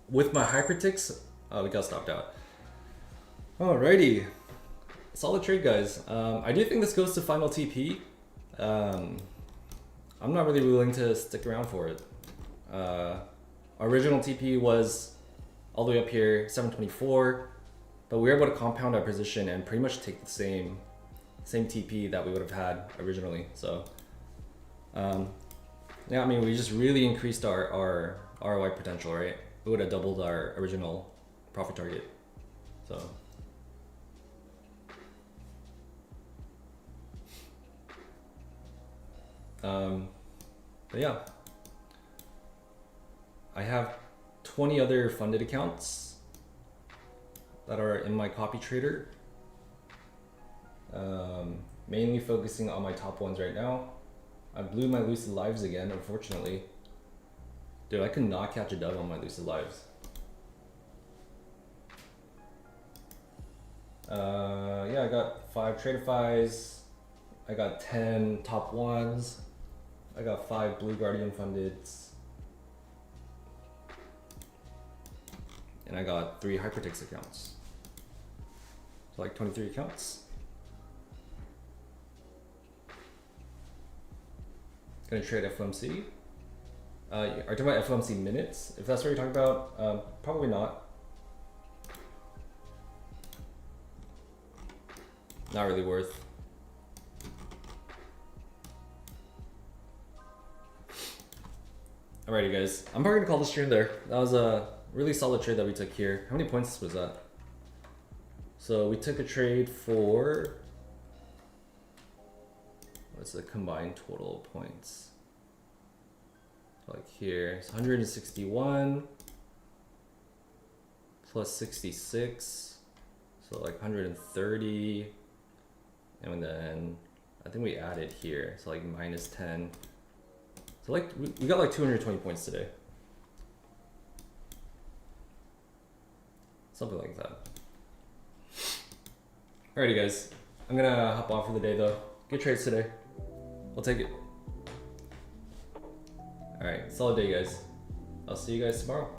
With my Hypertext, we got stopped out. Alrighty, solid trade, guys. I do think this goes to final TP. I'm not really willing to stick around for it. Original TP was all the way up here, 724, but we were able to compound our position and pretty much take the same TP that we would have had originally. So Yeah, I mean, we just really increased our ROI potential, right? We would have doubled our original profit target. So. But yeah, I have 20 other funded accounts that are in my copy trader. Mainly focusing on my top ones right now. I blew my Lucid Lives again, unfortunately. Dude, I could not catch a dub on my Lucid Lives. Yeah, I got 5 Tradeifys. I got 10 top ones. I got 5 Blue Guardian fundeds. And I got 3 Hypertext accounts. So like 23 accounts. Gonna trade FOMC. Are you talking about FOMC minutes? If that's what you're talking about, probably not. Not really worth. Alrighty guys, I'm probably gonna call the stream there. That was a really solid trade that we took here. How many points was that? So we took a trade for, what's the combined total points? Like here, it's 161 plus 66, so like 130, and then I think we added here, so like minus 10. So like we got like 220 points today. Something like that. Alrighty guys, I'm gonna hop off for the day though. Good trades today. I'll take it. Alright, solid day guys. I'll see you guys tomorrow.